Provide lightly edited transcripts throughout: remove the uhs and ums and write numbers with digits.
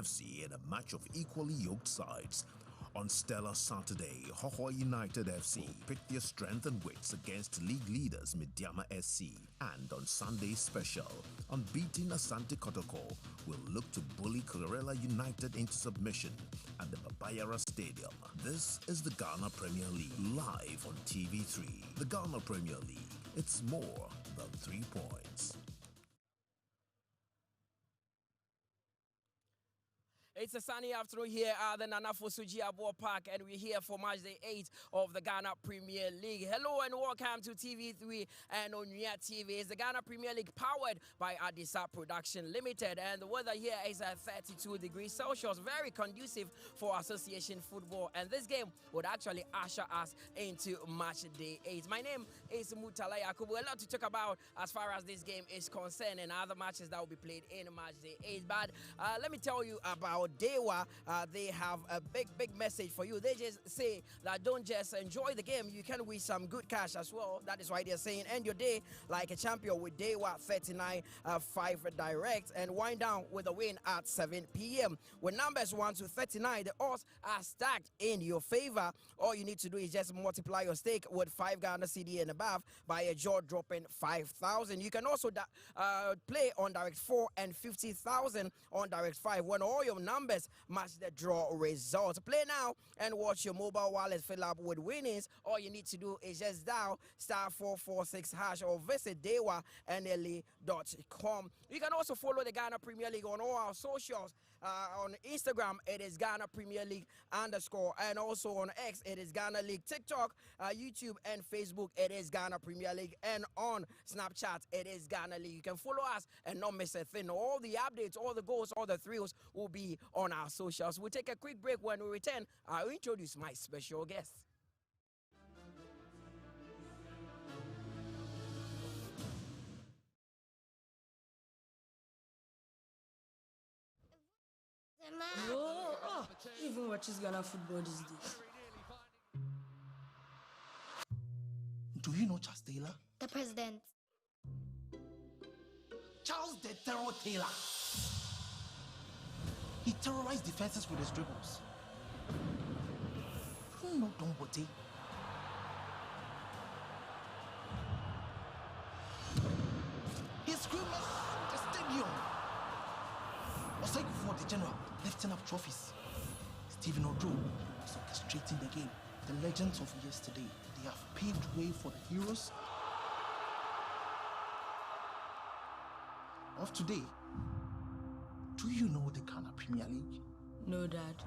FC in a match of equally yoked sides. On stellar Saturday, Hoho United FC pit their strength and wits against league leaders Midyama SC. And on Sunday's special, unbeaten Asante Kotoko will look to bully Karela United into submission at the Babayara Stadium. This is the Ghana Premier League, live on TV3. The Ghana Premier League, it's more than 3 points. It's a sunny afternoon here at the Nana Fosuji Abo Park, and we're here for match day 8 of the Ghana Premier League. Hello and welcome to TV3 and Onuya TV. It's the Ghana Premier League powered by Adisa Production Limited, and the weather here is at 32 degrees Celsius, very conducive for association football, and this game would actually usher us into match day 8. My name is Mutala Yakubu. A lot to talk about as far as this game is concerned and other matches that will be played in match day 8, but let me tell you about Dewa. They have a big message for you. They just say that don't just enjoy the game, you can win some good cash as well. That is why they're saying end your day like a champion with Dewa 39.5 direct and wind down with a win at 7 p.m. With numbers 1 to 39, the odds are stacked in your favor. All you need to do is just multiply your stake with 5 Ghana CD and above by a jaw dropping 5,000. You can also play on direct 4 and 50,000 on direct 5 when all your numbers match the draw result. Play now and watch your mobile wallet fill up with winnings. All you need to do is just dial *446# or visit dewanle.com. You can also follow the Ghana Premier League on all our socials. On Instagram, it is Ghana Premier League _ and also on X, it is Ghana League. TikTok, YouTube, and Facebook, it is Ghana Premier League, and on Snapchat, it is Ghana League. You can follow us and not miss a thing. All the updates, all the goals, all the thrills will be on our socials. We'll take a quick break. When we return, I'll introduce my special guest. Even watches Ghana football these days. Do you know Charles Taylor? The president. Charles the Terror Taylor. He terrorized defenses with his dribbles. You know Don Bote? He screamed the stadium. Osei Kufuor, the general, lifting up trophies. Stephen Odro was orchestrating the game. The legends of yesterday, they have paved way for the heroes of today. Do you know the Ghana Premier League? No, Dad.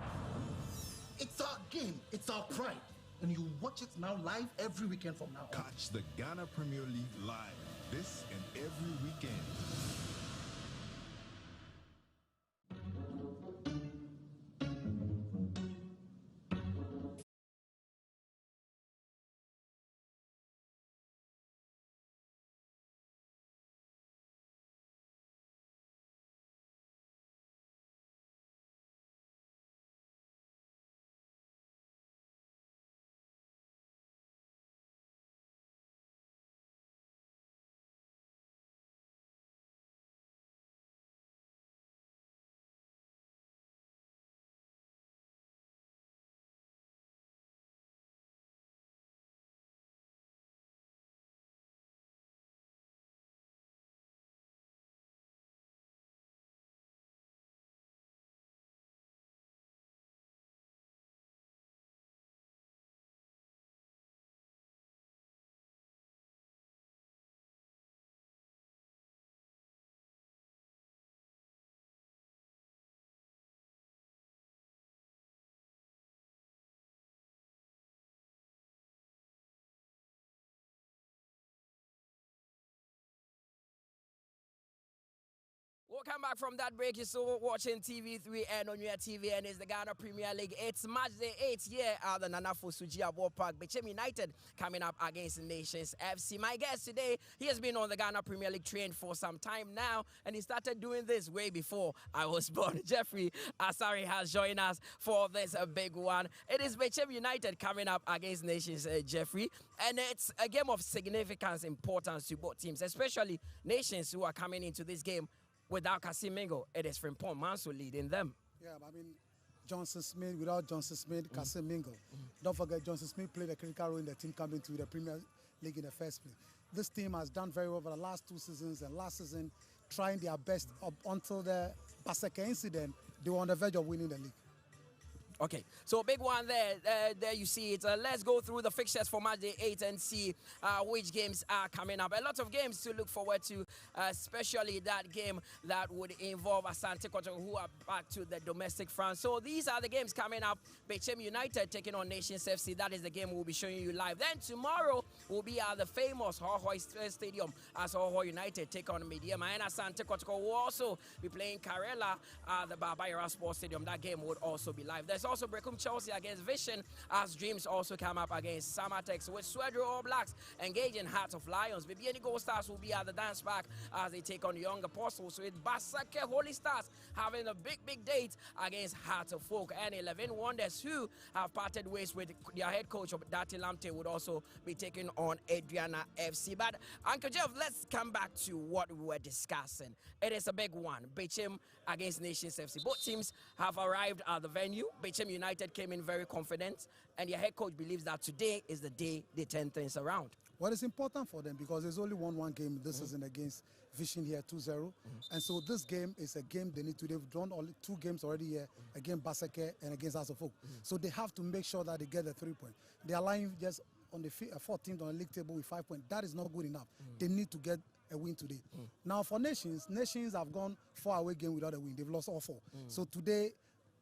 It's our game, it's our pride. And you watch it now live every weekend from now on. Catch the Ghana Premier League live this and every weekend. Welcome back from that break. You're still watching TV3 and Onuya TV, and it's the Ghana Premier League. It's match day 8 here at the Nana Fosuji Abo Park. Bechem United coming up against Nations FC. My guest today, he has been on the Ghana Premier League train for some time now, and he started doing this way before I was born. Jeffrey Asari has joined us for this big one. It is Bechem United coming up against Nations, Jeffrey, and it's a game of significance, importance to both teams, especially Nations who are coming into this game without Kasim Mingo. It is Frimpong Manso leading them. Yeah, I mean, Johnson Smith, without Johnson Smith, Kasim Mingle. Don't forget, Johnson Smith played a critical role in the team coming to the Premier League in the first place. This team has done very well over the last 2 seasons, and last season, trying their best up until the Basaka incident, they were on the verge of winning the league. Okay, so big one there. There you see it. Let's go through the fixtures for match day 8 and see which games are coming up. A lot of games to look forward to, especially that game that would involve Asante Kotoko, who are back to the domestic France. So these are the games coming up. Bechem United taking on Nations FC. That is the game we'll be showing you live. Then tomorrow will be at the famous Hohoi Stadium as Hohoi United take on Mediama. And Asante Kotoko will also be playing Karela at the Barbayara Sports Stadium. That game would also be live. There's also Bechem Chelsea against Vision as Dreams also come up against Samatex, with Swedro All Blacks engaging Hearts of Lions. Bibiani Gold Stars will be at the Dance Park as they take on Young Apostles, with Basake Holy Stars having a big date against Hearts of Folk. And 11 Wonders, who have parted ways with their head coach of Dati Lamte, would also be taking on Adriana FC. But Uncle Jeff, let's come back to what we were discussing. It is a big one. Bechem against Nations FC. Both teams have arrived at the venue. Bechem United came in very confident, and their head coach believes that today is the day they turn things around. Well, it's important for them because there's only one game this season against Vision here, 2-0. And so this game is a game they need to. They've drawn only 2 games already here, against Basake and against House of Folk. So they have to make sure that they get the 3 points. They are lying just on the 14th on the league table with 5 points. That is not good enough. They need to get a win today. Now for Nations have gone 4 away games without a win. They've lost all 4. So today,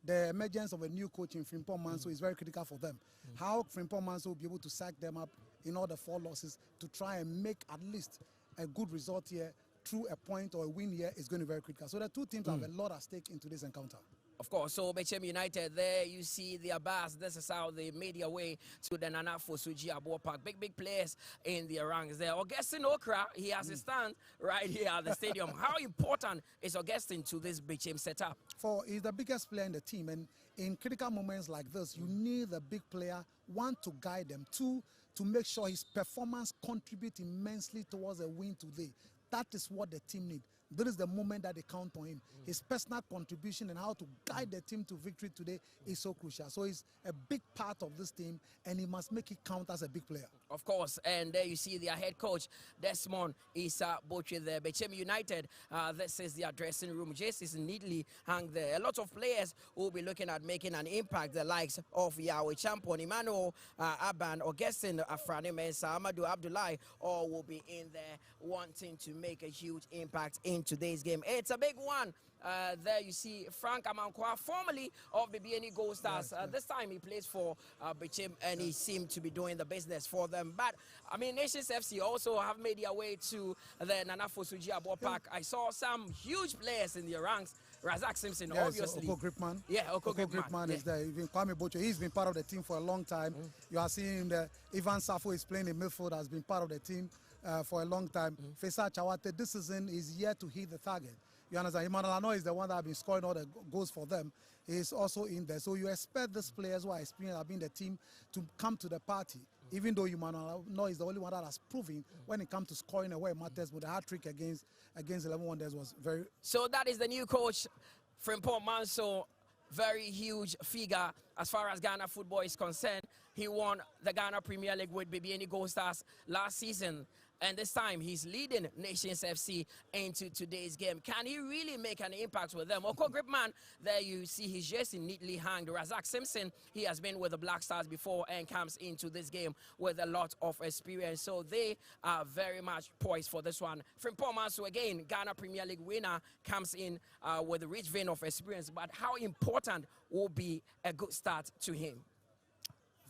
the emergence of a new coach in Frimpong Manso is very critical for them. How Frimpong Manso will be able to sack them up in all the 4 losses to try and make at least a good result here through a point or a win here is going to be very critical. So the 2 teams have a lot at stake in today's encounter. Of course, so Bechem United, there you see the Abbas. This is how they made their way to the Nana Fosuji Abo Park. Big players in their ranks there. Augustine Okra, he has a stand right here at the stadium. How important is Augustine to this Bechem setup? He's the biggest player in the team, and in critical moments like this, you need a big player, 1, to guide them, 2, to make sure his performance contributes immensely towards a win today. That is what the team needs. This is the moment that they count on him. His personal contribution and how to guide the team to victory today is so crucial. So he's a big part of this team, and he must make it count as a big player. Of course, and there you see their head coach, Desmond Issa Boche there. Bechem United, this is their dressing room. Jerseys neatly hung there. A lot of players will be looking at making an impact, the likes of Yahweh Champion, Emmanuel Aban, Augustine Afrani Mensah, Amadou Abdullahi, all will be in there wanting to make a huge impact in today's game. It's a big one. There you see Frank Amankwa, formerly of the BNE Gold Stars. This time he plays for Bechem, and he seemed to be doing the business for them. But, I mean, Nations FC also have made their way to the Nana Fosuji Abo Park. I saw some huge players in their ranks. Razak Simpson, obviously. Oko Gripman. Yeah, Oko Gripman is there. Even Kwame Bocho, he's been part of the team for a long time. You are seeing Ivan Safo is playing in midfield, has been part of the team for a long time. Faisal Chawate, this season is yet to hit the target. You understand? Emmanuel Ano is the one that has been scoring all the goals for them. He's also in there. So you expect these players who are experienced, have been the team, to come to the party. Even though Emmanuel Ano is the only one that has proven when it comes to scoring away matters, but the hat-trick against 11 Wonders was very... So that is the new coach, Frimpong Manso. Very huge figure as far as Ghana football is concerned. He won the Ghana Premier League with BBNE Gold Stars last season. And this time, he's leading Nations FC into today's game. Can he really make an impact with them? Oko Gripman, there you see his jersey neatly hanged. Razak Simpson, he has been with the Black Stars before and comes into this game with a lot of experience. So they are very much poised for this one. Frimpong Manso, again, Ghana Premier League winner, comes in with a rich vein of experience. But how important will be a good start to him?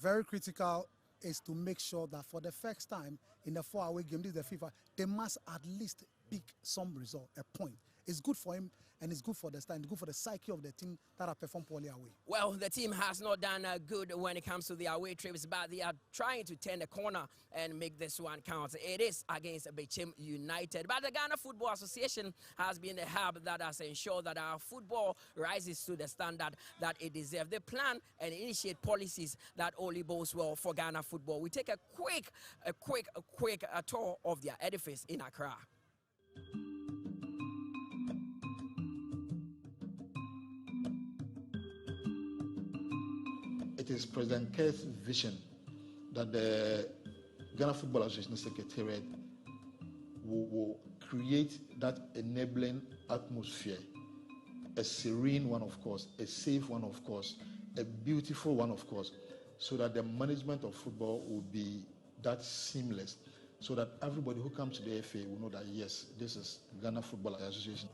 Very critical is to make sure that for the first time in the 4-away game, this is the FIFA, they must at least pick some result, a point. It's good for him, and it's good for the stand, good for the psyche of the team that have performed poorly away. Well, the team has not done good when it comes to the away trips, but they are trying to turn the corner and make this one count. It is against Bechem United. But the Ghana Football Association has been the hub that has ensured that our football rises to the standard that it deserves. They plan and initiate policies that only bodes well for Ghana football. We take a quick tour of their edifice in Accra. it is President Kerr's vision that the Ghana Football Association Secretariat will create that enabling atmosphere, a serene one, of course, a safe one, of course, a beautiful one, of course, so that the management of football will be that seamless, so that everybody who comes to the FA will know that, yes, this is Ghana Football Association.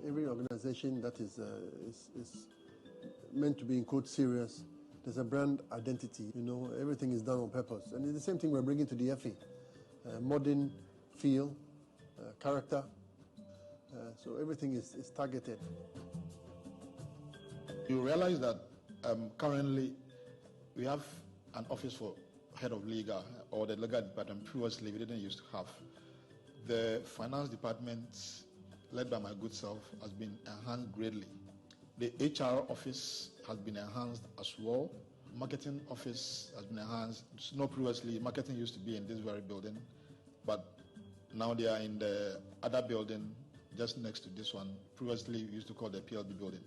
Every organization that is meant to be, in quote, serious, there's a brand identity. You know, everything is done on purpose. And it's the same thing we're bringing to the FA. Modern feel, character. So everything is targeted. You realize that currently we have an office for head of legal or the legal department. Previously, we didn't used to have. The finance department, led by my good self, has been enhanced greatly. The HR office has been enhanced as well. Marketing office has been enhanced. No, previously, marketing used to be in this very building, but now they are in the other building just next to this one. Previously, we used to call the PLB building.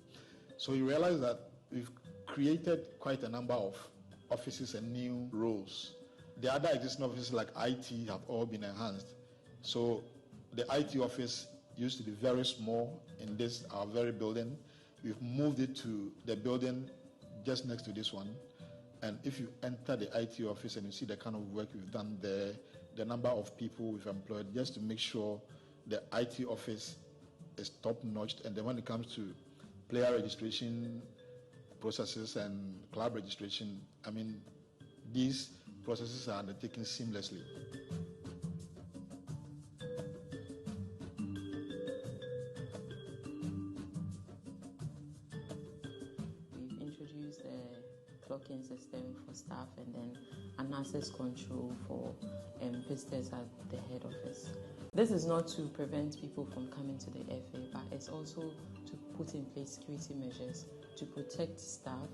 So you realize that we've created quite a number of offices and new roles. The other existing offices like IT have all been enhanced. So the IT office used to be very small in this, our very building. We've moved it to the building just next to this one. And if you enter the IT office and you see the kind of work we've done there, the number of people we've employed, just to make sure the IT office is top-notch. And then when it comes to player registration processes and club registration, I mean, these processes are undertaken seamlessly. We've introduced a clocking system for staff and then an access control for visitors at the head office. This is not to prevent people from coming to the FA, but it's also to put in place security measures to protect staff,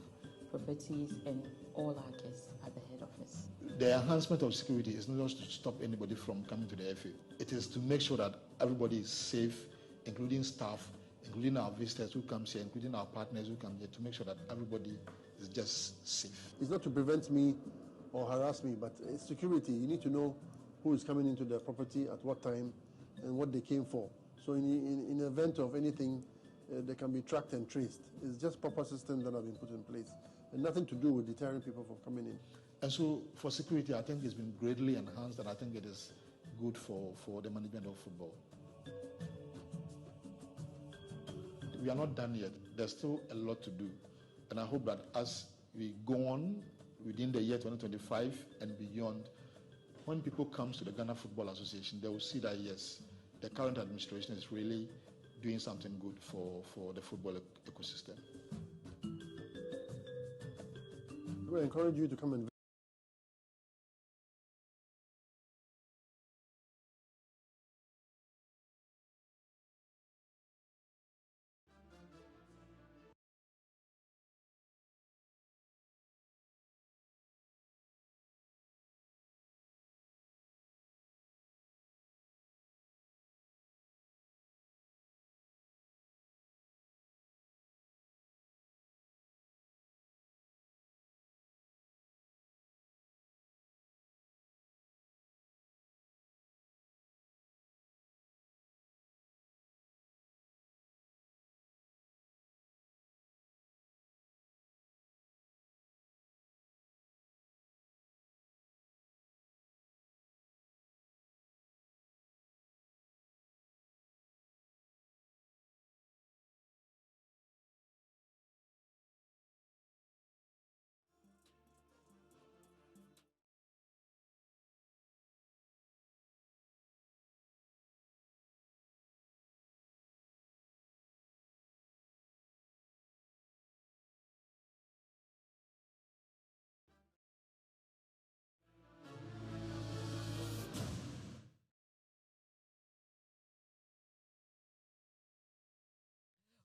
properties, and all our guests at the head office. The enhancement of security is not just to stop anybody from coming to the FA. It is to make sure that everybody is safe, including staff, including our visitors who come here, including our partners who come here, to make sure that everybody is just safe. It's not to prevent me or harass me, but it's security. You need to know who is coming into the property at what time and what they came for. So in the event of anything, they can be tracked and traced. It's just proper systems that have been put in place and nothing to do with deterring people from coming in. And so for security, I think it's been greatly enhanced, and I think it is good for the management of football. We are not done yet. There's still a lot to do. And I hope that as we go on within the year 2025 and beyond, when people come to the Ghana Football Association, they will see that, yes, the current administration is really doing something good for the football ecosystem. We encourage you to come and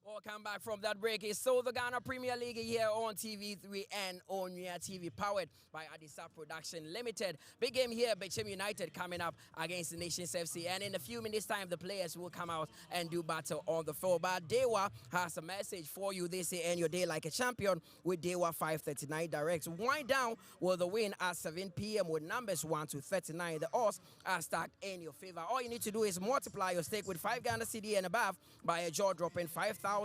Welcome back from that break. It's so the Ghana Premier League here on TV3 and on Nya TV, powered by Adisa Production Limited. Big game here, Bechem United coming up against the Nations FC. And in a few minutes' time, the players will come out and do battle on the floor. But Dewa has a message for you. They say, end your day like a champion with Dewa 539 Direct. Wind down with the win at 7 p.m. with numbers 1 to 39. The odds are stacked in your favor. All you need to do is multiply your stake with 5 Ghana CD and above by a jaw-dropping 5,000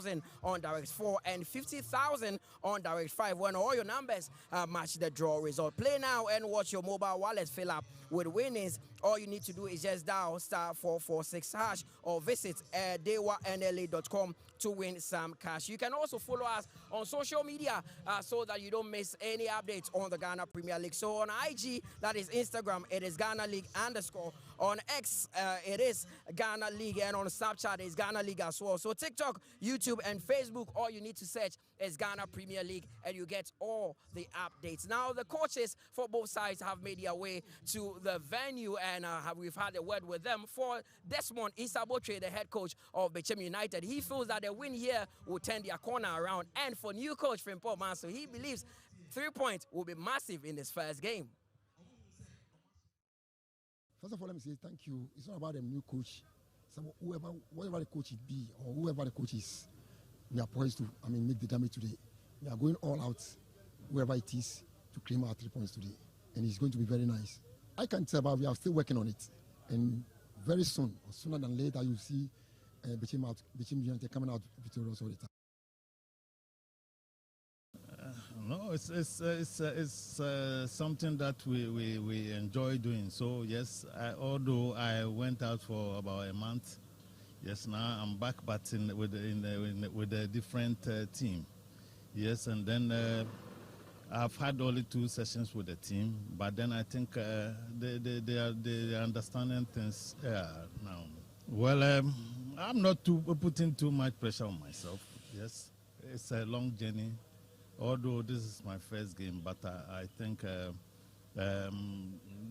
on Direct 4 and 50,000 on Direct 5 when all your numbers match the draw result. Play now and watch your mobile wallet fill up with winnings. All you need to do is just dial *446# or visit dewanla.com to win some cash. You can also follow us on social media so that you don't miss any updates on the Ghana Premier League. So on IG, that is Instagram, it is Ghana League _. On X, it is Ghana League, and on Snapchat, it's Ghana League as well. So TikTok, YouTube, and Facebook, all you need to search is Ghana Premier League, and you get all the updates. Now, the coaches for both sides have made their way to the venue, and we've had a word with them. For Desmond Isabotre, the head coach of Bechem United, he feels that the win here will turn their corner around. And for new coach Frimpong Manso, he believes 3 points will be massive in this first game. First of all, let me say thank you. It's not about a new coach. So whatever the coach it be or whoever the coach is, we are poised to, make the damage today. We are going all out, wherever it is, to claim our 3 points today. And it's going to be very nice. I can tell, but we are still working on it. And very soon, or sooner than later, you'll see Bechem United coming out victorious all the time. No, it's something that we enjoy doing. So yes, although I went out for about a month, yes, now I'm back, but with a different team. Yes, and then I've had only 2 sessions with the team, but then I think they are understanding things now. Well, I'm not putting too much pressure on myself. Yes, it's a long journey. Although this is my first game, but I think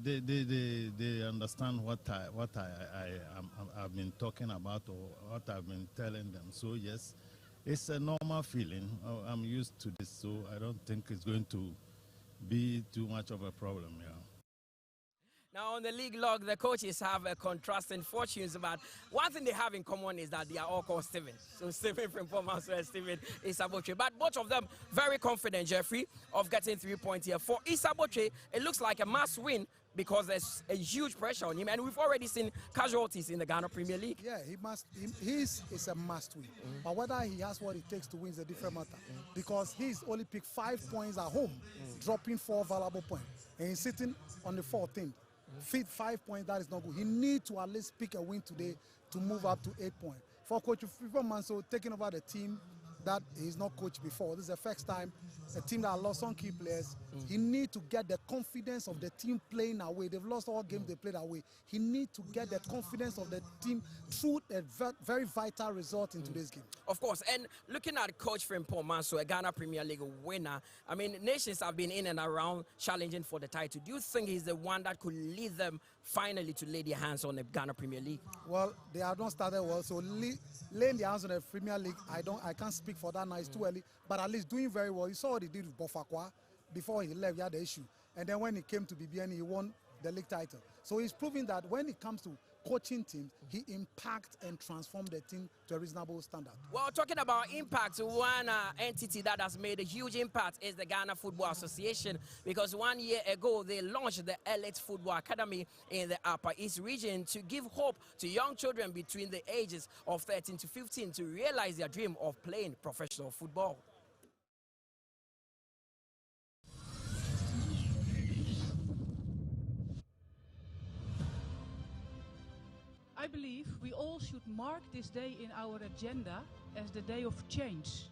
they understand what I've been talking about or what I've been telling them. So yes, it's a normal feeling. I'm used to this, so I don't think it's going to be too much of a problem. Yeah. Now, on the league log, the coaches have contrasting fortunes, but one thing they have in common is that they are all called Steven. So, Steven Frimpong Manso and Steven Isabotre. But both of them very confident, Jeffrey, of getting 3 points here. For Isabotre, it looks like a must win because there's a huge pressure on him, and we've already seen casualties in the Ghana Premier League. Yeah, it's a must win. But whether he has what it takes to win is a different matter. Because he's only picked 5 points at home, dropping 4 valuable points. And he's sitting on the 14th. Fit 5 points, that is not good. He needs to at least pick a win today to move up to 8 points. For Coach Frimpong Manso taking over the team that he's not coached before, this is the first time a team that lost some key players. He needs to get the confidence of the team playing away. They've lost all games they played away. He needs to get the confidence of the team through a very vital result in today's game. Of course, and looking at Coach Frimpong Manso, a Ghana Premier League winner, nations have been in and around challenging for the title. Do you think he's the one that could lead them finally to lay their hands on the Ghana Premier League? Well, they have not started well, so laying their hands on the Premier League, I can't speak for that now. It's too early, but at least doing very well. You saw what he did with Bofakwa. Before he left, he had the issue. And then when he came to BBN, he won the league title. So he's proving that when it comes to coaching teams, he impacts and transforms the team to a reasonable standard. Well, talking about impact, one entity that has made a huge impact is the Ghana Football Association, because 1 year ago they launched the Elite Football Academy in the Upper East region to give hope to young children between the ages of 13 to 15 to realize their dream of playing professional football. I believe we all should mark this day in our agenda as the day of change.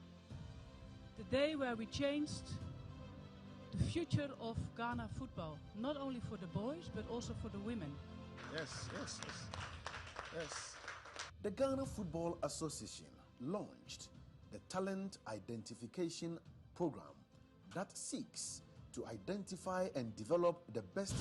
The day where we changed the future of Ghana football, not only for the boys, but also for the women. Yes. The Ghana Football Association launched the Talent Identification Program that seeks to identify and develop the best.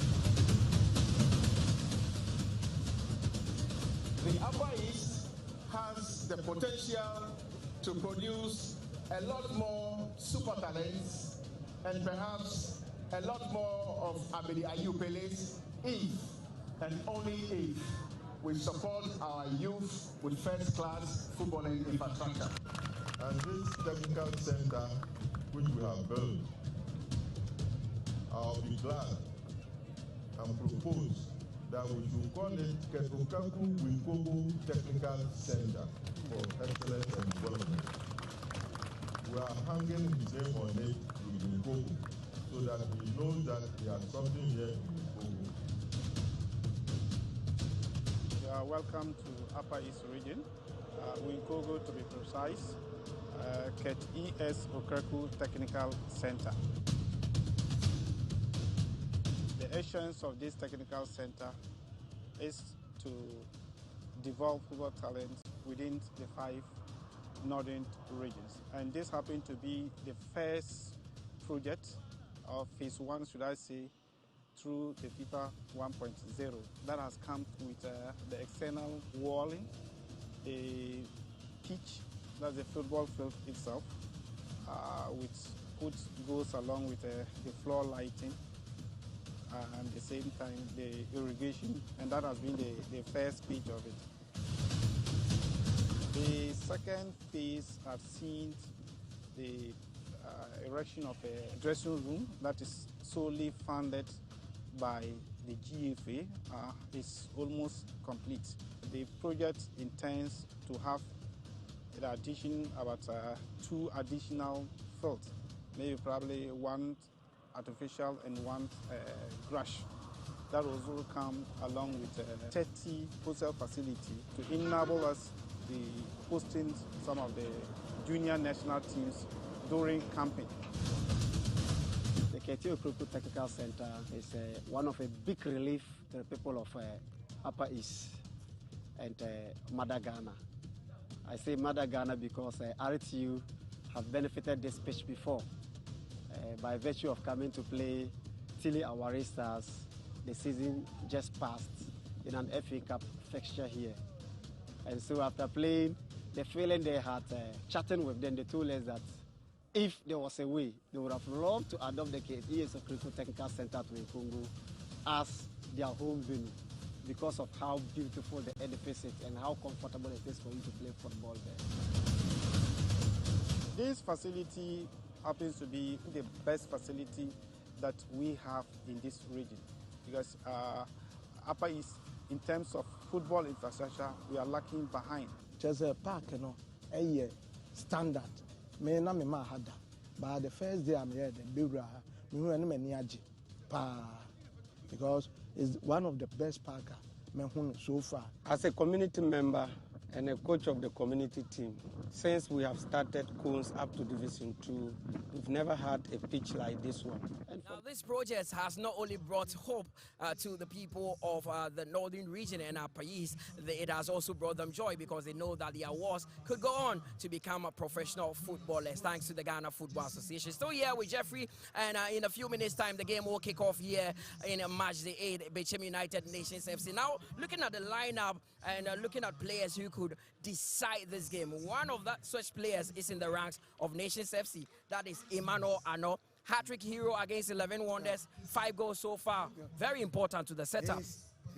The Upper East has the potential to produce a lot more super talents and perhaps a lot more of Abedi Ayew Pele's if and only if we support our youth with first-class footballing infrastructure. And this technical center which we have built, I'll be glad and propose that we should call it Ketukaku Winkogo Technical Center for Excellence and Development. We are hanging his name on it with Winkogo so that he knows that he has something here in Winkogo. You are welcome to Upper East Region, Winkogo to be precise, Ket ES Okreku Technical Center. The essence of this technical center is to develop football talent within the 5 northern regions. And this happened to be the first project of phase 1, should I say, through the FIFA 1.0 that has come with the external walling, a pitch, that's the football field itself, which goes along with the floor lighting, and at the same time the irrigation, and that has been the first stage of it. The second phase has seen the erection of a dressing room that is solely funded by the GFA. Is almost complete. The project intends to have the addition about 2 additional fields, maybe probably 1 artificial and 1 grass. That will also come along with a 30 hostel facility to enable us the hosting some of the junior national teams during camping. The Ketia Okreku Technical Center is one of a big relief to the people of Upper East and Mother Ghana. I say Mother Ghana because RTU have benefited this pitch before by virtue of coming to play Tilly Awari Stars the season just passed in an FA Cup fixture here. And so after playing, the feeling they had chatting with them, they told us that if there was a way, they would have loved to adopt the ES Okreku Technical Center to Congo as their home venue because of how beautiful the edifice is and how comfortable it is for you to play football there. This facility happens to be the best facility that we have in this region because Upper East, in terms of football infrastructure, we are lacking behind. Just a park, a year standard. Me na me ma hada. But the first day I'm here, the builder, because it's one of the best parks so far. As a community member and a coach of the community team, since we have started Coons up to Division 2, we've never had a pitch like this one. Now, this project has not only brought hope to the people of the northern region and Upper East, it has also brought them joy because they know that the awards could go on to become a professional footballers thanks to the Ghana Football Association. Still here with Jeffrey, and in a few minutes' time, the game will kick off here in March the 8th, Bechem United Nations FC. Now, looking at the lineup and looking at players who could decide this game, one of such players is in the ranks of Nations FC. That is Emmanuel Ano. Hat-trick hero against 11 Wonders, 5 goals so far. Very important to the setup.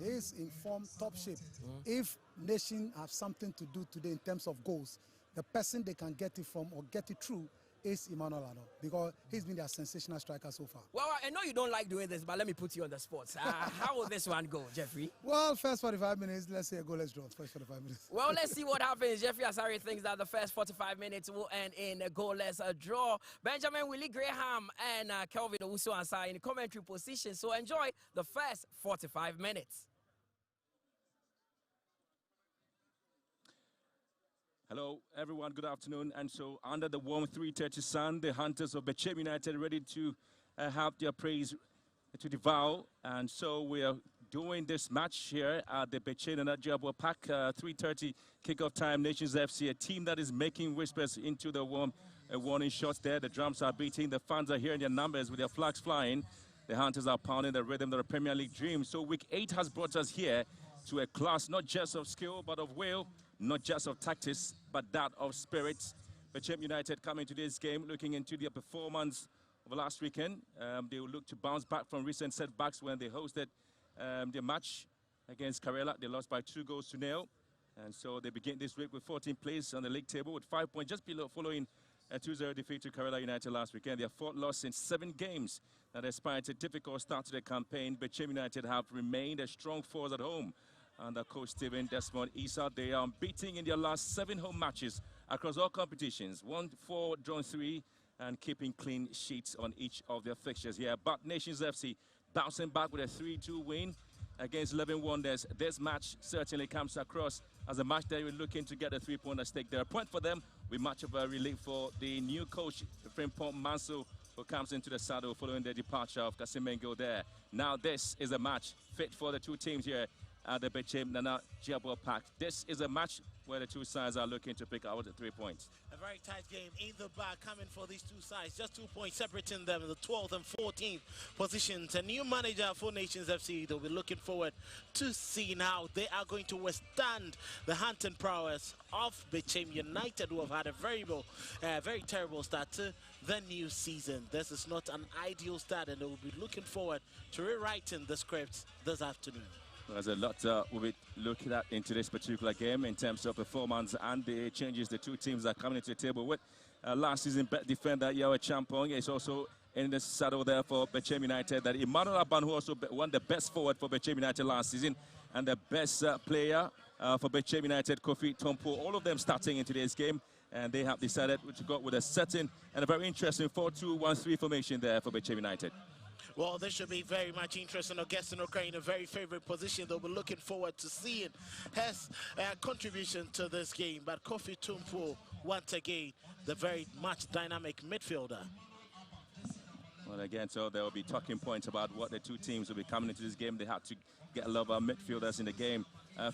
He's in form, top shape. If Nation have something to do today in terms of goals, the person they can get it from or get it through is Emmanuel Ano, because he's been their sensational striker so far. Well, I know you don't like doing this, but let me put you on the spot. How will this one go, Jeffrey? Well, first 45 minutes, let's say a goal, let's draw. First 45 minutes. Well, let's see what happens. Jeffrey Asari thinks that the first 45 minutes will end in a goalless draw. Benjamin Willie Graham and Kelvin Owusu Ansah in commentary position. So enjoy the first 45 minutes. Hello, everyone. Good afternoon. And so, under the warm 3:30 sun, the Hunters of Bechem United ready to have their praise to devour. And so, we are doing this match here at the Bechem and Ajabwa Park, 3:30 kickoff time. Nations FC, a team that is making whispers into the warning shots there. The drums are beating. The fans are hearing their numbers with their flags flying. The Hunters are pounding the rhythm of the Premier League dream. So, week 8 has brought us here to a class not just of skill, but of will. Not just of tactics, but that of spirit. Bechem United coming to this game, looking into their performance of last weekend. They will look to bounce back from recent setbacks when they hosted their match against Karela. They lost by 2-0. And so they begin this week with 14th place on the league table with 5 points, just below, following a 2-0 defeat to Karela United last weekend. Their 4th loss in 7 games. Now, despite a difficult start to the campaign, Bechem United have remained a strong force at home. Under coach Stephen Desmond Issa, they are unbeaten in their last 7 home matches across all competitions. 1-4, drawn 3, and keeping clean sheets on each of their fixtures here. But Nations FC bouncing back with a 3-2 win against 11 Wonders. This match certainly comes across as a match they were looking to get a 3-point stake there. A point for them with much of a relief for the new coach, Frimpong Manso, who comes into the saddle following the departure of Kasimengo there. Now this is a match fit for the two teams here at the Bechem Nana Jiabo Park. This is a match where the two sides are looking to pick out the 3 points. A very tight game in the back coming for these two sides. Just 2 points separating them in the 12th and 14th positions. A new manager for Nations FC. They'll be looking forward to seeing how they are going to withstand the hunting prowess of Bechem United, who have had a very terrible start to the new season. This is not an ideal start, and they will be looking forward to rewriting the script this afternoon. There's a lot we'll be looking at into this particular game in terms of performance and the changes the two teams are coming into the table with. Last season, defender Yawe Champong is also in the saddle there for Bechem United. That Emmanuel Aban, who also won the best forward for Bechem United last season, and the best player for Bechem United, Kofi Tompo, all of them starting in today's game. And they have decided to go with a certain and a very interesting 4-2-1-3 formation there for Bechem United. Well, this should be very much interesting. Augustine Okra in a very favorite position. They'll be looking forward to seeing his contribution to this game. But Kofi Tumpo, once again, the very much dynamic midfielder. Well, again, so there will be talking points about what the two teams will be coming into this game. They had to get a lot of midfielders in the game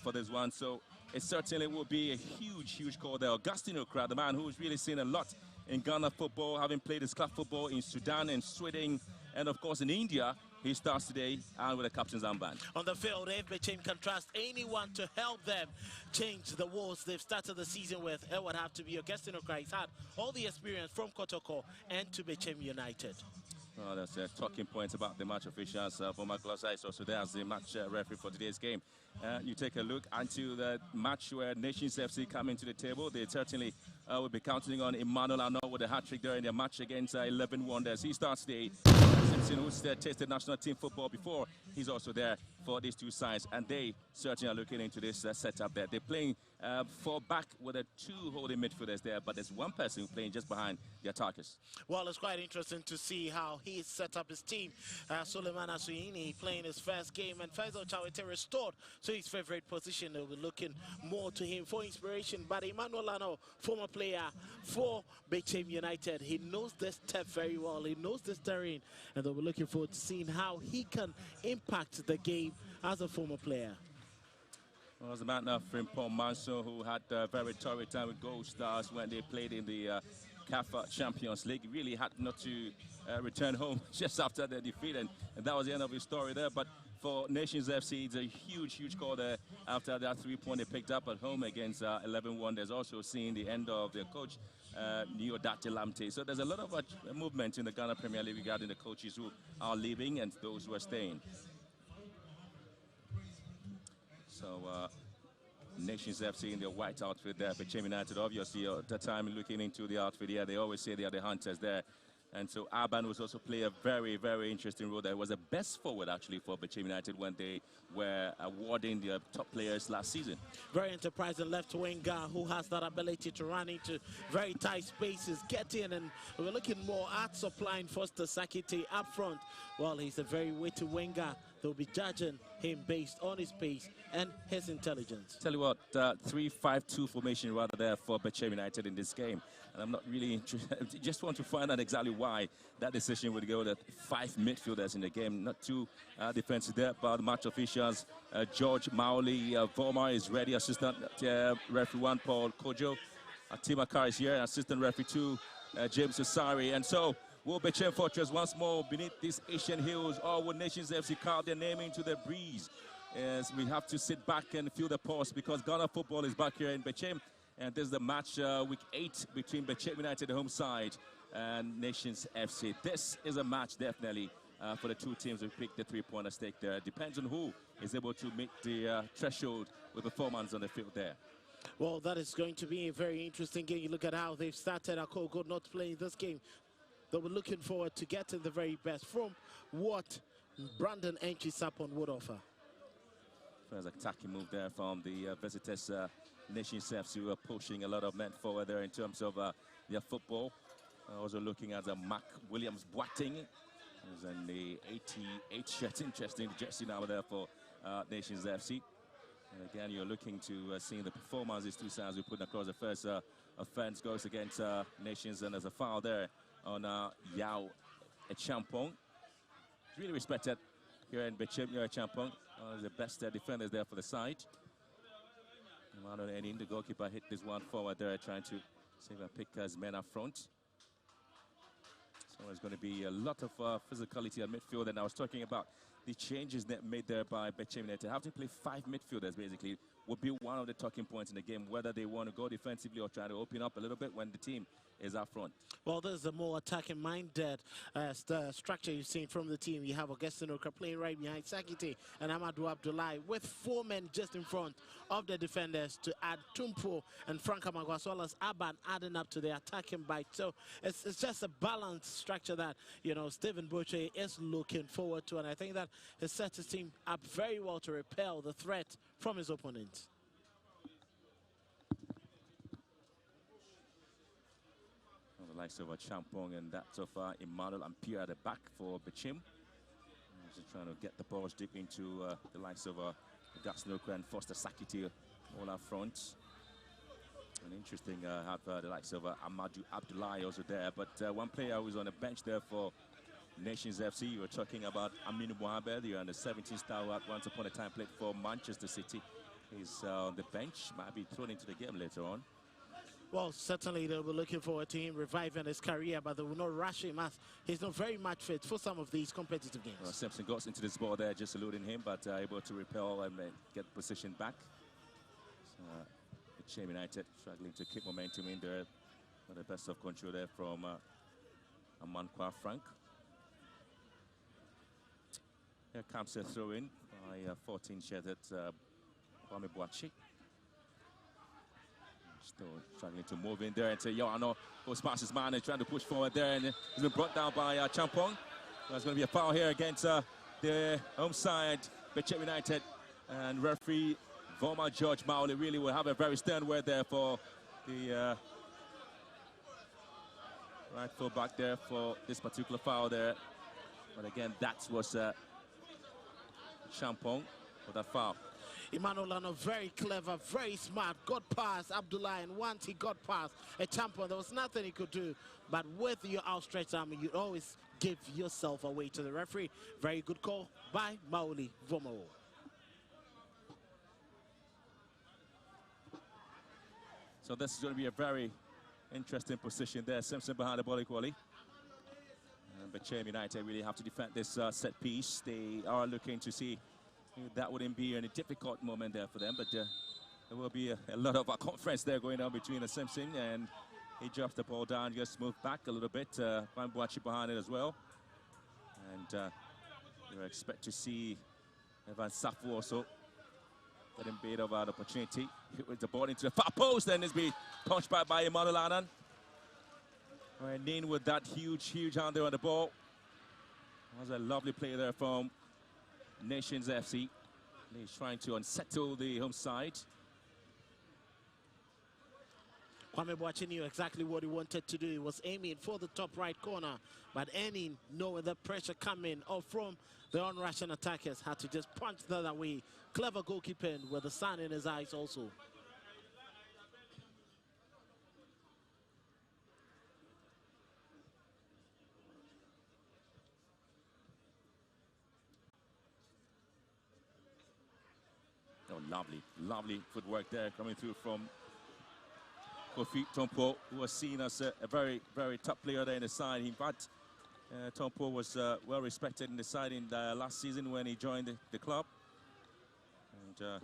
for this one. So it certainly will be a huge call there. Augustine Okra, the man who's really seen a lot in Ghana football, having played his club football in Sudan and Sweden, and of course in India. He starts today and with a captain's armband. On the field, if Bechem can trust anyone to help them change the woes they've started the season with, it would have to be Augustine Okra. He's had all the experience from Kotoko and to Bechem United. Oh, that's a talking point about the match officials. Boma Glossa is also there as the match referee for today's game. You take a look into the match where Nations FC come into the table. They certainly will be counting on Emmanuel Arnaud with a hat-trick there in their match against 11 Wonders. He starts today. Simpson, who's tasted national team football before, he's also there for these two sides. And they certainly are looking into this setup there. They're playing 4 back with 2 holding midfielders there, but there's one person playing just behind the attackers. Well, it's quite interesting to see how he set up his team. Suleiman Asuini playing his first game, and Faisal Chawete restored to his favorite position. They'll be looking more to him for inspiration. But Emmanuel Arnaud, former player for Bechem United, he knows this step very well. He knows this terrain, and they'll be looking forward to seeing how he can impact the game as a former player. Well, as a man of Frimpong Manso, who had a very torrid time with Gold Stars when they played in the CAF Champions League, really had not to return home just after the defeat, and that was the end of his story there. But for Nations FC, it's a huge call there after that 3-point they picked up at home against 11 Wonders. Also seeing the end of their coach, Neo Dati Lamte. So there's a lot of movement in the Ghana Premier League regarding the coaches who are leaving and those who are staying. So Nations FC in their white outfit there. Bechem United, obviously, at the time looking into the outfit here, they always say they are the hunters there. And so Aban was also play a very interesting role there. He was the best forward, actually, for Bechem United when they were awarding their top players last season. Very enterprising left winger who has that ability to run into very tight spaces, get in, and we're looking more at supplying Foster Sakite up front. Well, he's a very witty winger. They'll be judging him based on his pace and his intelligence. Tell you what, 3-5-2 formation rather there for Bechem United in this game. And I'm not really interested. Just want to find out exactly why that decision would go with 5 midfielders in the game, not 2 defensive there. But match officials, George Maoli, Voma is ready, assistant referee 1, Paul Kojo. Timakar is here, assistant referee 2, James Osari. And so will Bechem Fortress once more beneath these Asian hills, or will Nations FC carve their name into the breeze? As we have to sit back and feel the pulse, because Ghana football is back here in Bechem. And this is the match week 8 between Bechem United, the home side, and Nations FC. This is a match definitely for the two teams who pick the three-pointer stake there. Depends on who is able to meet the threshold with performance on the field there. Well, that is going to be a very interesting game. You look at how they've started. Akogo not playing this game. They were looking forward to getting the very best from what Brandon Enchisapon would offer. First attacking move there from the visitors, Nations FC, who are pushing a lot of men forward there in terms of their football. Also looking at Mark Williams Boateng, who's in the 88 shirt. Interesting jersey now there for Nations FC. And again, you're looking to see the performance these two sides we put across. The first offense goes against Nations, and there's a foul there on Yao Echampong. Really respected here in Bechem. Yao Echampong, the best defenders there for the side. Emmanuel Enin, the goalkeeper, hit this one forward there, trying to save and pick his men up front. So there's going to be a lot of physicality at midfield, and I was talking about the changes that made there by Bechem United. Having to play 5 midfielders basically would be one of the talking points in the game, whether they want to go defensively or try to open up a little bit when the team is up front. Well, there's a more attacking-minded structure you've seen from the team. You have Augustine Oka playing right behind Sakite and Amadou Abdoulaye, with 4 men just in front of the defenders to add Tumpo and Frank Amago, as well as Aban adding up to the attacking bite. So it's just a balanced structure that, you know, Stephen Boche is looking forward to, and I think that has set his team up very well to repel the threat from his opponents. The likes of Champong and that of Emmanuel and Pierre at the back for Bechem. Just trying to get the balls deep into the likes of Gasnoka and Foster Sakiti all up front. And interesting, have the likes of Amadou Abdoulaye also there. But one player who's on the bench there for Nations FC, you were talking about Aminu Mohamed, the under 17 star who once upon a time played for Manchester City. He's on the bench, might be thrown into the game later on. Well, certainly they'll be looking forward to him reviving his career, but they will not rush him as he's not very much fit for some of these competitive games. Well, Simpson got into this ball there, just eluding him, but able to repel and get position back. So, Bechem United struggling to keep momentum in there. But the best of control there from Amankwa Frank. Here comes a throw in by 14-shirted Kwame Boachi. Still struggling to move in there and say, yo, I know goes past his man and trying to push forward there, and he's been brought down by Champong. There's going to be a foul here against the home side, Bechem United, and referee Voma George Mauli really will have a very stern word there for the right full back there for this particular foul there. But again, that was Champong for that foul. Emmanuel Lano, very clever, very smart, got past Abdoulaye, and once he got past a champion, there was nothing he could do. But with your outstretched arm, you always give yourself away to the referee. Very good call by Mauli Vomo. So this is going to be a very interesting position there. Simpson behind the ball equally. But Bechem United really have to defend this set piece. They are looking to see that wouldn't be any difficult moment there for them, but there will be a lot of conference there going on between the Simpson, and he drops the ball down, just moved back a little bit. Bambuachi behind it as well. And you expect to see Evan Safu also getting bit of an opportunity. Hit with the ball into the far post, and it's been punched back by Emmanuel Anan. And in with that huge hand there on the ball. That was a lovely play there from Nations FC. He's trying to unsettle the home side. Kwame Boachi knew exactly what he wanted to do. He was aiming for the top right corner, but Enin, knowing the pressure coming off from the on-Russian attackers, had to just punch the other way. Clever goalkeeping with the sun in his eyes also. Oh, lovely footwork there coming through from Kofi Tompo, who was seen as a very top player there in the side. In fact, Tompo was well respected in the side in last season when he joined the club. And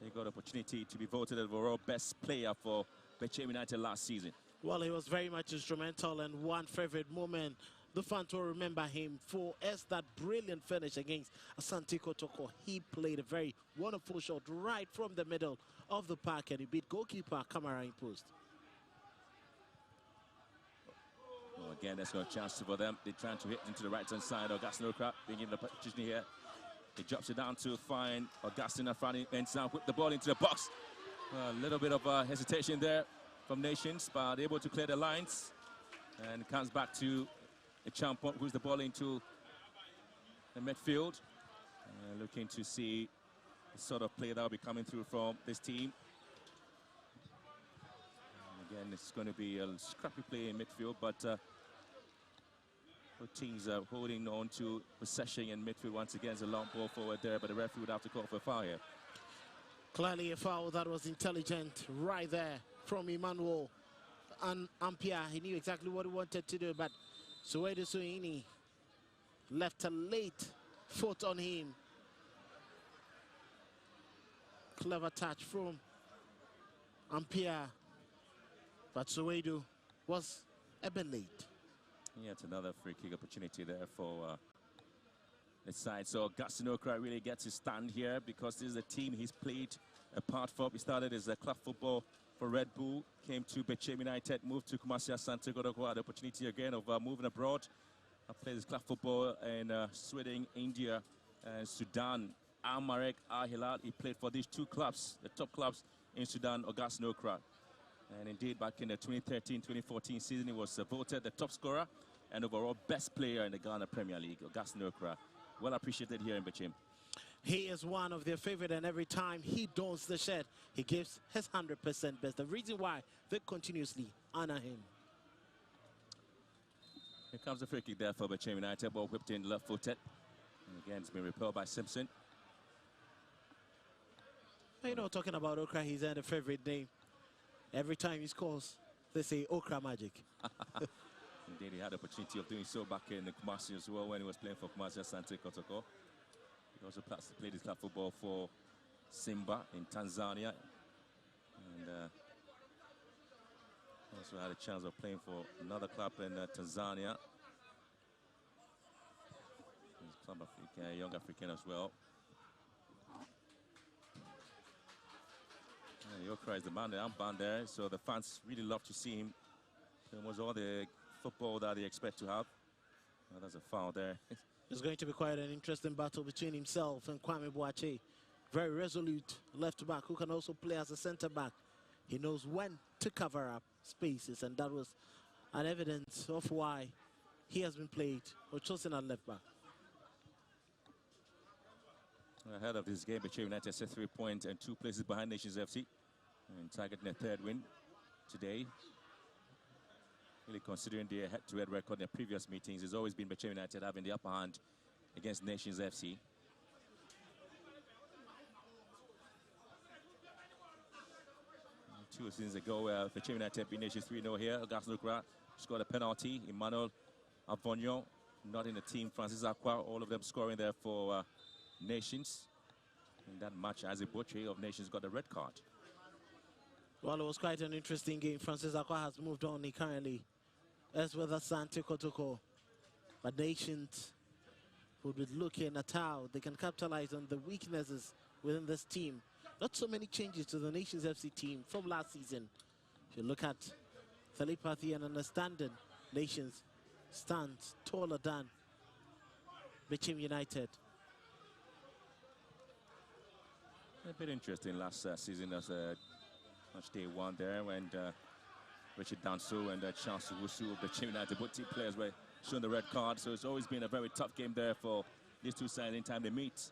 He got opportunity to be voted as overall best player for Bechem United last season. Well, he was very much instrumental, and one favorite moment the fans will remember him for is that brilliant finish against Asante Kotoko. He played a very wonderful shot right from the middle of the park, and he beat goalkeeper Kamara in post. Well, again, there's no chance for them. They're trying to hit into the right-hand side. Augustine Okra being given the position here. He drops it down to find Augustine Afrani, ends down, whip the ball into the box. A little bit of hesitation there from Nations, but able to clear the lines. And comes back to a champion who's the ball into the midfield. Looking to see the sort of play that will be coming through from this team. And again, it's going to be a scrappy play in midfield, but both teams are holding on to possession in midfield. Once again, it's a long ball forward there, but the referee would have to call for a foul here. Clearly a foul that was intelligent right there from Emmanuel and Ampia. He knew exactly what he wanted to do, but Soweto Suini left a late foot on him. Clever touch from Ampia, but Soweto was a bit late. Yeah, it's another free kick opportunity there for the side. So Augustine Okra really gets his stand here because this is a team he's played a part for. He started as a club football for Red Bull, came to Bechem United, moved to Kumasi Asante Kotoko, had the opportunity again of moving abroad. Played his club football in Sweden, India, and Sudan. Al-Marek, Al-Hilal, he played for these two clubs, the top clubs in Sudan, Augustine Okra. And indeed, back in the 2013-2014 season, he was voted the top scorer and overall best player in the Ghana Premier League, Augustine Okra. Well appreciated here in Bechem. He is one of their favorite, and every time he dons the shirt, he gives his 100% best. The reason why they continuously honor him. Here comes the free kick there for Bechem United. Ball whipped in left-footed. And again, it's been repelled by Simpson. You know, talking about Okra, he's had a favorite name. Every time he scores, they say Okra Magic. Indeed, he had the opportunity of doing so back in the Kumasi as well when he was playing for Kumasi Asante Kotoko. He also played his club football for Simba in Tanzania. And also had a chance of playing for another club in Tanzania. He's Club African, young African as well. Okra is the man, the armband there, so the fans really love to see him. It was all the football that they expect to have. Well, there's a foul there. It's going to be quite an interesting battle between himself and Kwame Boache. Very resolute left back who can also play as a center back. He knows when to cover up spaces, and that was an evidence of why he has been played or chosen at left back. Ahead of this game, Bechem United set 3 points and 2 places behind Nations FC and targeting a third win today. Really considering their head-to-head record in their previous meetings, it's always been Bechem United having the upper hand against Nations FC. Two seasons ago, Bechem United beat Nations 3-0 here. Augustine Okra scored a penalty. Emmanuel Avognon not in the team. Francis Aqua, all of them scoring there for Nations. In that match, as a Butcher of Nations got a red card. Well, it was quite an interesting game. Francis Aqua has moved on. He currently is with Asante Kotoko. But Nations will be looking at how they can capitalize on the weaknesses within this team. Not so many changes to the Nations FC team from last season. If you look at telepathy and understanding, Nations stands taller than Bechem United. A bit interesting last season as match day one there when Richard Danso and Charles Wusu of the Bechem United, both team players were shown the red card. So it's always been a very tough game there for these two sides anytime they meet.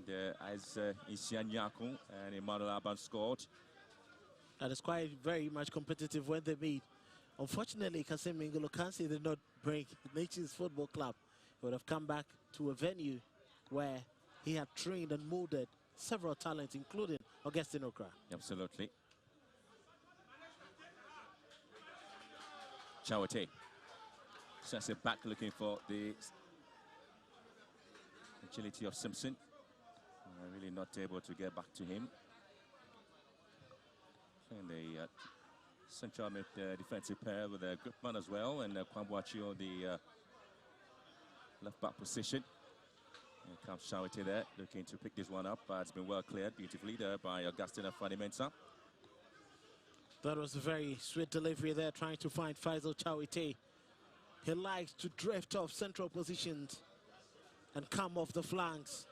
There is Isian Yakun and Emmanuel Aban scored. And it's quite very much competitive when they meet. Unfortunately, Kasim Mingolo Kansi did not break Nations Football Club. He would have come back to a venue where he had trained and molded several talents, including Augustine Okra. Absolutely. Chawate sets it back, looking for the agility of Simpson. Really not able to get back to him. And the central mid defensive pair with Gripman as well, and Kwamwachi on the left back position. Here comes Shawite there, looking to pick this one up. It's been well cleared beautifully there by Augustine Afrani-Mensah. That was a very sweet delivery there, trying to find Faisal Chawite. He likes to drift off central positions and come off the flanks.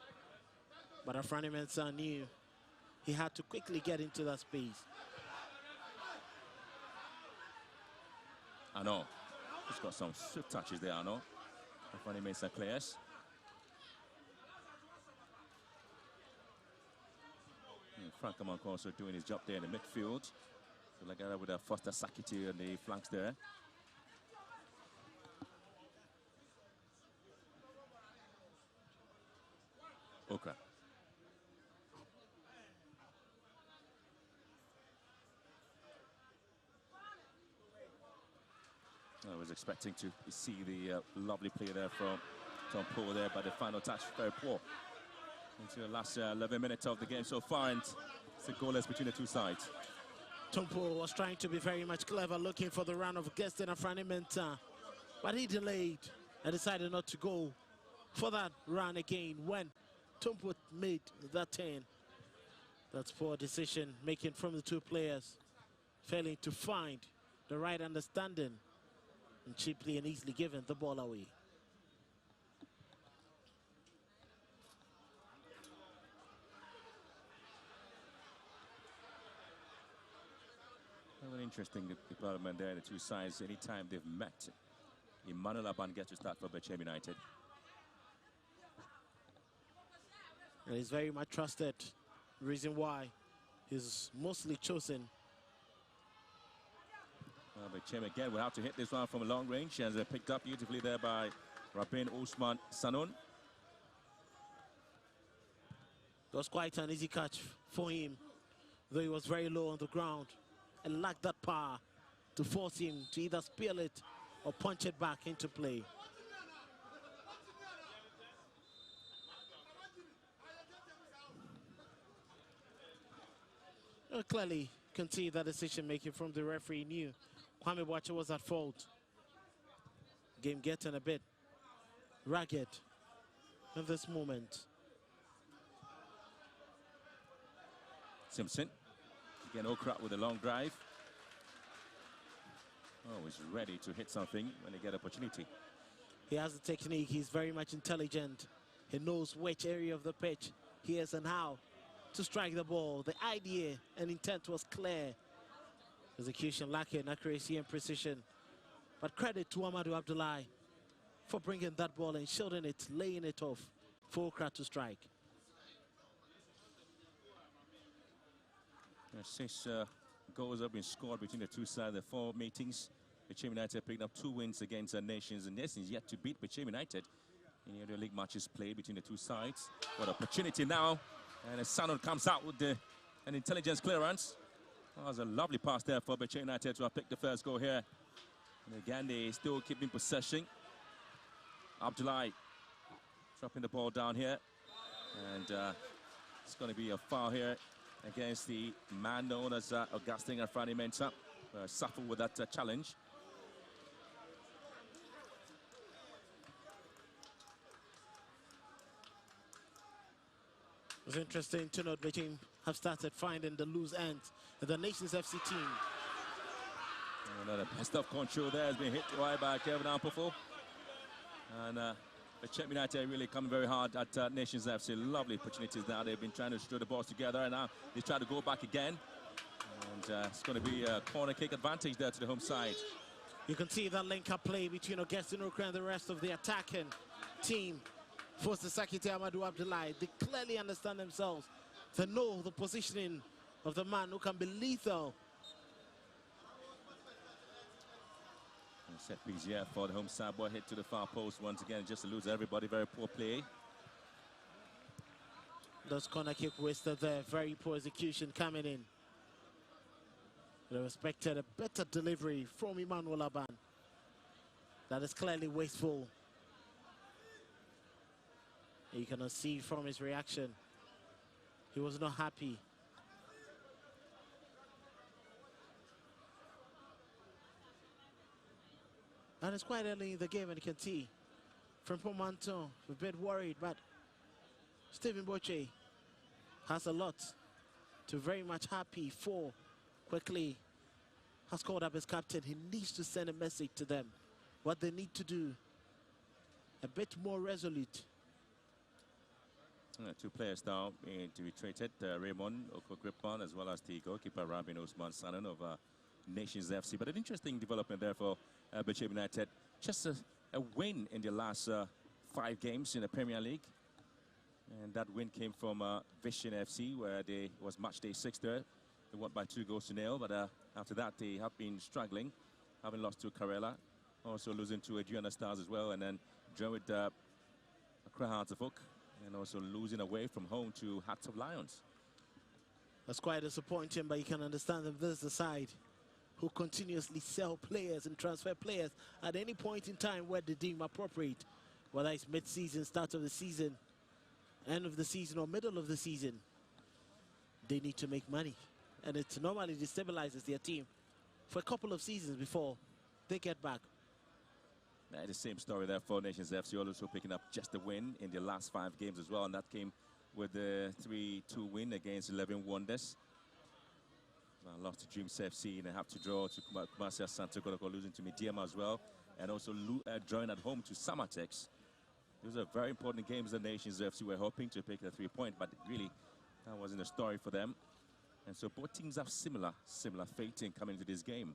But Afrani-Mensah knew he had to quickly get into that space. I know. He's got some swift touches there, I know. Afrani-Mensah clears. Frank Amanko also doing his job there in the midfield. So like that with a Foster Sakiti on the flanks there. Okra. I was expecting to see the lovely play there from Tom Poole there, but the final touch very poor. Into the last 11 minutes of the game so far, and it's a goalless between the two sides. Tom Poole was trying to be very much clever, looking for the run of Augustine Afrani-Mensah, but he delayed and decided not to go for that run again when Tom Poole made that turn. That's poor decision making from the two players, failing to find the right understanding and cheaply and easily giving the ball away. An interesting development there, the two sides. Anytime they've met, Emmanuel Aban gets to start for Bechem United. And he's very much trusted. Reason why he's mostly chosen. Well, Bechem again will have to hit this one from a long range, as picked up beautifully there by Rabin Usman Sanon. It was quite an easy catch for him, though he was very low on the ground and lacked that power to force him to either spill it or punch it back into play. Clearly, you can see that decision-making from the referee knew Kwame Boache was at fault. Game getting a bit ragged in this moment. Simpson. Again, Okra with a long drive. Always ready to hit something when they get opportunity. He has the technique. He's very much intelligent. He knows which area of the pitch he is and how to strike the ball. The idea and intent was clear. Execution lacking accuracy and precision. But credit to Amadou Abdullahi for bringing that ball and shielding it, laying it off for Okra to strike. 6 goals have been scored between the two sides. The 4 meetings. Bechem United picked up 2 wins against the Nations, and Nations yet to beat Bechem United in the other league matches played between the two sides. What opportunity now, and Sanon comes out with an intelligence clearance. That was a lovely pass there for Bechem United to have picked the first goal here. And again, they still keeping possession. Abdullahi dropping the ball down here, and it's going to be a foul here against the man known as Augustine Afrani-Mensah. Suffered with that challenge. It's interesting to note Bechem have started finding the loose ends of the Nations FC team. Another best of control there has been hit right by Kevin Ampofo. And Bechem United really coming very hard at Nations FC. Lovely opportunities now. They've been trying to throw the balls together, and now they try to go back again. And it's going to be a corner kick advantage there to the home side. You can see that link-up play between Augustine Okra and the rest of the attacking team. Force the Sakiti Amadou Abdullahi. They clearly understand themselves. They know the positioning of the man who can be lethal. And set piece here for the home side. Ball hit to the far post once again, just to lose everybody. Very poor play. Those corner kick wasted there. Very poor execution coming in. They expected a better delivery from Emmanuel Aban. That is clearly wasteful. You cannot see from his reaction He was not happy. And it's quite early in the game, and you can see from Pomanton, a bit worried, but Stephen Boche has a lot to very much happy for. Quickly has called up his captain. He needs to send a message to them, what they need to do, a bit more resolute. Two players now to be traded, Raymond Okogripman as well as the goalkeeper Rabin Osman Sanan of Nations FC. But an interesting development there for Bechem United. Just a win in the last 5 games in the Premier League. And that win came from Vision FC, where they was match day 6 there. They won by 2-0. But after that, they have been struggling, having lost to Karela, also losing to Adriana Stars as well, and then draw with Accra Hearts of Oak, and also losing away from home to Hearts of Lions. That's quite disappointing, but you can understand that this is the side who continuously sell players and transfer players at any point in time where they deem appropriate, whether it's mid-season, start of the season, end of the season, or middle of the season. They need to make money, and it normally destabilizes their team for a couple of seasons before they get back. The same story there for Nations FC, also picking up just a win in the last 5 games as well, and that came with the 3-2 win against 11 Wonders. Lost to Dreams FC, and they have to draw to Kumasi Santa Kodoko, losing to Mediama as well, and also drawing at home to Samatex. Those are very important games the Nations FC were hoping to pick a 3-point, but really that wasn't a story for them. And so both teams have similar fate in coming into this game.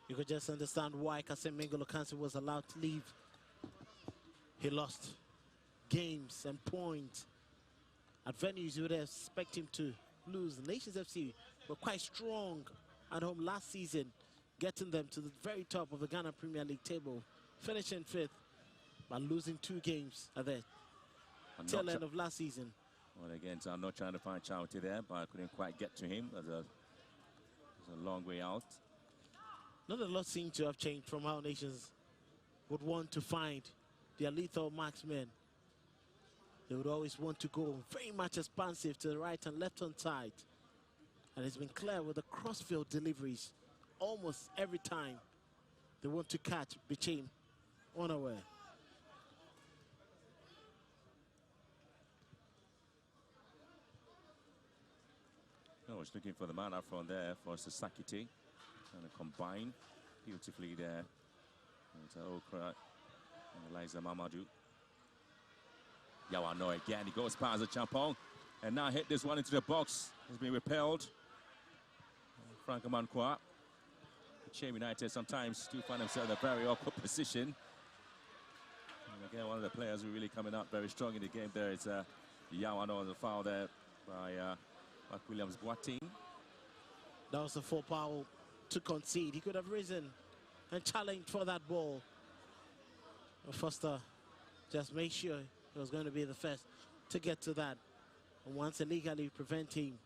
You could just understand why Kasim Mengolo Kansi was allowed to leave. He lost games and points at venues you would expect him to lose. The Nations FC were quite strong at home last season, getting them to the very top of the Ghana Premier League table, finishing 5th, but losing 2 games at the tail end of last season. Well, again, so I'm not trying to find Charity there, but I couldn't quite get to him. There's a long way out. Not a lot seems to have changed from how Nations would want to find their lethal marksmen. They would always want to go very much expansive to the right and left-hand side. And it's been clear with the crossfield deliveries almost every time they want to catch Bechem unaware. I was looking for the man up front there for Sasakite, and combine beautifully there. And Okra and Eliza Mamadou. Yawano again, he goes past the Champong and now hit this one into the box. He's been repelled. Franco Mankwa. Bechem United sometimes do find themselves in a very awkward position. And again, one of the players who really coming out very strong in the game there is Yawano, the foul there by Mark Williams Boateng. That was a full foul to concede. He could have risen and challenged for that ball. But Foster just made sure he was going to be the first to get to that. And once illegally preventing,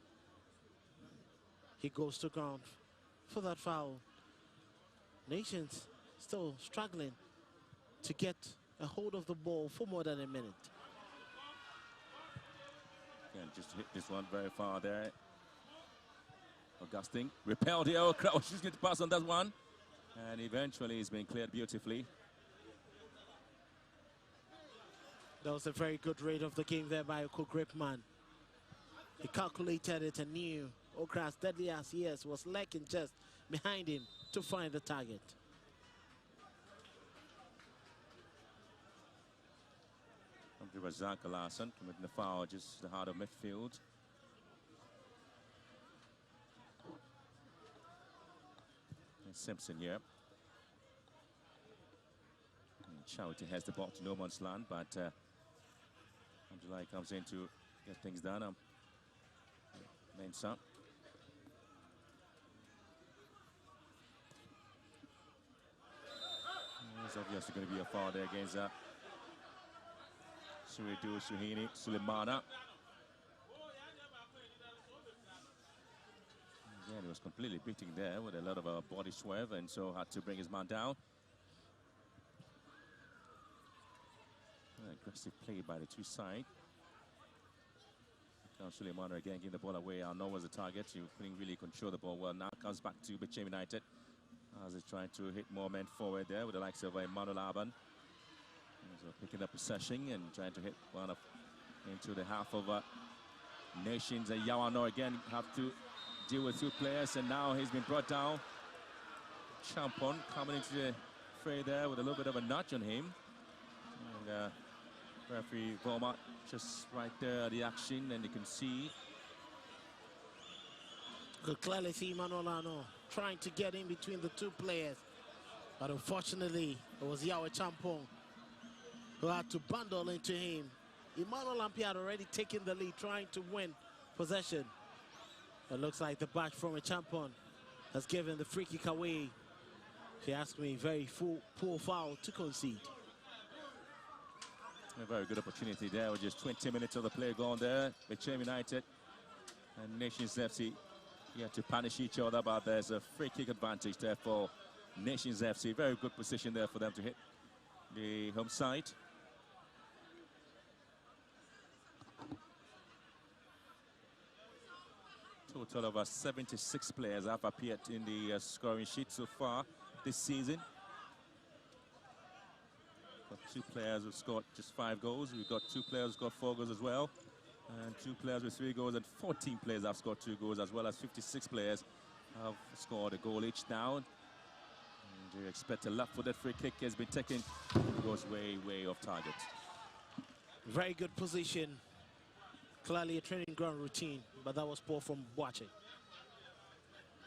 he goes to ground for that foul. Nations still struggling to get a hold of the ball for more than a minute. Again, just hit this one very far there. Augustine repelled here. Oh, Kraus is going to pass on that one. And eventually it's been cleared beautifully. That was a very good read of the game there by Oko Gripman. He calculated it and knew Okra's deadly as he is was lurking just behind him to find the target. Razak Larson committing the foul just the heart of midfield. And Simpson here. And Charity has the ball to no man's land, but Abdullahi comes in to get things done. Mensah. It's obviously going to be a foul there against Suridu Suhini Sulemana. Again, he was completely beating there with a lot of body swerve, and so had to bring his man down. Aggressive play by the two sides. Now Suleimano again getting the ball away. Arnaud was the target. He couldn't really control the ball well. Now comes back to Bechem United as he's trying to hit more men forward there with the likes of Emmanuel Aban. So picking up possession and trying to hit one up into the half of Nations. And Yawano again have to deal with 2 players, and now he's been brought down. Champon coming into the fray there with a little bit of a nudge on him. And referee Voma just right there at the action, and you can see. Could clearly see Manolano trying to get in between the 2 players. But unfortunately, it was Yawe Champon who had to bundle into him. Emmanuel Lampi had already taken the lead, trying to win possession. It looks like the batch from a Champon has given the free kick away. If you ask me, very poor foul to concede. A very good opportunity there with just 20 minutes of the play gone there. Bechem United and Nations FC yet to punish each other, but there's a free kick advantage there for Nations FC. Very good position there for them to hit the home side. Total of 76 players have appeared in the scoring sheet so far this season. Got 2 players who scored just 5 goals. We've got 2 players who scored 4 goals as well. And 2 players with 3 goals, and 14 players have scored 2 goals, as well as 56 players have scored a goal each now. And you expect a left-footed free kick has been taken. It goes way, way off target. Very good position. Clearly a training ground routine, but that was poor from Boache.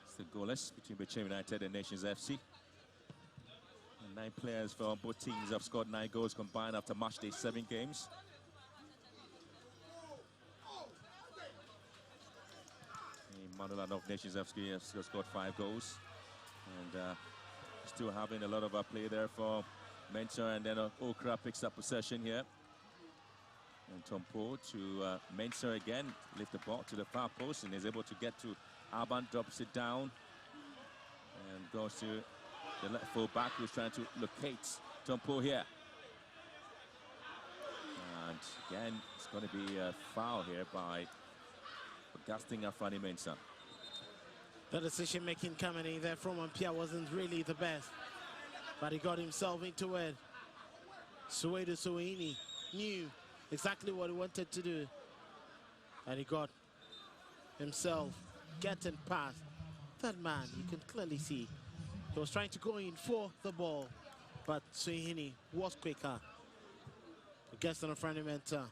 Still goalless between Bechem United and Nations FC. And 9 players from both teams have scored 9 goals combined after match day 7 games. Manuel of Nations FC has scored 5 goals. And still having a lot of play there for Mensah, and then Okra picks up possession here. And Tompo to Mensah again, lift the ball to the far post and is able to get to Aban, drops it down and goes to the left full back who's trying to locate Tompo here. And again, it's going to be a foul here by Augustin Afrani Mensah. The decision-making coming in there from Ampia wasn't really the best, but he got himself into it. Suedo Soini knew exactly what he wanted to do, and he got himself getting past that man. You can clearly see he was trying to go in for the ball, but Suihini was quicker. Augustin Afrani Mensah,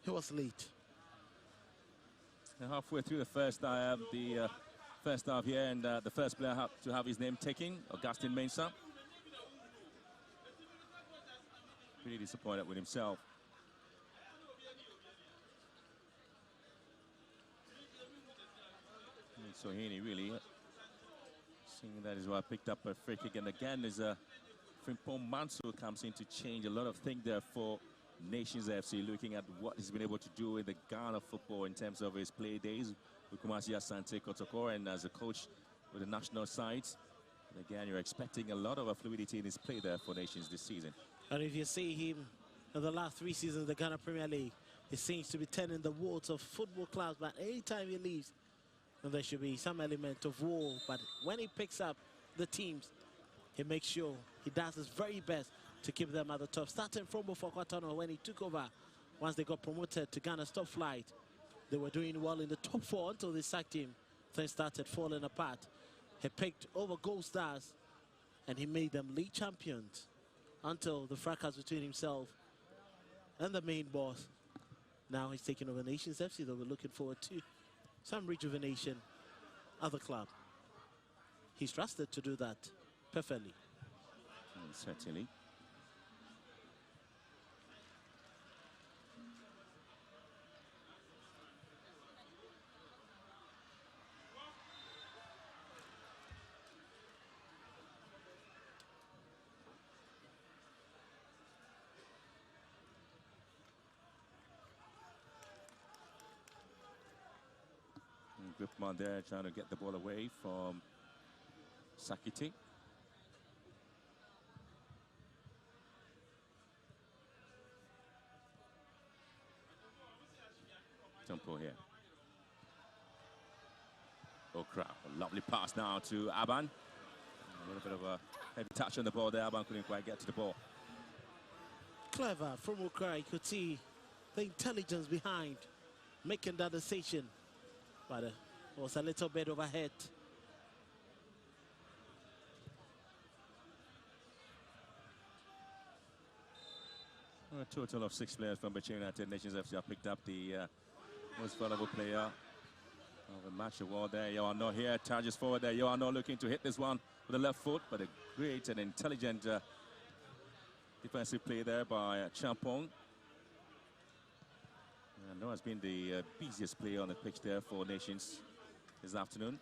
he was late. And halfway through the first half here, and the first player to have his name taken, Augustin Mensah. Pretty disappointed with himself. So Heaney really seeing that is why I picked up a free kick, and again there's a Frimpong Manso comes in to change a lot of things there for Nations FC, looking at what he's been able to do in the Ghana football in terms of his play days with Kumasi Asante Kotoko and as a coach with the national sides. And again, you're expecting a lot of fluidity in his play there for Nations this season. And if you see him in the last 3 seasons of the Ghana Premier League, he seems to be turning the wards of football clubs, but anytime he leaves, then there should be some element of war. But when he picks up the teams, he makes sure he does his very best to keep them at the top. Starting from Bofokwatono when he took over, once they got promoted to Ghana's top flight, they were doing well in the top 4 until they sacked him. Things started falling apart. He picked over Gold Stars and he made them league champions until the fracas between himself and the main boss. Now he's taking over Nations FC, though we're looking forward to some rejuvenation of the club. He's trusted to do that perfectly. Certainly. Gripman there trying to get the ball away from Sakiti. ball here. Okra, a lovely pass now to Aban. A little bit of a heavy touch on the ball there. Aban couldn't quite get to the ball. Clever from Okra. You could see the intelligence behind making that decision. But it was a little bit overhead. A total of 6 players from Bechem United Nations FC have picked up the most valuable player of the match award there. Yoano here, charges forward there. Yoano looking to hit this one with the left foot, but a great and intelligent defensive play there by Champong. Noah has been the busiest player on the pitch there for Nations this afternoon.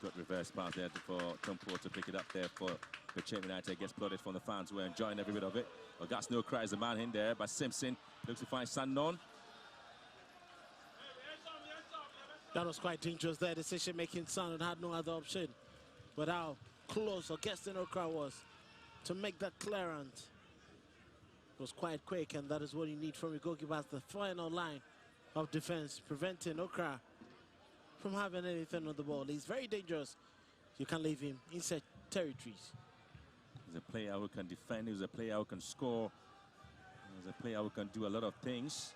Good reverse pass there for Tumpo to pick it up there for Bechem United. Gets applauded from the fans who are enjoying every bit of it. August No cries the man in there, but Simpson looks to find Sandon. That was quite dangerous there. Decision-making Sandon had no other option. But how close Augustine Okra was to make that clearance. It was quite quick, and that is what you need from your goalkeeper as the final line of defense, preventing Okra from having anything on the ball. He's very dangerous. You can leave him inside territories. He's a player who can defend. He's a player who can score. He's a player who can do a lot of things.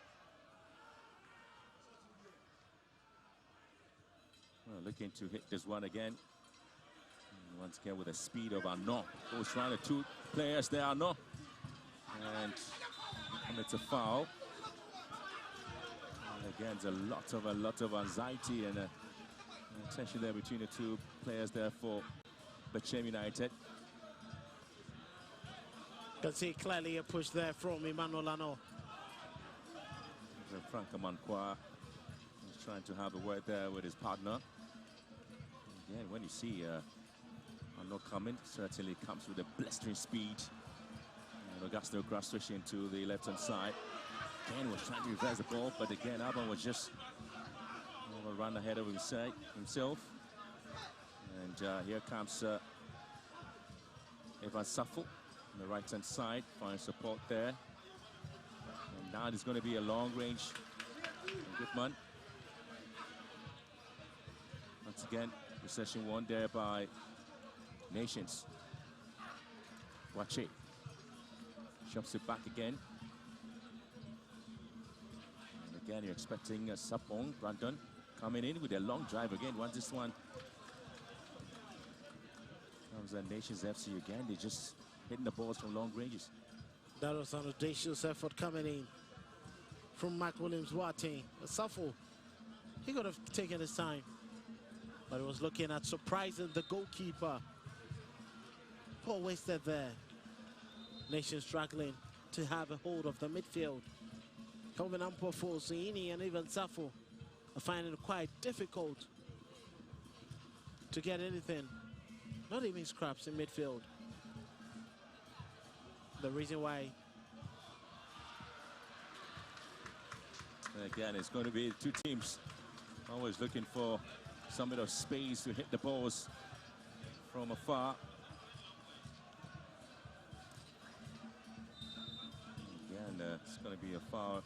Well, looking to hit this one again. And once again with the speed of Arnaud. Goes around the two players there, Arnaud. And it's a foul. And again, there's a lot of anxiety and tension there between the two players there for Bechem United. You can see clearly a push there from Emmanuel Arnaud. Frank Amankwa is trying to have a word there with his partner. Again, when you see Arnaud coming, certainly comes with a blistering speed. And Augusto Grass switching to the left-hand side. Again, was trying to reverse the ball, but again, Alban was just run ahead of himself. And here comes Evan Saffel on the right-hand side, finding support there. And now there's going to be a long-range Goodman. Once again, possession won there by Nations. Wache shoves it back again. And again, you're expecting Sapong, Brandon, coming in with a long drive again. Once this one comes at Nations FC again, they just hitting the balls from long ranges. That was an audacious effort coming in from Mark Williams-Wating. Safo, he could have taken his time, but he was looking at surprising the goalkeeper. Poor wasted there. Nation struggling to have a hold of the midfield. Calvin Ampofo, Suini, and even Safo are finding it quite difficult to get anything, not even scraps in midfield. The reason why. And again, it's going to be two teams always looking for some bit of space to hit the balls from afar. Again, it's going to be a foul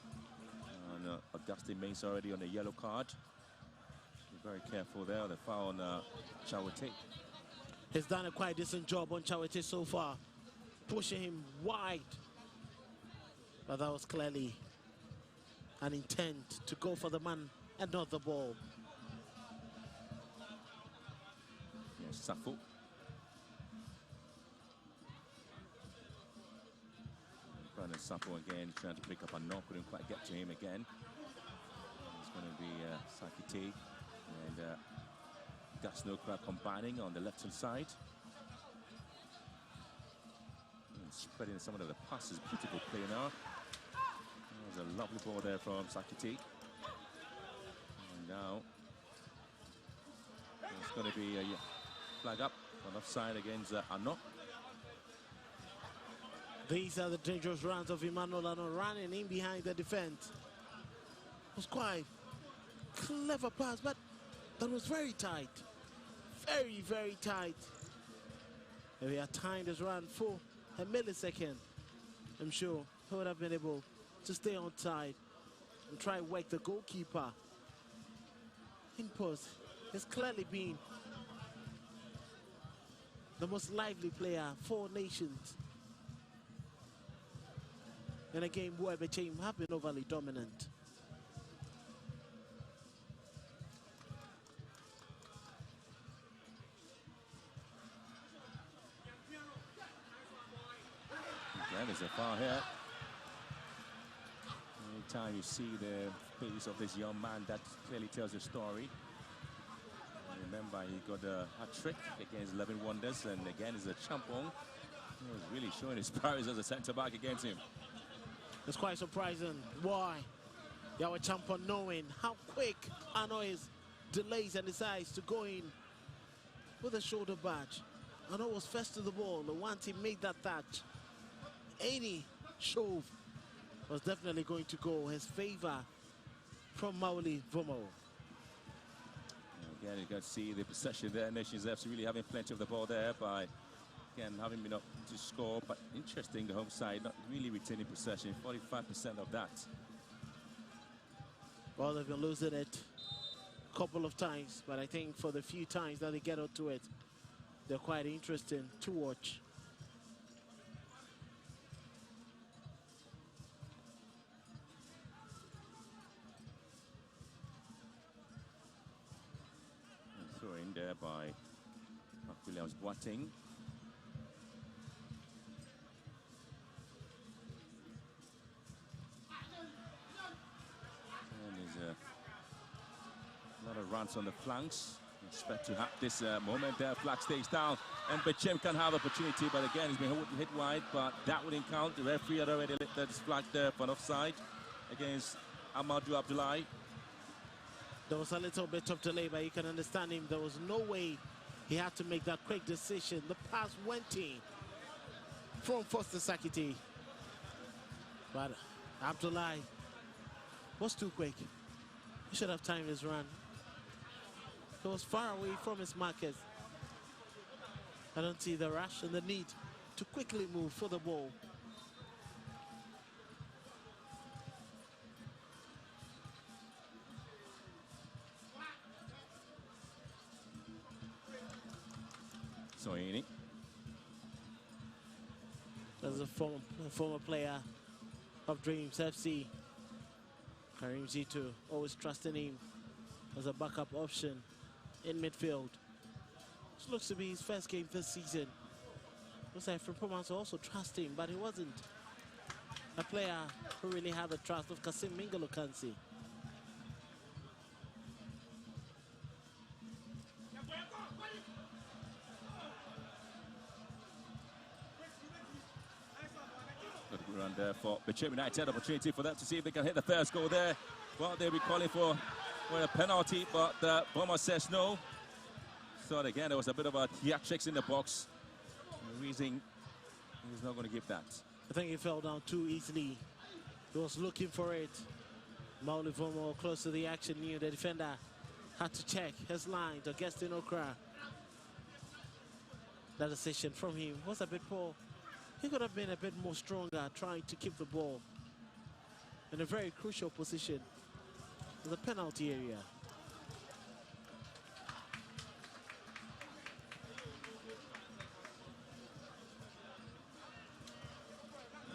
on Augustine Mace already on a yellow card. Be very careful there. The foul on Chawete. He's done a quite decent job on Chawete so far, pushing him wide. But that was clearly an intent to go for the man and not the ball. Yes, Safo. Brandon Safo again trying to pick up a knock, couldn't quite get to him again. It's going to be Sakite and Gus Nokra combining on the left-hand side. And spreading some of the passes, beautiful play now. There's a lovely ball there from Sakite. And now it's going to be a flag up on offside against Arnaud. These are the dangerous runs of Emmanuel Arnaud running in behind the defense. It was quite clever pass, but that was very tight. Very, very tight. If he had timed his run for a millisecond, I'm sure he would have been able to stay on side and try and work the goalkeeper in post. Has clearly been the most lively player for Nations in a game where Bechem have been overly dominant. Again, there's a foul here. Anytime you see the face of this young man, that clearly tells a story. Remember, he got a hat-trick against 11 Wonders, and again, he's a champon. He was really showing his powers as a centre-back against him. It's quite surprising why Yahweh Champon, knowing how quick Anois delays and decides to go in with a shoulder badge. Ano was first to the ball, and once he made that touch, any shove was definitely going to go his favor from Mauli Vomo. Again, you can see the possession there. Nations FC really having plenty of the ball there by, again, having been up to score. But interesting, the home side not really retaining possession, 45% of that. Well, they've been losing it a couple of times, but I think for the few times that they get onto it, they're quite interesting to watch. Throw in there by Williams Boateng. And there's a lot of runs on the flanks. Expect to have this moment there. Flag stays down, and Bechem can have opportunity, but again, he's been hit wide, but that wouldn't count. The referee had already lit that flag there for an offside against Amadou Abdoulaye. There was a little bit of delay, but you can understand him. There was no way he had to make that quick decision. The pass went in from Foster Sakiti. But Abdoulaye was too quick. He should have timed his run. He was far away from his markers. I don't see the rush and the need to quickly move for the ball. Soini. As a former player of Dreams FC, Karim Zito always trusting him as a backup option in midfield. This looks to be his first game this season. Looks like Frimpomans also trust him, but he wasn't a player who really had the trust of Kasim Mingolo Kansi. Good run there for Bechem United. Opportunity for them to see if they can hit the first goal there. Well, they'll be calling for a penalty, but Boma says no. So again, there was a bit of a theatrics in the box. The reason he's not going to give that. I think he fell down too easily. He was looking for it. Mauli Vomo close to the action, knew the defender had to check his line. Augustine Okra. That decision from him was a bit poor. He could have been a bit more stronger trying to keep the ball in a very crucial position in the penalty area.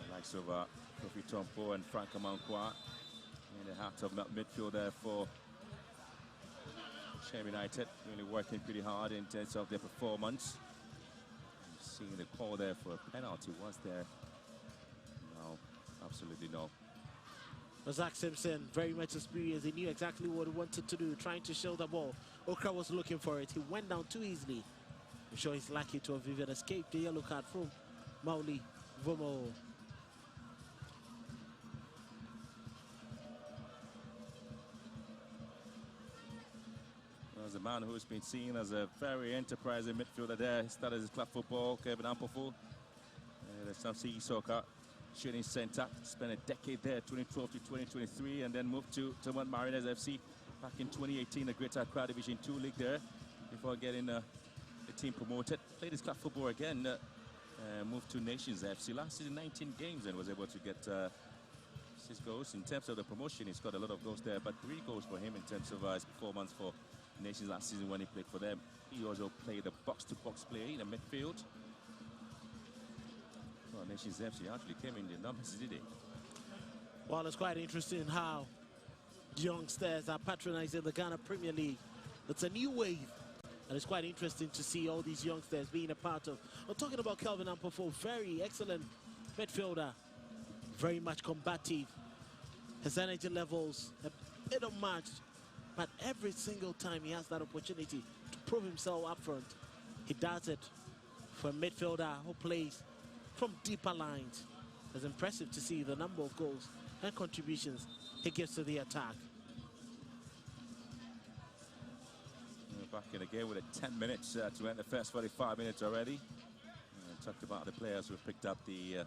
The likes of Kofi Tompo and Frank Amankwa in the heart of that midfield there for Bechem United, really working pretty hard in terms of their performance. Seeing the call there for a penalty, was there? No, absolutely no. Zach Simpson, very much experienced. He knew exactly what he wanted to do, trying to shield the ball. Okra was looking for it. He went down too easily. I'm sure he's lucky to have even escaped the yellow card from Mauli Vomo. There's a man who's been seen as a very enterprising midfielder there. He started his club football, Kevin Ampofu. The Samsi Soccer shooting centre. Spent a decade there, 2012 to 2023, and then moved to Toman Mariners FC back in 2018, the Greater Accra Division 2 league there, before getting the team promoted. Played his club football again, moved to Nations FC. Last season, 19 games, and was able to get 6 goals. In terms of the promotion, he's got a lot of goals there, but 3 goals for him in terms of his performance for Nations last season when he played for them. He also played a box-to-box play in the midfield. Well, Nations FC actually came in the numbers, did they? Well, it's quite interesting how youngsters are patronizing the Ghana Premier League. It's a new wave, and it's quite interesting to see all these youngsters being a part of. I'm talking about Kelvin Ampofo, very excellent midfielder, very much combative. His energy levels a bit unmatched, but every single time he has that opportunity to prove himself up front, he does it. For a midfielder who plays from deeper lines, it's impressive to see the number of goals and contributions he gives to the attack. We're back in again with 10 minutes to end the first 45 minutes already. Talked about the players who picked up the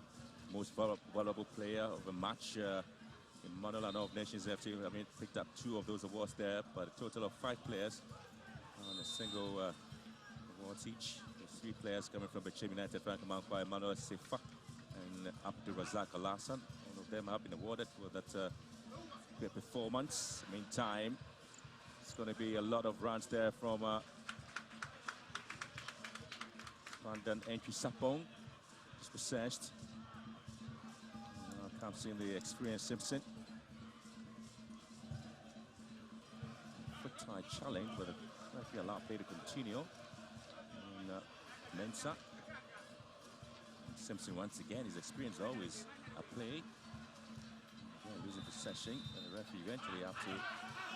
most valuable player of the match. Emmanuel and of Nations FC, I mean, picked up 2 of those awards there, but a total of 5 players on a single awards each. There's 3 players coming from Bechem United, Frank Amankwa, Emmanuel Sefak, and Abdul Razak Alassan. All of them have been awarded for that great performance. Meantime, it's going to be a lot of runs there from Brandon Entry Sapong, just possessed. Can't see the experienced Simpson. Foot tie challenge, but the referee allowed play to continue. And Mensah. Simpson once again, his experience always a play. Yeah, losing possession, and the referee eventually have to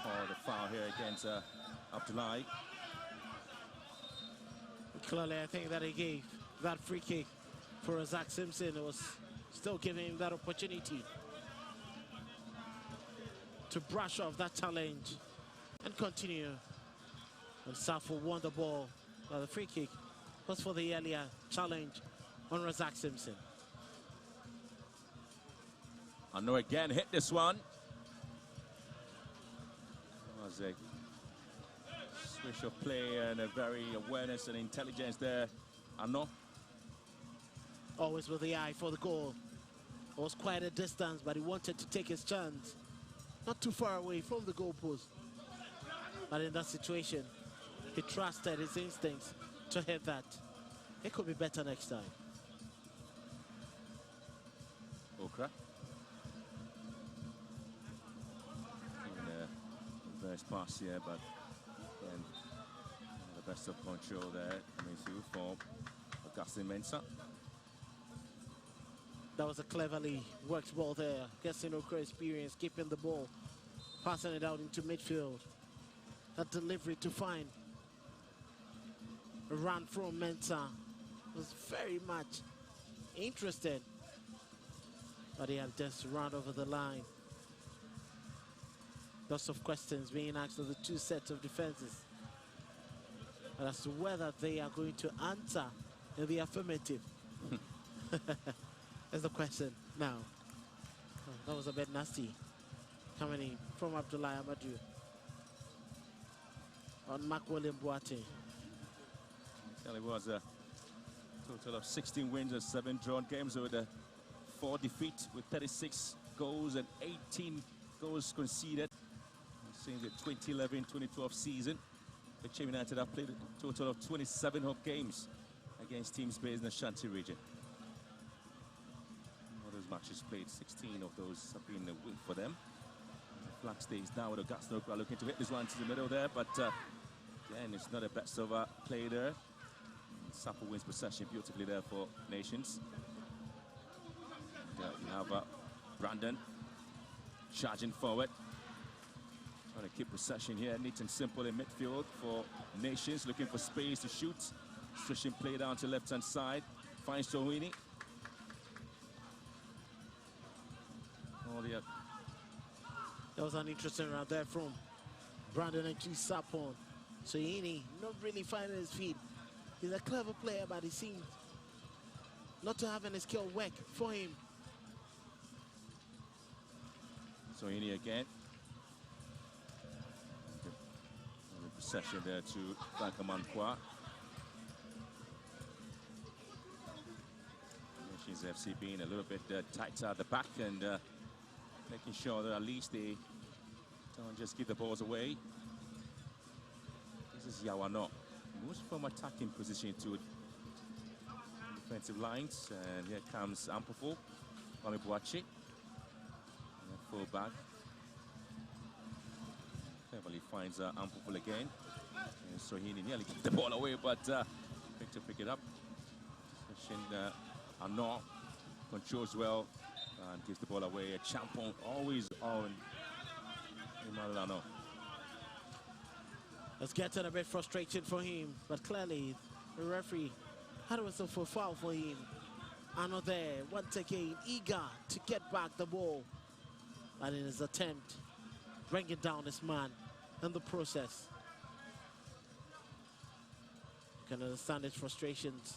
call the foul here against Abdullahi. Clearly, I think that he gave that free kick for Zach Simpson. It was still giving him that opportunity to brush off that challenge and continue. And Safo won the ball. Well, the free kick was for the earlier challenge on Razak Simpson. Ano again hit this one. Was a switch of play and a very awareness and intelligence there. Ano. Always with the eye for the goal. It was quite a distance, but he wanted to take his chance. Not too far away from the goalpost. But in that situation, he trusted his instincts to hit that. It could be better next time. Okra. First pass here, but again, the best of control there coming through for Augustin Mensah. That was a cleverly worked ball there. Getting Okra experience, keeping the ball, passing it out into midfield. That delivery to find a run from Mensah was very much interested, but he had just run over the line. Lots of questions being asked of the 2 sets of defenses, but as to whether they are going to answer in the affirmative. That's the question now. Oh, that was a bit nasty coming in from Abdullahi Amadou on Mark William Boateng. It was a total of 16 wins and 7 drawn games with a 4 defeats with 36 goals and 18 goals conceded. Since the 2011-2012 season, Bechem United have played a total of 27 home games against teams based in the Ashanti region. Matches played, 16 of those have been a win for them. The flag stays down with Augustin Okra looking to hit this one to the middle there, but again, it's not a best of play there. Sapo wins possession beautifully there for Nations. You have Brandon charging forward, trying to keep possession here, neat and simple in midfield for Nations, looking for space to shoot. Switching play down to left-hand side, finds Sohini. That was an interesting round there from Brandon and Sapon. Sohini not really finding his feet. He's a clever player, but he seems not to have any skill work for him. Sohini again. Possession there to Frank Amankwa. Nations FC being a little bit tighter at the back, and making sure that at least they don't just give the balls away. This is Yawano. Moves from attacking position to defensive lines. And here comes Ampofo. Kwame Boache. Full back. Cleverly finds Ampofo again. And so he nearly kicked the ball away, but pick it up. Arnaud controls well and gives the ball away. A Champon always on Emmanuel Arnaud. It's getting a bit frustrating for him, but clearly the referee had a whistle for foul for him. Arnaud there, once again, eager to get back the ball. And in his attempt, bringing down this man in the process. You can understand his frustrations.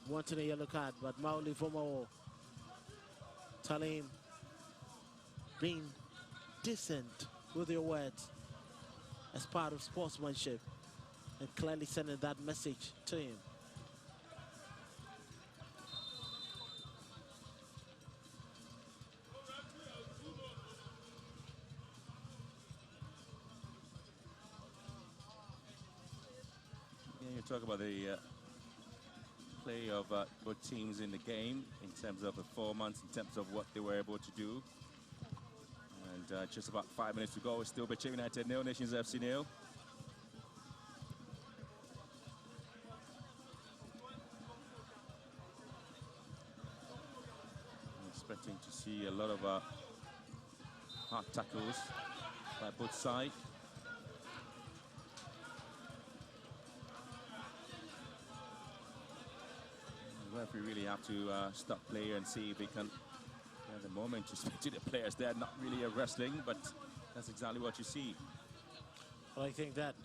Wanting a yellow card, but Maoli Vomao telling him, being decent with your words as part of sportsmanship, and clearly sending that message to him. Yeah, you talk about the play of both teams in the game in terms of performance, in terms of what they were able to do. And just about 5 minutes to go. It's still Bechem United 0, Nations FC 0. I'm expecting to see a lot of hard tackles by both sides. We really have to stop play and see if they can, at the moment, to speak to the players. They're not really wrestling, but that's exactly what you see. Well, I think that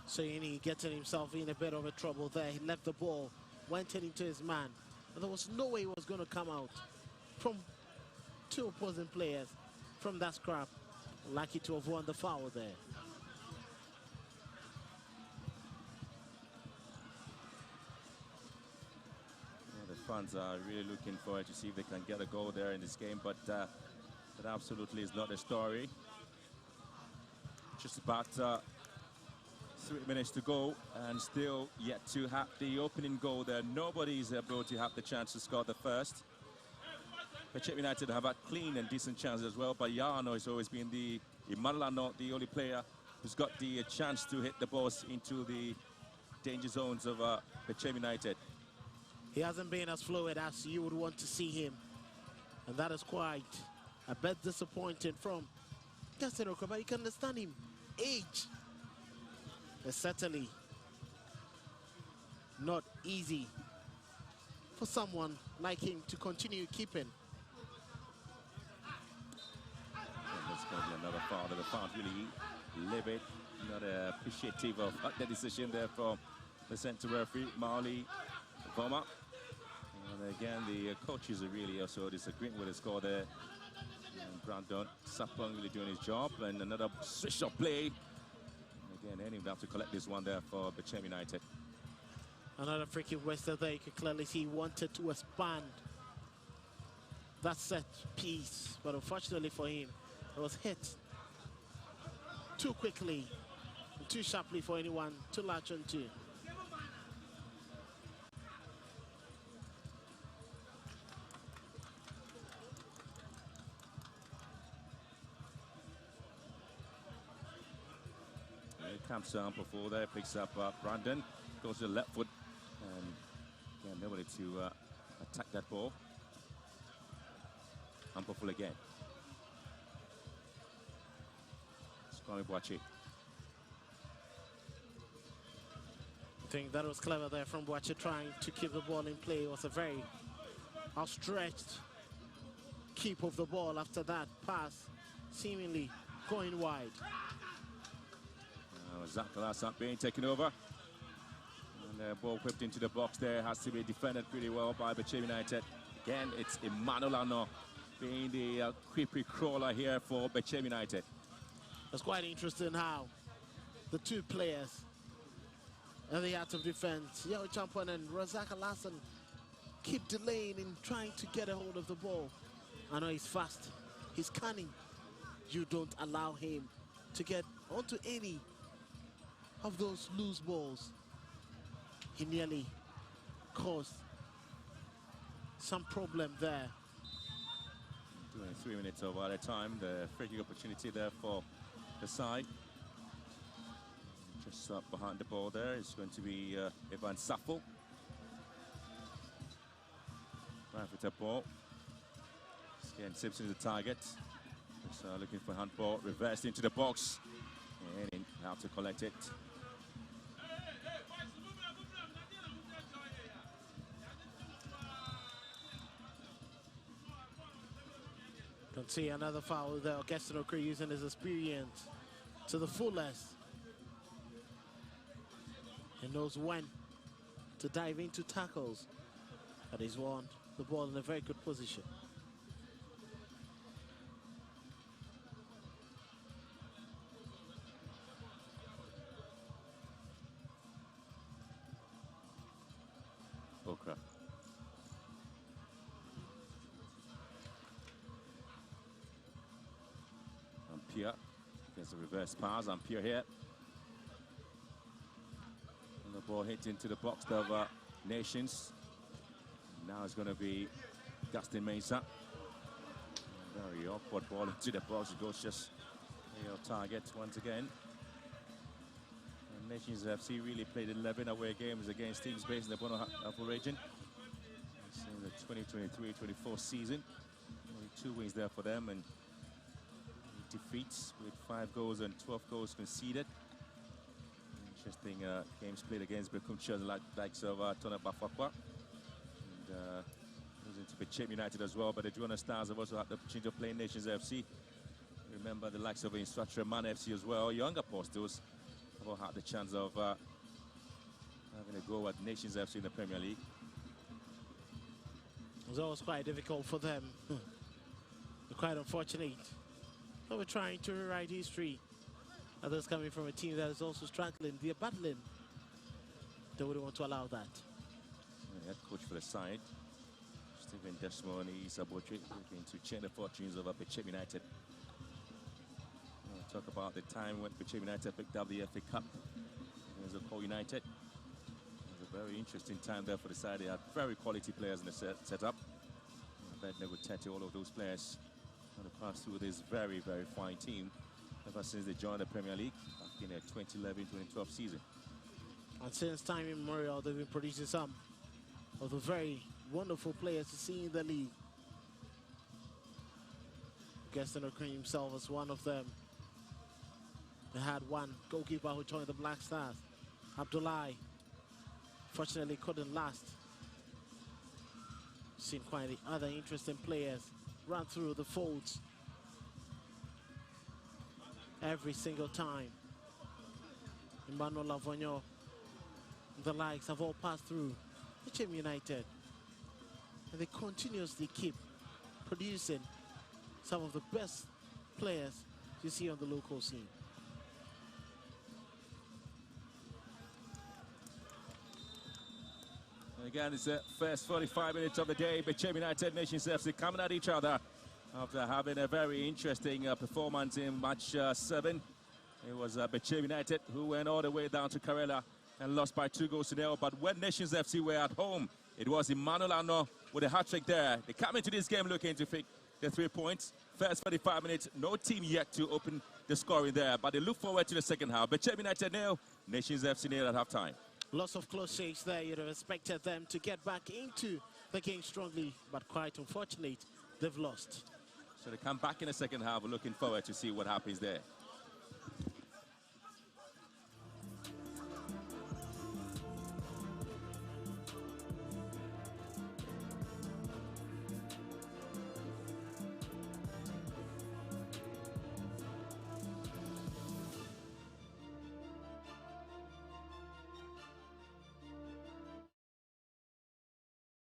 Sayini getting himself in a bit of a trouble there. He left the ball, went into his man, and there was no way he was going to come out from two opposing players from that scrap. Lucky to have won the foul there. Fans are really looking forward to see if they can get a goal there in this game, but that absolutely is not the story. Just about 3 minutes to go and still yet to have the opening goal there. Nobody is able to have the chance to score the first. Bechem United have had clean and decent chances as well, but Yano has always been the the only player who's got the chance to hit the balls into the danger zones of Bechem United. He hasn't been as fluid as you would want to see him. And that is quite a bit disappointing from Castelloco, but you can understand him. Age is certainly not easy for someone like him to continue keeping. And that's going to be another foul. The foul really livid, not appreciative of the decision there from the centre referee, Maoli Voma. And again, the coaches are really also disagreeing with the score there. And Brandon Sapong really doing his job. And another switch of play. And again, Henning will have to collect this one there for Bechem United. Another free kick Wester there. You can clearly see he wanted to expand that set piece. But unfortunately for him, it was hit too quickly, too sharply for anyone to latch onto. Comes to Ampofo there, picks up Brandon, goes to the left foot, and again, nobody to attack that ball. Ampofo again. Kwame Boache. I think that was clever there from Boache, trying to keep the ball in play. It was a very outstretched keep of the ball after that pass, seemingly going wide. Zach Lassat being taken over. And the ball whipped into the box there. Has to be defended pretty well by Bechem United. Again, it's Emmanuel Arnaud being the creepy crawler here for Bechem United. It's quite interesting how the two players in the art of defense, Yao Champon and Razak Alassane, keep delaying in trying to get a hold of the ball. I know he's fast. his cunning. You don't allow him to get onto any of those loose balls. He nearly caused some problem there. 23 minutes of added time. The free kick opportunity there for the side. Just up behind the ball there is going to be Ivan Safo. Right with the ball. Again, Simpson is the target. Just looking for handball, reversed into the box, and how to collect it. Don't see another foul there. Augustine Okri using his experience to the fullest. He knows when to dive into tackles. But he's won the ball in a very good position. Okra. Ampere gets a reverse pass. Ampere here. And the ball hits into the box of Nations. Now it's going to be Gaston Mensah. Very awkward ball into the box. It goes just your target once again. And Nations FC really played 11 away games against teams based in the Bono Alpha region. It's in the 2023-24 season. Only 2 wins there for them and defeats with 5 goals and 12 goals conceded. Interesting games played against Bechem the likes of Tona Bafakwa. Losing to Bechem United as well, but the Joanna Stars have also had the opportunity of playing Nations FC. Remember the likes of Instructor Man FC as well. Young Apostles have all had the chance of having a go at Nations FC in the Premier League. It was always quite difficult for them. They're quite unfortunate. But we're trying to rewrite history. Others coming from a team that is also struggling. They're battling. They wouldn't want to allow that. The head coach for the side, Stephen Desmo and Isa Botrick, looking to change the fortunes of Bechem United. We'll talk about the time when Bechem United picked up the FA Cup against Okor United. It was a very interesting time there for the side. They had very quality players in the setup. I bet they would tell all of those players going to pass through this very, very fine team ever since they joined the Premier League back in the 2011-2012 season. And since time immemorial, they've been producing some of the very wonderful players to see in the league. Gaston Okri himself was one of them. They had one goalkeeper who joined the Black Stars, Abdullahi. Fortunately, couldn't last. Seen quite the other interesting players run through the folds every single time. Emmanuel Lavogno, the likes have all passed through Bechem United, and they continuously keep producing some of the best players you see on the local scene. And again, it's the first 45 minutes of the day. Bechem United, Nations FC coming at each other after having a very interesting performance in match 7. It was Bechem United who went all the way down to Karela and lost by 2-0. But when Nations FC were at home, it was Emmanuel Ano with a hat-trick there. They come into this game looking to pick the 3 points. First 45 minutes, no team yet to open the scoring there, but they look forward to the second half. Bechem United 0, Nations FC 0 at halftime. Lots of close shakes there. You'd have expected them to get back into the game strongly, but quite unfortunate, they've lost. So they come back in the second half. We're looking forward to see what happens there.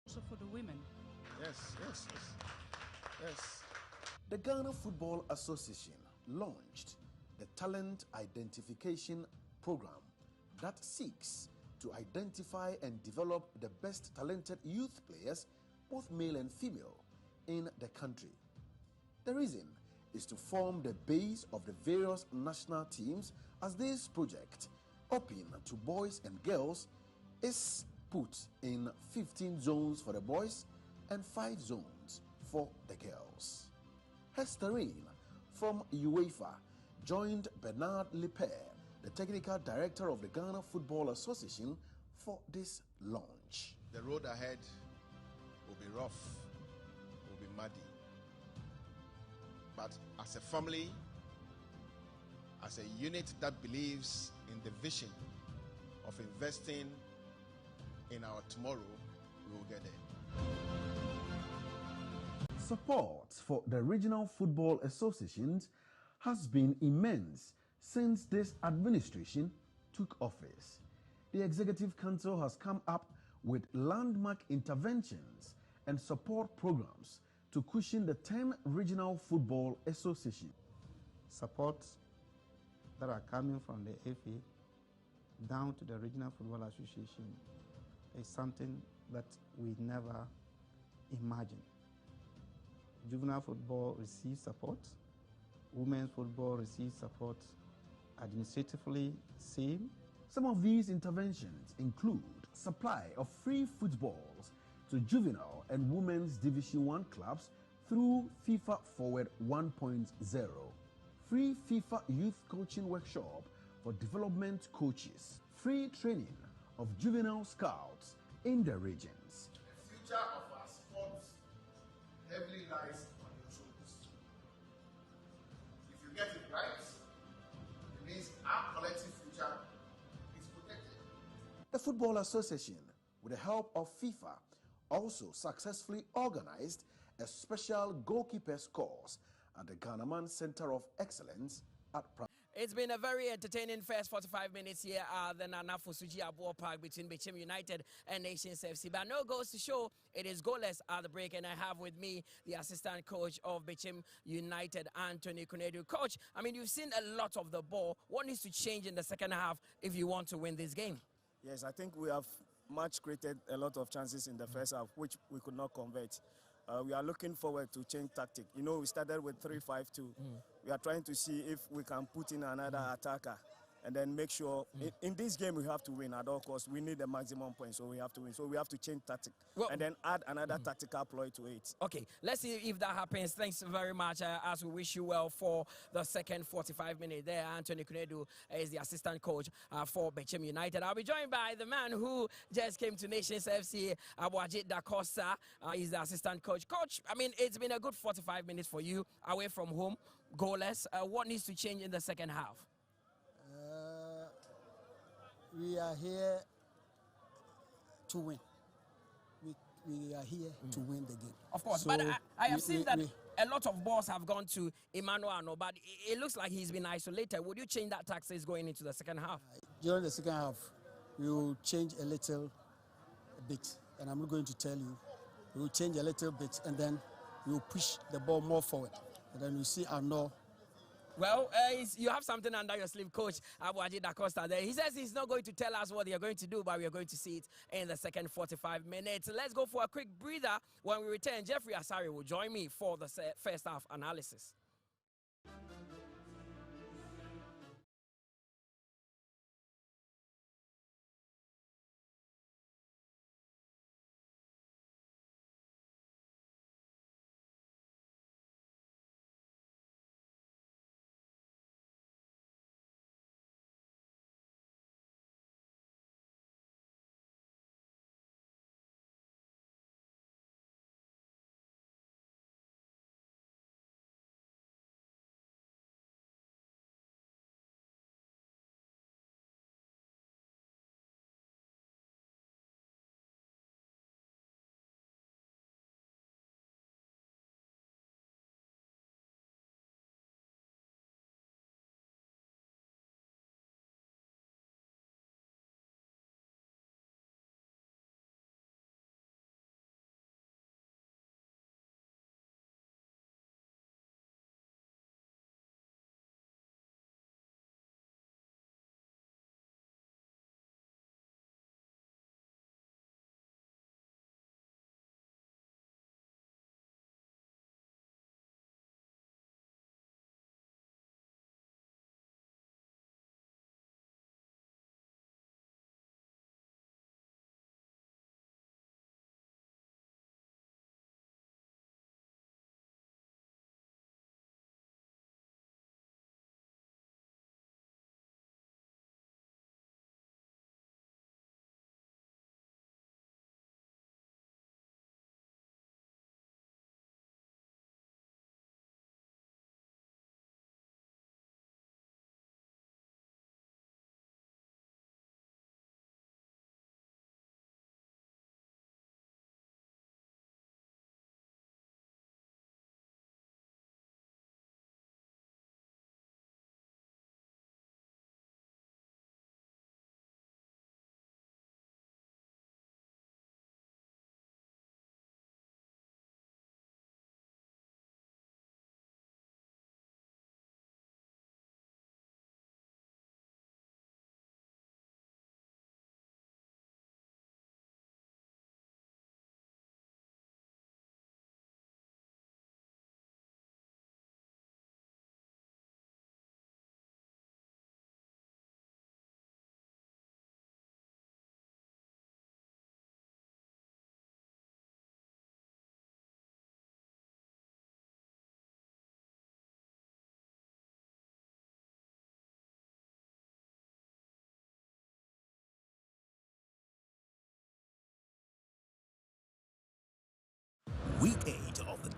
Also for the women. Yes. The Ghana Football Association launched the Talent Identification Program that seeks to identify and develop the best talented youth players, both male and female, in the country. The reason is to form the base of the various national teams, as this project, open to boys and girls, is put in 15 zones for the boys and 5 zones for the girls. Hesterine from UEFA joined Bernard Liper, the technical director of the Ghana Football Association, for this launch. The road ahead will be rough, will be muddy. But as a family, as a unit that believes in the vision of investing in our tomorrow, we will get there. Support for the regional football associations has been immense since this administration took office. The Executive Council has come up with landmark interventions and support programs to cushion the 10 regional football associations. Support that are coming from the FA down to the Regional Football Association is something that we never imagined. Juvenile football receives support, women's football receives support, administratively same. Some of these interventions include supply of free footballs to juvenile and women's Division 1 clubs through FIFA Forward 1.0, free FIFA youth coaching workshop for development coaches, free training of juvenile scouts in the regions. The future of our sports heavily lies on your shoulders. If you get it right, it means our collective future is protected. The Football Association, with the help of FIFA, also successfully organized a special goalkeepers course at the Ghanaman Center of Excellence at It's been a very entertaining first 45 minutes here at the Nana Fosuji Abua Park between Bechem United and Nations FC. But no goes to show it is goalless at the break, and I have with me the assistant coach of Bechem United, Anthony Kunedu. Coach, I mean, you've seen a lot of the ball. What needs to change in the second half if you want to win this game? Yes, I think we have created a lot of chances in the first half, which we could not convert. We are looking forward to change tactic. You know, we started with 3-5-2. We are trying to see if we can put in another attacker and then make sure in this game we have to win at all costs. We need the maximum points, so we have to win. So we have to change tactic and then add another tactical ploy to it. Okay, let's see if that happens. Thanks very much as we wish you well for the second 45 minutes there. Anthony Kunedu is the assistant coach for Bechem United. I'll be joined by the man who just came to Nations FC, Abuajit Da Costa. He's the assistant coach. Coach, I mean, it's been a good 45 minutes for you away from home, goalless. What needs to change in the second half? We are here to win. We are here to win the game. Of course, so but I have seen that a lot of balls have gone to Emmanuel Ano, but it looks like he's been isolated. Would you change that tactics going into the second half? During the second half, we will change a little bit, and I'm not going to tell you. We will change a little bit, and then we will push the ball more forward. And then you see Ano. Well, you have something under your sleeve, Coach Abuajit Da Costa there. He says he's not going to tell us what they're going to do, but we are going to see it in the second 45 minutes. Let's go for a quick breather. When we return, Jeffrey Asari will join me for the first half analysis.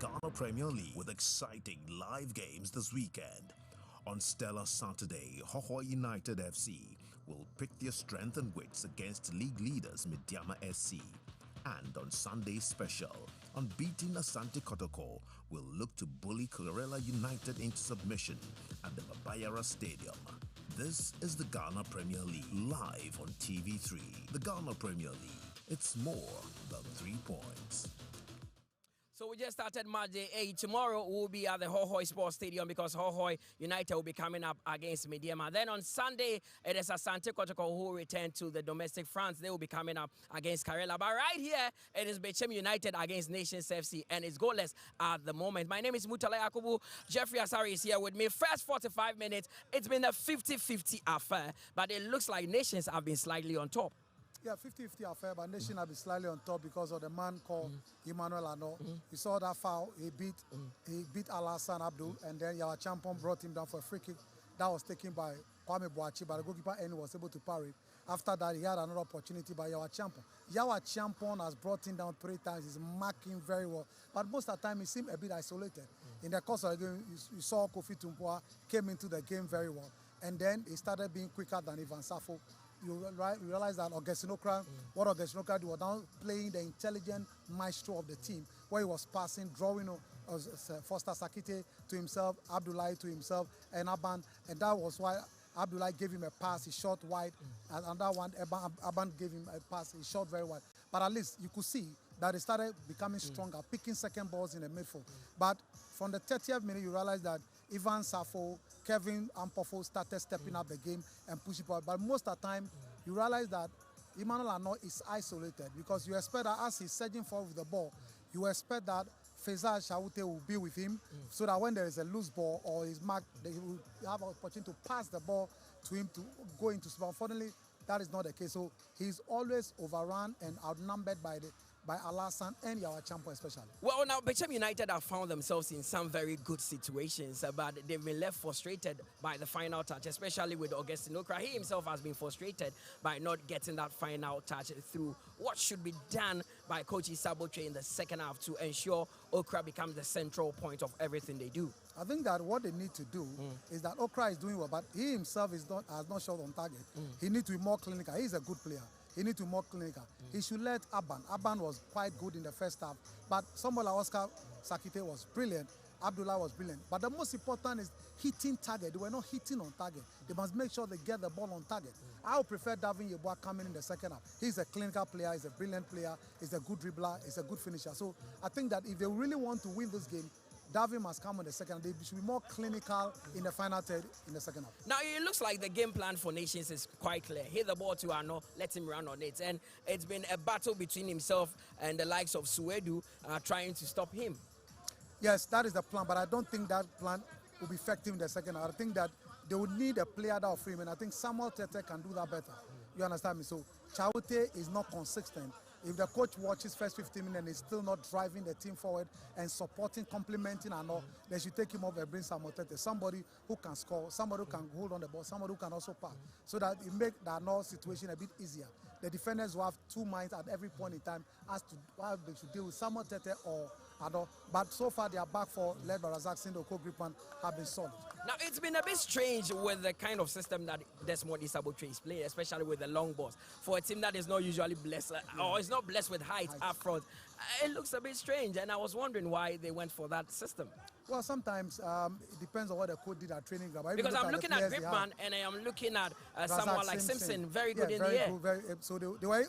Ghana Premier League with exciting live games this weekend. On Stellar Saturday, Hoho United FC will pit their strength and wits against league leaders Midyama SC. And on Sunday special, unbeaten Asante Kotoko will look to bully Karela United into submission at the Babayara Stadium. This is the Ghana Premier League, live on TV3. The Ghana Premier League, it's more than 3 points. So we just started match day 8. Tomorrow we'll be at the Hohoy Sports Stadium because Hohoy United will be coming up against Midyama. Then on Sunday, it is Asante Kotoko who will return to the domestic France. They will be coming up against Karela. But right here, it is Bechem United against Nations FC, and it's goalless at the moment. My name is Mutala Yakubu. Jeffrey Asari is here with me. First 45 minutes, it's been a 50-50 affair, but it looks like Nations have been slightly on top. Yeah, 50-50 affair, but Nation have been slightly on top because of the man called Emmanuel Ano. You saw that foul, he beat Alassane Abdul, and then Yawa Champon brought him down for a free kick that was taken by Kwame Boachi, but the goalkeeper Eni was able to parry. After that, he had another opportunity by Yawa Champon. Yawa Champon has brought him down 3 times. He's marking very well, but most of the time he seemed a bit isolated. In the course of the game, you saw Kofi Tumpua came into the game very well, and then he started being quicker than Ivan Safo. You realize that Augustine Okra, what Augustine Okra did was now playing the intelligent maestro of the team, where he was passing, drawing Foster Sakite to himself, Abdullahi to himself, and Aban, and that was why Abdullahi gave him a pass, he shot wide, and another one, Aban gave him a pass, he shot very wide. But at least you could see that he started becoming stronger, picking second balls in the midfield. But from the 30th minute, you realize that Ivan Safo, Kevin Ampofo started stepping up the game and pushing forward. But most of the time, you realize that Emmanuel Ano is isolated because you expect that as he's surging forward with the ball, you expect that Faisal Shaute will be with him so that when there is a loose ball or he's marked, they will have an opportunity to pass the ball to him to go into space. Unfortunately, that is not the case. So he's always overrun and outnumbered by Alassane and Yawa Champo especially. Well, now, Bechem United have found themselves in some very good situations, but they've been left frustrated by the final touch, especially with Augustine Okra. He himself has been frustrated by not getting that final touch through. What should be done by Coach Isabotre in the second half to ensure Okra becomes the central point of everything they do? I think that what they need to do is that Okra is doing well, but he himself has not shot on target. He needs to be more clinical. He's a good player. He needs to be more clinical. He should let Aban. Aban was quite good in the first half, but someone like Oscar Sakite was brilliant. Abdullah was brilliant. But the most important is hitting target. They were not hitting on target. They must make sure they get the ball on target. I would prefer Davin Yeboah coming in the second half. He's a clinical player. He's a brilliant player. He's a good dribbler. He's a good finisher. So I think that if they really want to win this game, Davin must come in the second half. They should be more clinical in the final third in the second half. Now, it looks like the game plan for Nations is quite clear. Hit the ball to Ano, let him run on it. And it's been a battle between himself and the likes of Suedu trying to stop him. Yes, that is the plan, but I don't think that plan will be effective in the second half. I think that they would need a player that will free him, and I think Samuel Tete can do that better. You understand me? So Chaute is not consistent. If the coach watches first 15 minutes and he's still not driving the team forward and supporting, complementing and all, they should take him off and bring Samuel Tete, somebody who can score, somebody who can hold on the ball, somebody who can also pass, so that it makes the Ano situation a bit easier. The defenders will have 2 minds at every point in time as to how they should deal with Samuel Tete or Ano. But so far, their back four, led by Razak Sindo, Gripan, have been solid. Now, it's been a bit strange with the kind of system that Desmond Isabotre is playing, especially with the long balls. For a team that is not usually blessed, or is not blessed with height up front, it looks a bit strange, and I was wondering why they went for that system. Well, sometimes it depends on what the coach did at training ground. Because I'm looking at Gripman and I am looking at someone like Simpson, very good in the air. So they were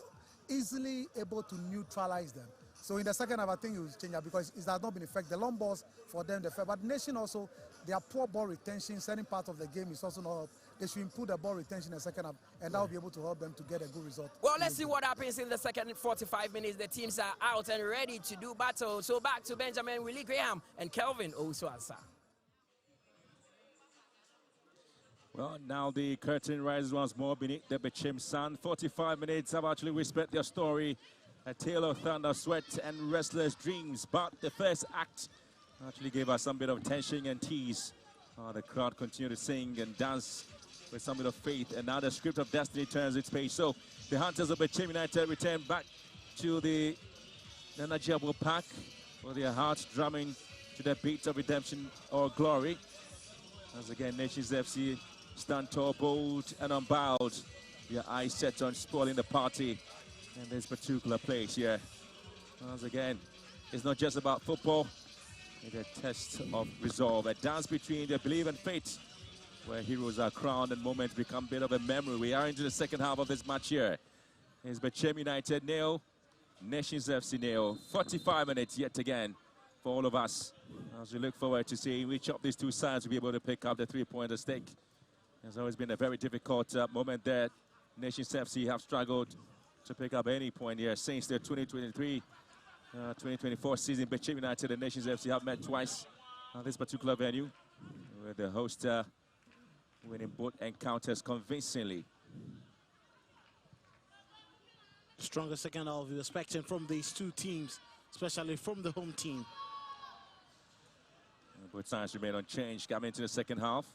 easily able to neutralize them. So in the second half, I think it will change that because it has not been effective. The long balls for them, but Nation also, their poor ball retention, certain part of the game is also not up. They should improve the ball retention in the second half, and that will be able to help them to get a good result. Well, let's see what happens in the second 45 minutes. The teams are out and ready to do battle. So back to Benjamin Willie Graham and Kelvin Osuasa. Well, now the curtain rises once more beneath the Bechem sun. 45 minutes have actually whispered their story. A tale of thunder, sweat, and restless dreams. But the first act actually gave us some bit of tension and tease. The crowd continued to sing and dance with some bit of faith. And now the script of destiny turns its page. So the Hunters of Bechem United return back to the Nana Jabo Park for their hearts drumming to the beat of redemption or glory. As again, Nations FC stand tall, bold, and unbowed. Their eyes set on spoiling the party in this particular place here. Once again, it's not just about football. It's a test of resolve, a dance between the belief and faith, where heroes are crowned and moments become a bit of a memory. We are into the second half of this match here. It's Bechem United nil, Nations FC nil. 45 minutes yet again for all of us, as we look forward to seeing which of these two sides will be able to pick up the 3-point stake. It's always been a very difficult moment there. Nations FC have struggled to pick up any point here since the 2023-2024 season. Bechem United and Nations FC have met twice on this particular venue, with the host winning both encounters convincingly. Stronger second half you're expecting from these two teams, especially from the home team. Both sides remain unchanged coming into the second half.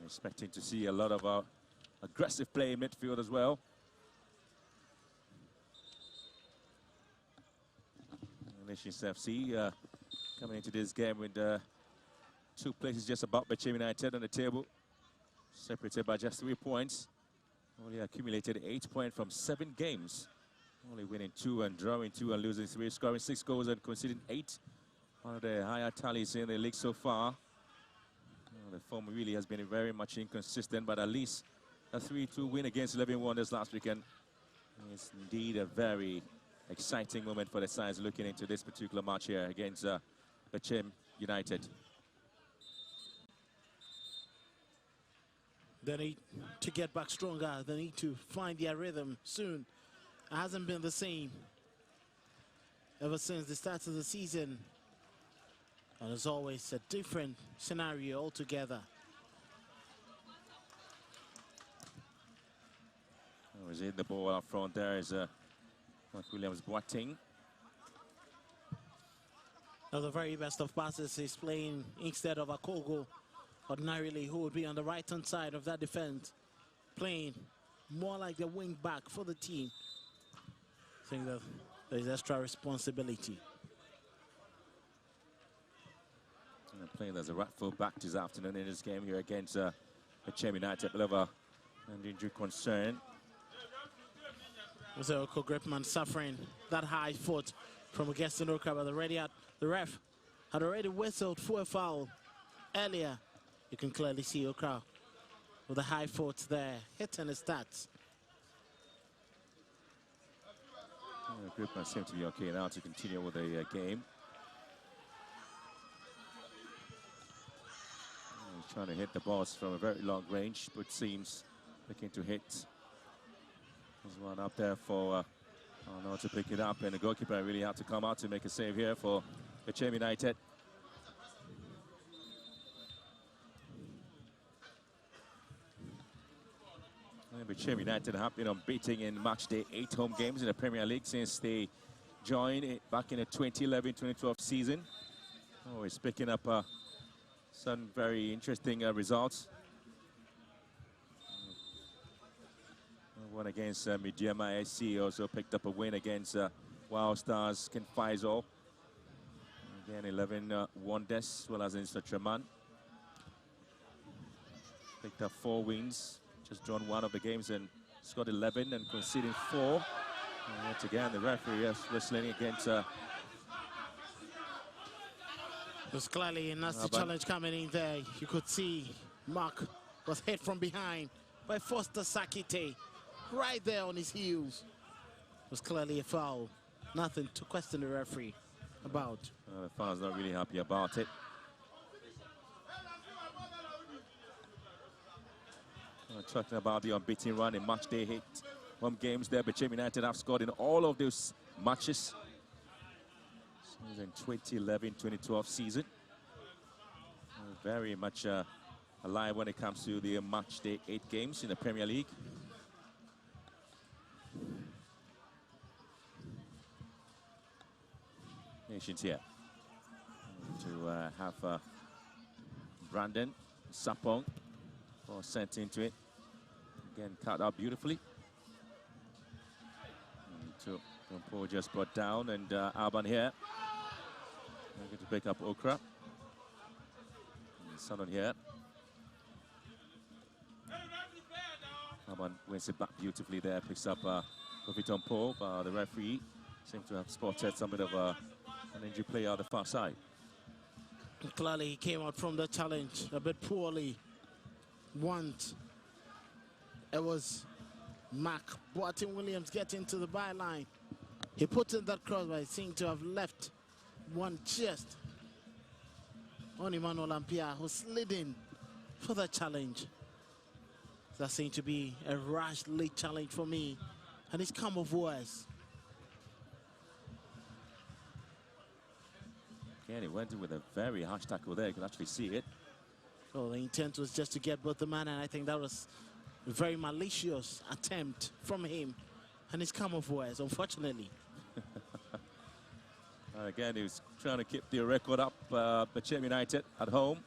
Expecting to see a lot of aggressive play in midfield as well. Nations FC coming into this game with 2 places just about Bechem United on the table, separated by just 3 points. Only accumulated 8 points from 7 games. Only winning 2 and drawing 2 and losing 3, scoring 6 goals and conceding 8. One of the higher tallies in the league so far. The form really has been very much inconsistent, but at least a 3-2 win against 11 Wonders last weekend is indeed a very exciting moment for the sides looking into this particular match here against Bechem United. They need to get back stronger. They need to find their rhythm soon. It hasn't been the same ever since the start of the season. And as always, a different scenario altogether. Oh, is it the ball up front there is Williams Boateng. Now the very best of passes is playing instead of Akogo, ordinarily who would be on the right-hand side of that defense, playing more like the wing back for the team. I think that there's extra responsibility. Playing as a right full back this afternoon in this game here against Bechem United. A bit of an injury concern. Was Oko Gripman suffering that high foot from against the Noka, but the ref had already whistled for a foul earlier. You can clearly see Okra with a high foot there, hitting his stats. Gripman seems to be okay now to continue with the game. He's trying to hit the balls from a very long range, but seems looking to hit. There's one up there for Arnold to pick it up, and the goalkeeper really had to come out to make a save here for Bechem United. Bechem United have been unbeaten in matchday 8 home games in the Premier League since they joined it back in the 2011-2012 season. Oh, he's picking up some very interesting results. One against Midyama SC, also picked up a win against Wild Stars Ken Faisal. Again, 11 Wonders, as well as in Traman. Picked up 4 wins, just drawn 1 of the games and scored 11 and conceding 4. And once again, the referee is wrestling against was clearly a nasty challenge coming in there. You could see Mark was hit from behind by Foster Sakite, right there on his heels. It was clearly a foul. Nothing to question the referee about. The foul's not really happy about it. Talking about the unbeaten run in matchday 8 home games there, Bechem United have scored in all of those matches in 2011-2012 season. Very much alive when it comes to the matchday 8 games in the Premier League. Nations here to have Brandon Sapong sent into it. Again, cut out beautifully. And to Paul just brought down, and Alban here They're going to pick up Okra. Sun on here. Aban wins it back beautifully there, picks up Kofiton Pope. The referee seems to have spotted some bit of an injured player on the far side. Clearly, he came out from the challenge a bit poorly. It was Mac Boateng Williams getting to the byline. He put in that cross, but he seemed to have left one just on Emmanuel Ampia, who slid in for the challenge. That seemed to be a rash late challenge for me, and it's come of worse. Yeah, he went in with a very harsh tackle there. You can actually see it. So the intent was just to get both the man, and I think that was a very malicious attempt from him, and it's come of worse, unfortunately. Again, he was trying to keep the record up, Bechem United at home.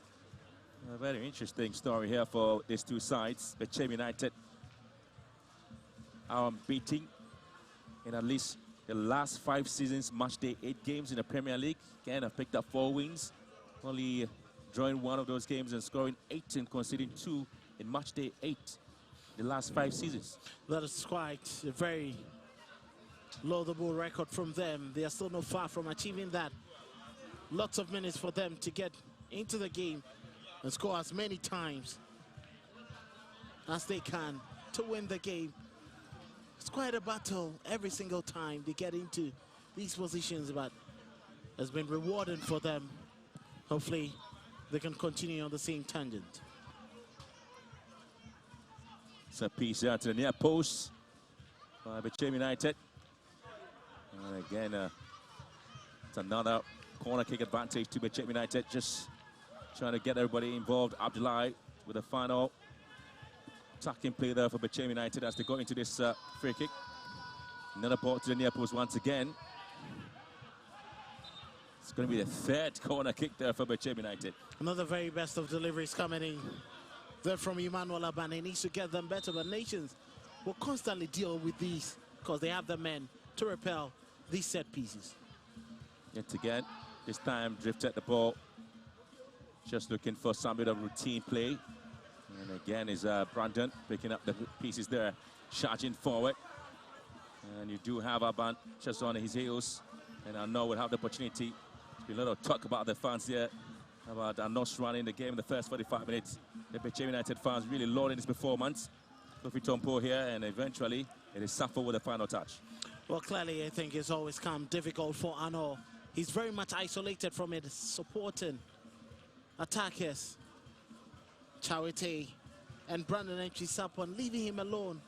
A very interesting story here for these two sides. Bechem United are unbeaten in at least the last 5 seasons, match day 8 games in the Premier League. Again, have picked up 4 wins, only drawing 1 of those games and scoring 8 and conceding 2 in match day 8 the last 5 seasons. That is quite a very laudable record from them. They are still not far from achieving that. Lots of minutes for them to get into the game and score as many times as they can to win the game. It's quite a battle every single time they get into these positions, but it's been rewarding for them. Hopefully they can continue on the same tangent. It's a piece out to the near post by Bechem United. And again, it's another corner kick advantage to Bechem United, just trying to get everybody involved. Abdullahi with the final attacking play there for Bechem United as they go into this free kick. Another ball to the near post once again. It's going to be the 3rd corner kick there for Bechem United. Another very best of deliveries coming in there from Emmanuel Aban. He needs to get them better, but Nations will constantly deal with these because they have the men to repel these set pieces. Yet again, this time drifted the ball, just looking for some bit of routine play. And again is Brandon picking up the pieces there, charging forward. And you do have Aban just on his heels. And I know we'll have the opportunity to be a little talk about the fans here, about Anos running the game in the first 45 minutes. The Bechem United fans really lauding his performance. Kofi Tompo here, and eventually it is Safo with the final touch. Well, clearly I think it's always come difficult for Ano. He's very much isolated from it, supporting attackers, Chawete and Brandon Entry Sapon, leaving him alone.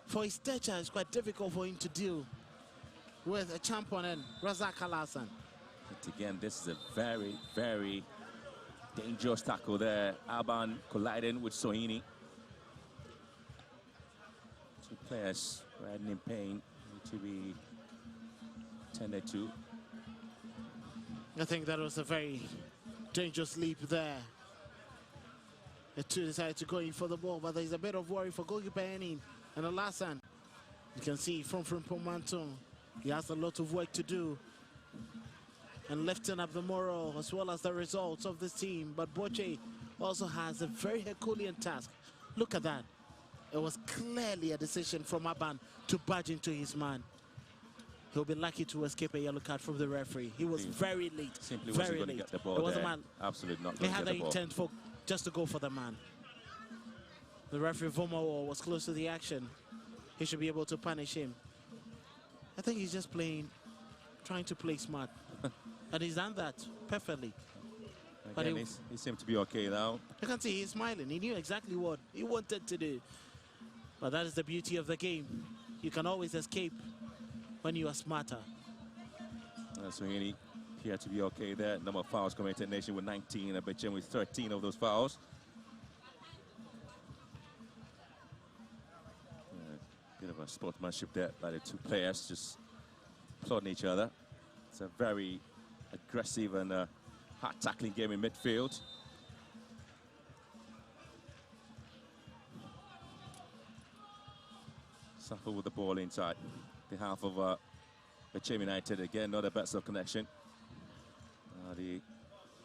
For his stature, it's quite difficult for him to deal with a champion and Razak Alasan. But again, this is a very, very dangerous tackle there. Aban colliding with Sohini. 2 players riding in pain, need to be tended to. I think that was a very dangerous leap there. The two decided to go in for the ball, but there's a bit of worry for goalkeeper Enin and Alasan. You can see from Pomantum, he has a lot of work to do and lifting up the morale as well as the results of this team. But Boche also has a very Herculean task. Look at that. It was clearly a decision from Aban to barge into his man. He'll be lucky to escape a yellow card from the referee. He was very late. Simply very wasn't going late. to get the ball. It was a man. Absolutely not. He had the intent for just to go for the man. The referee Vomo was close to the action. He should be able to punish him. I think he's just trying to play smart. And he's done that perfectly. Again, but he seemed to be okay now. You can see he's smiling. He knew exactly what he wanted to do. But that is the beauty of the game. You can always escape when you are smarter. So he appeared to be okay there. Number of fouls committed, Nation with 19, and Bechem with 13 of those fouls. Bit of a sportsmanship there by the 2 players, just applauding each other. It's a very aggressive and hard tackling game in midfield. Suffer with the ball inside. Behalf of Bechem United, again, not the best of connection.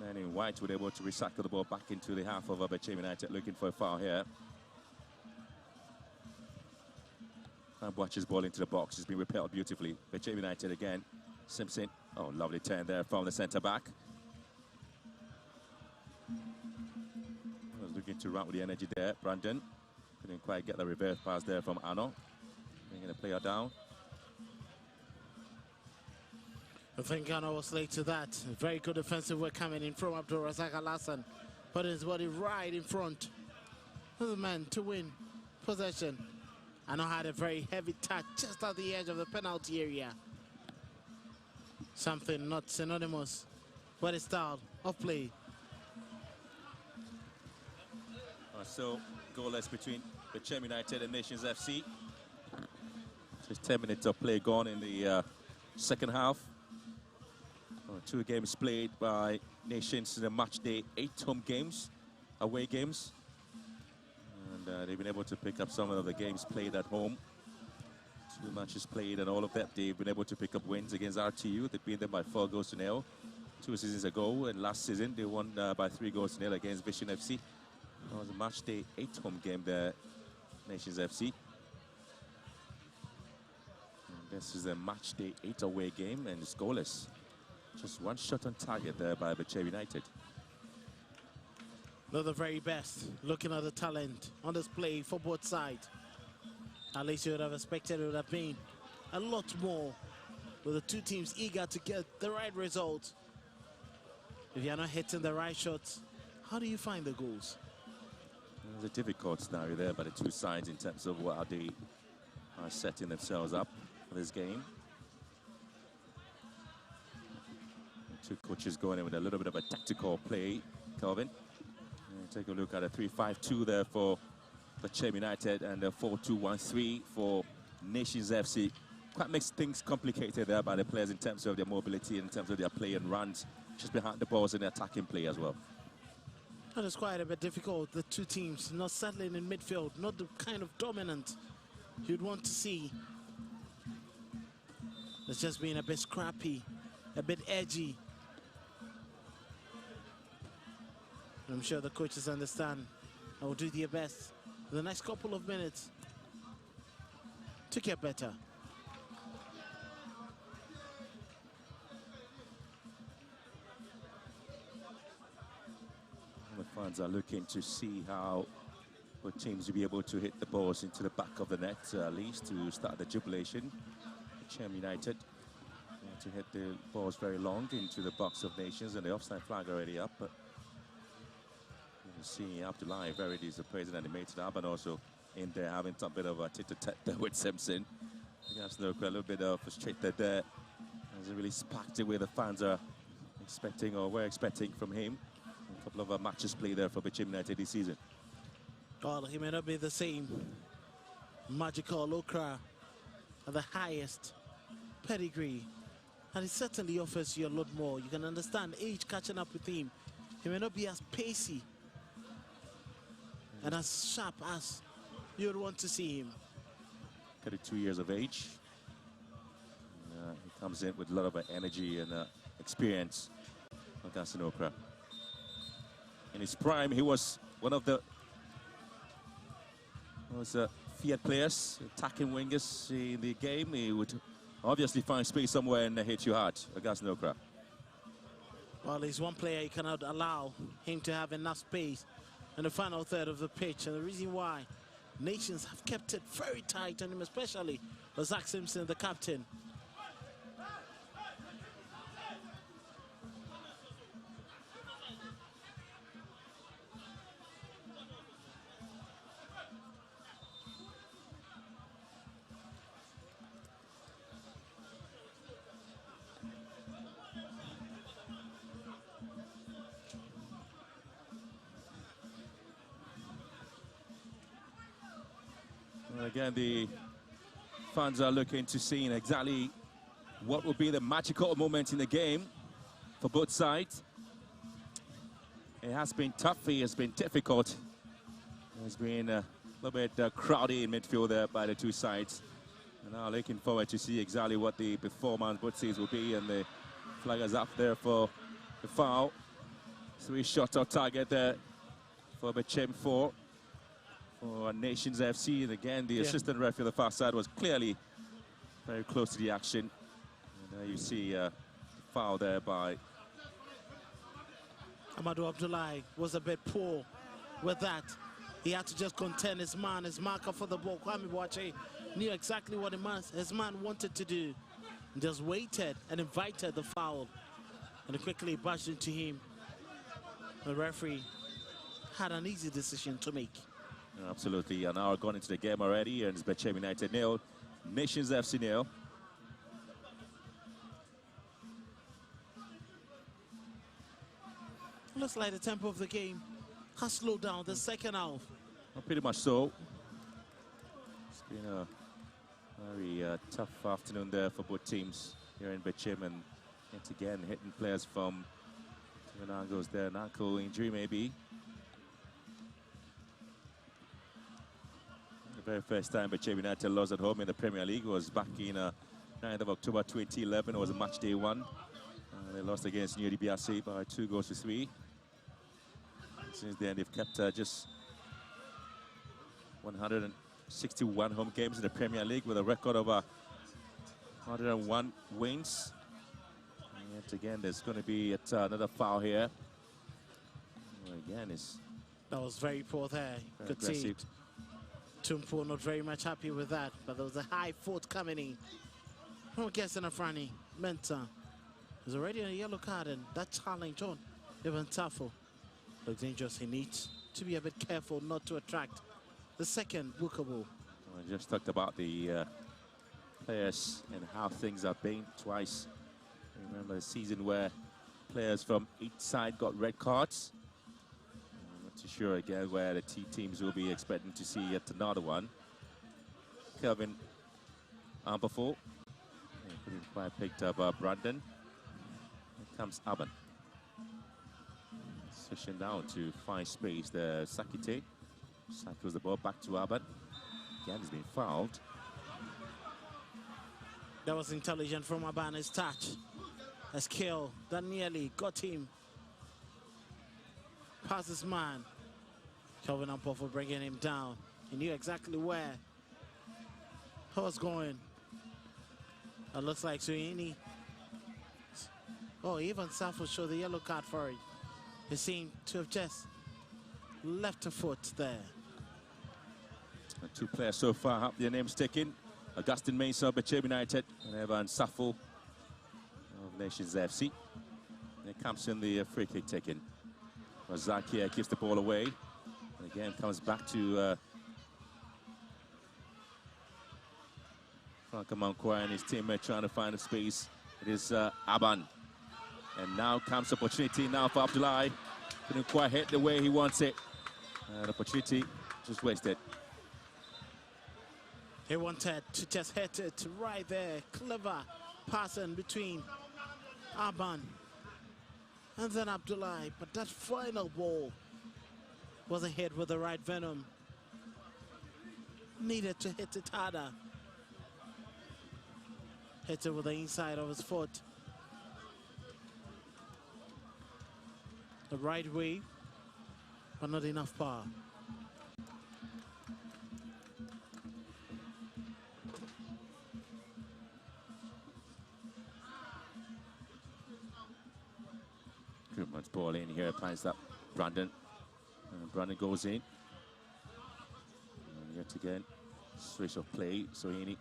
And in white, were able to recycle the ball back into the half of Bechem United, looking for a foul here. And watches ball into the box. It's been repelled beautifully. Bechem United again. Simpson. Oh, lovely turn there from the centre back. Was looking to run with the energy there. Brandon couldn't quite get the reverse pass there from Arno. Bringing the player down. I think Arno was late to that. Very good defensive work coming in from Abdul Razak Al-Hassan. Putting his body right in front of the man to win possession. Arno had a very heavy touch just at the edge of the penalty area. Something not synonymous with his style of play. So, goalless between Bechem United and Nations FC. Just 10 minutes of play gone in the second half. 2 games played by Nations in the match day, 8 home games, away games. And they've been able to pick up some of the games played at home. 2 matches played, and all of that they've been able to pick up wins against RTU. They beat them by 4-0 2 seasons ago, and last season they won by 3-0 against Vision FC. That was a match day 8 home game there, Nations FC. And this is a match day 8 away game, and it's goalless. Just 1 shot on target there by Bechem United. Not the very best. Looking at the talent on display for both sides. At least you would have expected it would have been a lot more, with the 2 teams eager to get the right result. If you're not hitting the right shots, how do you find the goals? There's a difficult scenario there by the 2 sides in terms of how they are setting themselves up for this game. 2 coaches going in with a little bit of a tactical play, Kelvin. Take a look at a 3-5-2 there for Bechem United and a 4-2-1-3 for Nations FC. Quite makes things complicated there by the players in terms of their mobility, in terms of their play and runs, just behind the balls and the attacking play as well. That is quite a bit difficult. The 2 teams not settling in midfield, not the kind of dominant you'd want to see. It's just being a bit scrappy, a bit edgy. I'm sure the coaches understand and will do their best in the next couple of minutes to get better. The fans are looking to see how both teams will be able to hit the balls into the back of the net, at least to start the jubilation. Bechem United to hit the balls very long into the box of Nations, and the offside flag already up. But you see Abdullahi very disappointed and animated up, and also in there having some bit of a tit-a-tat there with Simpson. I guess a little bit frustrated there. Hasn't really sparked the way the fans are expecting or were expecting from him. A couple of matches played there for Bechem United this season. Well, he may not be the same magical Okra at the highest pedigree, and he certainly offers you a lot more. You can understand age catching up with him. He may not be as pacey and as sharp as you would want to see him. 32 years of age. He comes in with a lot of energy and experience. Augustine Okra. In his prime, he was one of the Fiat players, attacking wingers in the game. He would obviously find space somewhere and hit you hard. Augustine Okra. Well, he's one player you cannot allow him to have enough space in the final third of the pitch, and the reason why Nations have kept it very tight on him, especially Zach Simpson, the captain. Again, the fans are looking to see exactly what will be the magical moment in the game for both sides. It has been tough, it has been difficult. It's been a little bit crowded in midfield there by the 2 sides. And now looking forward to see exactly what the performance both sides will be, and the flag is up there for the foul. 3 shots on target there for Bechem 4 for Nations FC. And again, the assistant referee on the far side was clearly very close to the action. And there you see foul there by Amadou Abdullahi was a bit poor with that. He had to just contend his man, his marker for the ball. Kwame Boache knew exactly what his man wanted to do. Just waited and invited the foul. And quickly bashed into him. The referee had an easy decision to make. Absolutely. An hour gone into the game already, and it's Bechem United 0, Nations FC 0. Looks like the tempo of the game has slowed down the second half. Well, pretty much so. It's been a very tough afternoon there for both teams here in Bechem, and yet again hitting players from different angles there. An ankle injury maybe. The very first time Bechem United lost at home in the Premier League was back in 9th of October 2011. It was a match day 1. They lost against New DBRC by 2-3. Since then, they've kept just 161 home games in the Premier League with a record of 101 wins. And yet again, there's going to be another foul here. Again, that was very poor there. Could see it. Tumpo not very much happy with that, but there was a high foot coming in. Who gets in a Franny? Menta. There's already a yellow card, and that challenge on even tougher. Looks dangerous. He needs to be a bit careful not to attract the second bookable. I just talked about the players and how things have been twice. I remember the season where players from each side got red cards. I'm not too sure again where the teams will be expecting to see yet another one. Kelvin Amperful. Couldn't quite picked up Brandon. Here comes Aban. Switching down to find space there. Sakite. Cycles the ball back to Aban. Again, he's been fouled. That was intelligent from Aban. His touch. A skill that nearly got him past his man. Kelvin Amperful bringing him down. He knew exactly where he was going. It looks like Suini. Oh, even Safo showed the yellow card for it. He seemed to have just left a foot there. And 2 players so far have their names taken. Augustine Mensah of Bechem United and Evan Safo of Nations FC. There comes in the free kick taken. Zakia gives the ball away. And again comes back to Frank Amankwai and his teammate trying to find a space. It is Aban. And now comes opportunity now for Abdullahi. Couldn't quite hit the way he wants it. An opportunity just wasted. He wanted to just hit it right there. Clever passing between Aban and then Abdullahi. But that final ball wasn't hit with the right venom. Needed to hit it harder. Hit it with the inside of his foot. The right way, but not enough power. Goodman's ball in here, finds that Brandon. Brandon goes in. And yet again, switch of play. Sohini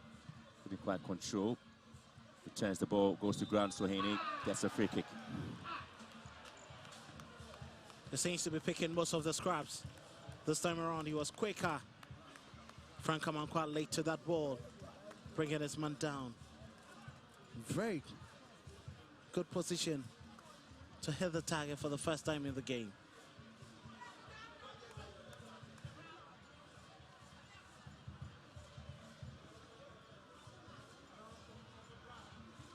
couldn't quite control. Returns the ball, goes to ground. Sohini gets a free kick. He seems to be picking most of the scraps. This time around, he was quicker. Frank Amankwa late to that ball, bringing his man down. Very good position to hit the target for the first time in the game.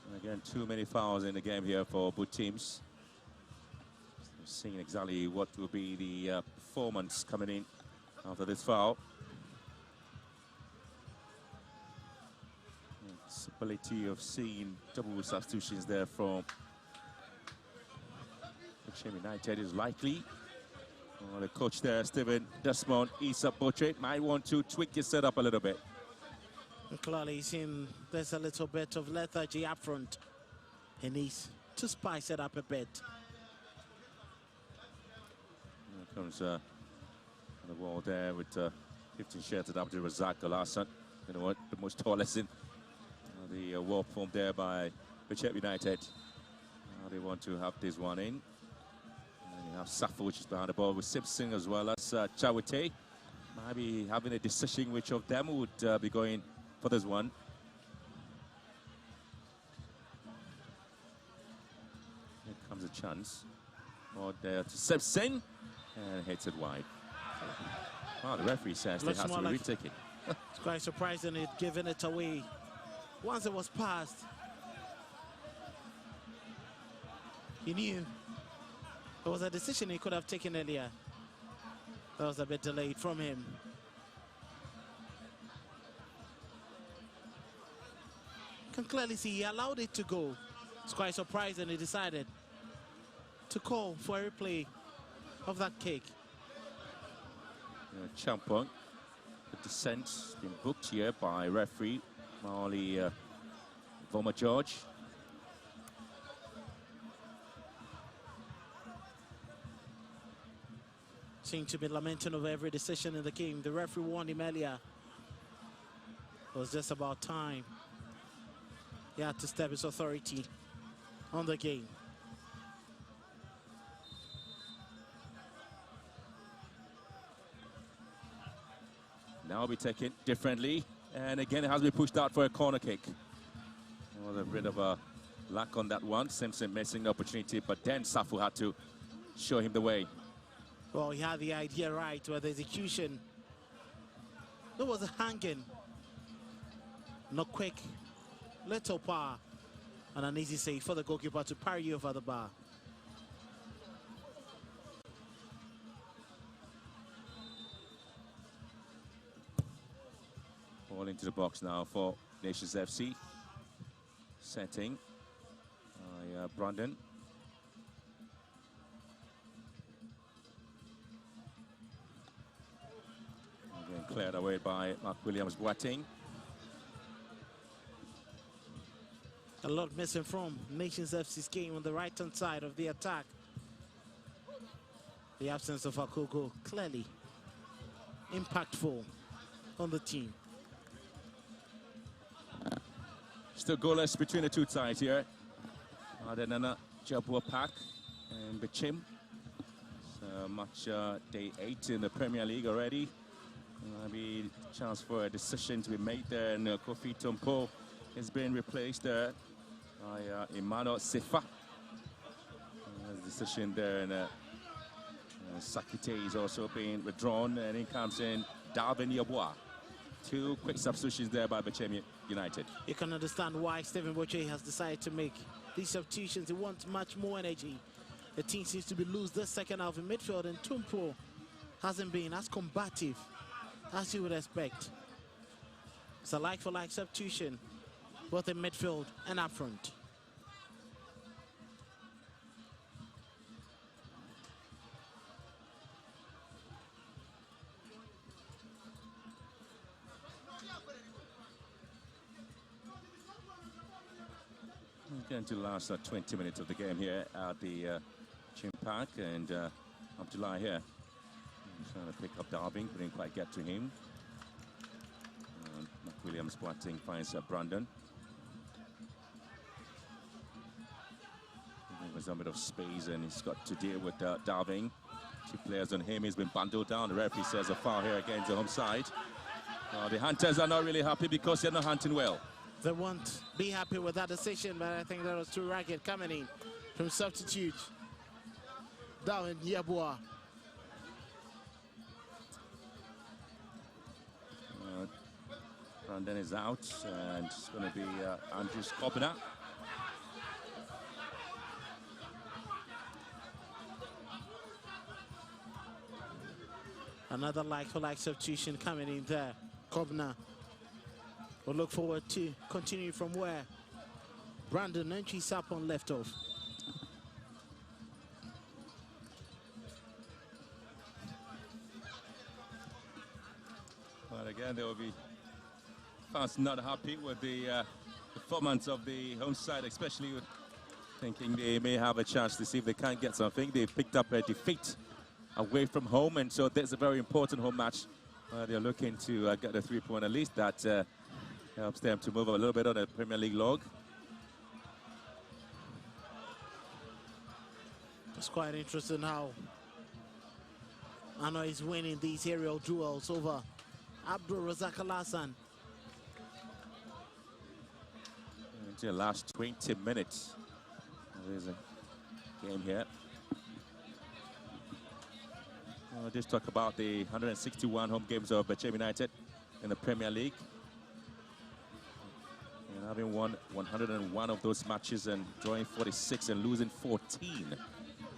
And again, too many fouls in the game here for both teams. Seeing exactly what will be the performance coming in after this foul. Possibility of seeing double substitutions there from Bechem United is likely. The coach there, Stephen Desmond Issa Portrait, might want to tweak his setup a little bit. And clearly seen there's a little bit of lethargy up front. He needs to spice it up a bit. Here comes on the wall there with 15 shirted Abdul Razak Alasan. You know what, the most tallest in the wall formed there by Bechem United. They want to have this one in. And you have Safo, which is behind the ball with Simpson, as well as Chawete. Maybe having a decision which of them would be going for this one. Here comes a chance. Or there to Simpson, and hits it wide. Oh, the referee says they have to retake it. It's quite surprising it giving it away once it was passed. He knew it was a decision he could have taken earlier. That was a bit delayed from him. Can clearly see he allowed it to go. It's quite surprising he decided to call for a replay of that kick. Champong, the descent been booked here by referee Marley Voma George. Seemed to be lamenting over every decision in the game. The referee warned him earlier. It was just about time. He had to step his authority on the game. Now will be taken differently. And again, it has been pushed out for a corner kick. Well, a bit of a lack on that one. Simpson missing the opportunity, but then Safu had to show him the way. Well, he had the idea right, but the execution, there was a hanging. Not quick, little power, and an easy save for the goalkeeper to parry over the bar. Ball into the box now for Nations FC. Setting by Brandon. Again, cleared away by Mark Williams Boateng. A lot missing from Nations FC's game on the right-hand side of the attack. The absence of Akogo clearly impactful on the team. Still goalless between the two sides here. Adenana Jabua Park and Bechem. So match day 8 in the Premier League already. Maybe a chance for a decision to be made there. And Kofi Tompo has been replaced there by Emmanuel Sefa. Decision there, and Sakite is also being withdrawn, and in comes in Darwin Yabwa. 2 quick substitutions there by Bechem United. You can understand why Stephen Boche has decided to make these substitutions. He wants much more energy. The team seems to be loose this second half in midfield, and Tumpo hasn't been as combative as you would expect. It's a like-for-like substitution, both in midfield and up front. Going to last 20 minutes of the game here at the Chin Park, and Abdullah here trying to pick up Darwin, couldn't quite get to him. Williams Boateng finds Brandon. There's a bit of space, and he's got to deal with Darwin. 2 players on him. He's been bundled down. The referee says a foul here against the home side. The Hunters are not really happy because they're not hunting well. They won't be happy with that decision, but I think that was too ragged coming in from substitute. Down Yabua. Brandon is out, and it's going to be Andrew Skopina. Another like-for-like substitution coming in there. Kobna. We'll look forward to continue from where Brandon Nenchi Sapon left off. again, there will be fans not happy with the performance of the home side, especially with thinking they may have a chance to see if they can get something. They picked up a defeat away from home, and so there's a very important home match. They're looking to get a 3-point at least. That helps them to move a little bit on the Premier League log. It's quite interesting how Anna is winning these aerial duels over Abdul Razak Al Hassan. Into the last 20 minutes. There's a game here. We'll just talk about the 161 home games of Bechem United in the Premier League. And having won 101 of those matches and drawing 46 and losing 14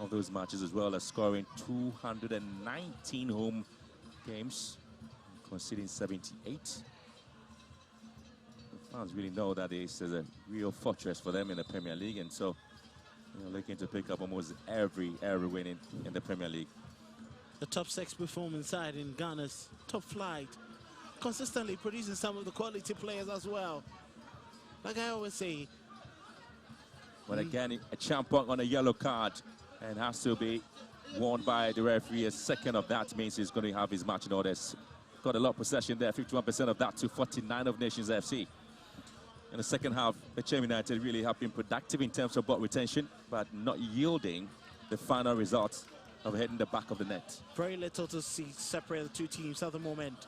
of those matches, as well as scoring 219 home games, conceding 78. The fans really know that this is a real fortress for them in the Premier League, and so looking to pick up almost every win in the Premier League. The top 6 performing side in Ghana's top flight, consistently producing some of the quality players as well. Like I always say. But again, a champion on a yellow card and has to be warned by the referee. A second of that means he's going to have his match in order. Got a lot of possession there, 51% of that to 49 of Nations FC. In the second half, Bechem United really have been productive in terms of ball retention, but not yielding the final result of hitting the back of the net. Very little to see separate the two teams at the moment.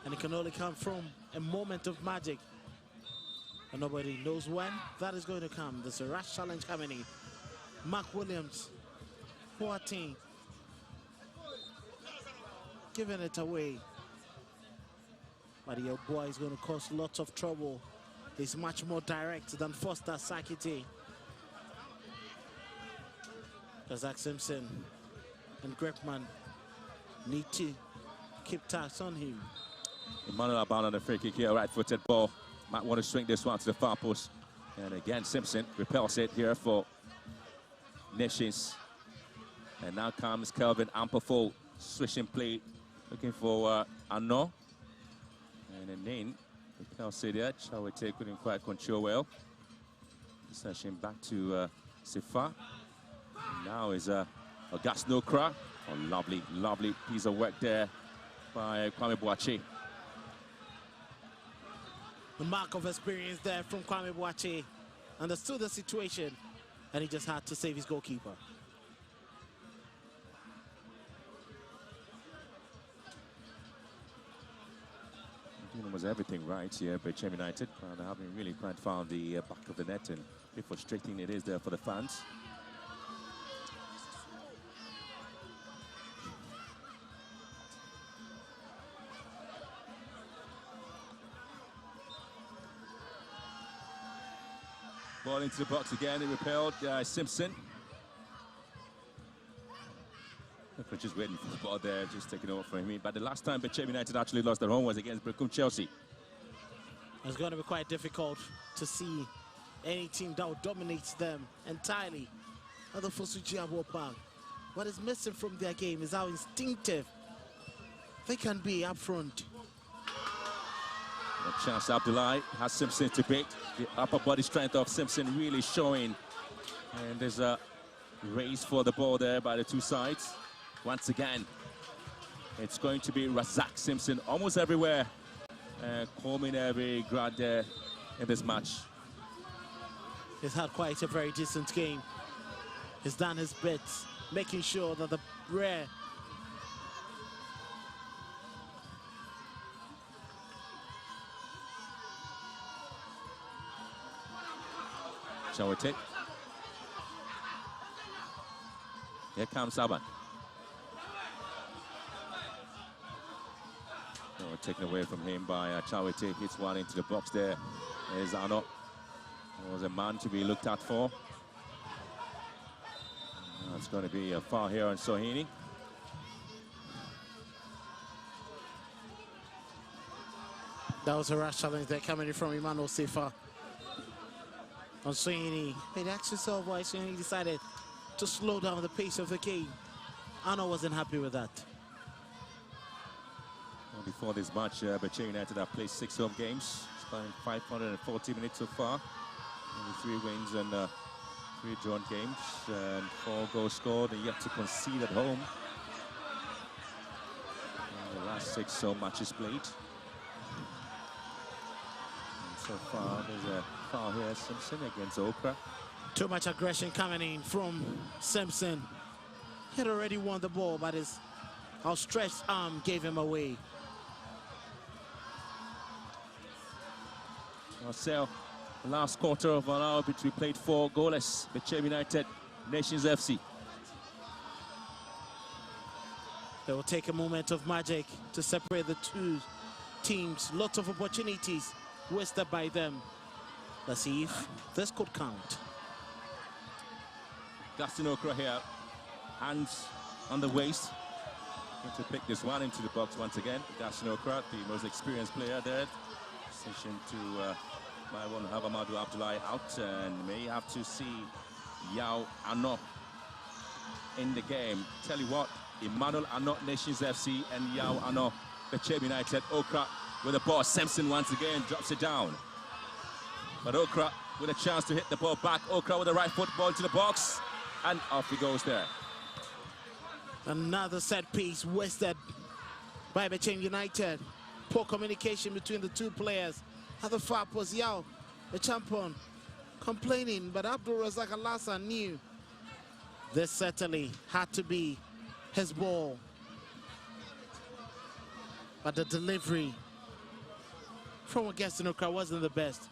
And it can only come from a moment of magic. And nobody knows when that is going to come. There's a rash challenge coming in. Mark Williams, 14. Giving it away. But your boy is going to cause lots of trouble. He's much more direct than Foster Sakiti. Zach Simpson and Grepman need to keep tabs on him. Emmanuel Abana on the free kick here, right-footed ball. Might want to swing this one to the far post. And again, Simpson repels it here for Nations. And now comes Kelvin Ampafo, switching play, looking for Arnaud. And then repels it there. Chawete couldn't quite control well. Session back to Sifa. Now is August Nokra. Oh, lovely piece of work there by Kwame Boache. The mark of experience there from Kwame Boache. Understood the situation, and he just had to save his goalkeeper. Doing almost everything right here by Bechem United. They haven't really quite found the back of the net, and how frustrating it is there for the fans. Ball into the box again, it repelled Simpson. Look, just waiting for the ball there, just taking over from him. But the last time Bechem United actually lost at home was against Bechem Chelsea. It's going to be quite difficult to see any team that will dominate them entirely at the Fosuji Abo Park. What is missing from their game is how instinctive they can be up front. A chance, Abdullahi has Simpson to beat. The upper body strength of Simpson really showing. And there's a race for the ball there by the two sides. Once again, it's going to be Razak Simpson almost everywhere. Combing every grad there in this match. He's had quite a very decent game. He's done his bits, making sure that the rare Shall we take? Here comes Saban. Oh, taken away from him by Chawete. Hits one into the box there. There's Arnaud. Was a man to be looked at for. It's going to be a foul here on Sohini. That was a rash challenge there coming in from Emmanuel Sifa. On Sohini, he asked himself why Sohini decided to slow down the pace of the game. Arnaud wasn't happy with that. Well, before this match, Bechem United have played 6 home games, spent 540 minutes so far. Only 3 wins and 3 drawn games, and 4 goals scored, and yet to concede at home. And the last 6 home matches played. And so far, there's a foul here, Simpson against Okra. Too much aggression coming in from Simpson. He had already won the ball, but his outstretched arm gave him away. Marcel, the last quarter of an hour, which we played 4 goalless. Bechem United, Nations FC. They will take a moment of magic to separate the 2 teams. Lots of opportunities wasted by them. Let's see if this could count. Dustin Okra here, hands on the waist. Going to pick this one into the box once again. Dustin Okra, the most experienced player there. Decision to might want to have Amadou Abdoulaye out, and may have to see Yao Ano in the game. Tell you what, Emmanuel Ano, Nations FC, and Yao Ano, Bechem United. Okra with the ball. Simpson once again drops it down. But Okra with a chance to hit the ball back. Okra with the right foot, ball to the box, and off he goes there. Another set piece wasted by Bechem United. Poor communication between the 2 players. At the far post, Yao, the champion, complaining, but Abdul Razak Alassa knew this certainly had to be his ball. But the delivery from Augustine Okra wasn't the best.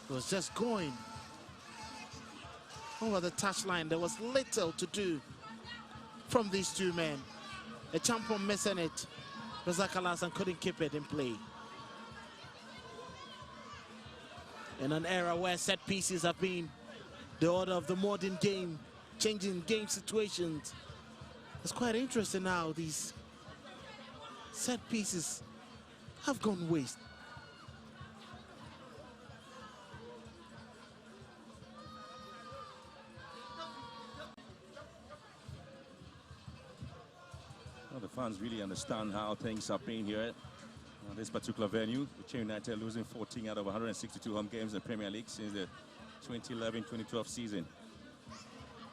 It was just going over the touchline. There was little to do from these 2 men. The champion missing it. Razak Alassa couldn't keep it in play. In an era where set pieces have been the order of the modern game, changing game situations, it's quite interesting now. These set pieces have gone waste. Well, the fans really understand how things have been here on this particular venue. Bechem United losing 14 out of 162 home games in the Premier League since the 2011-2012 season.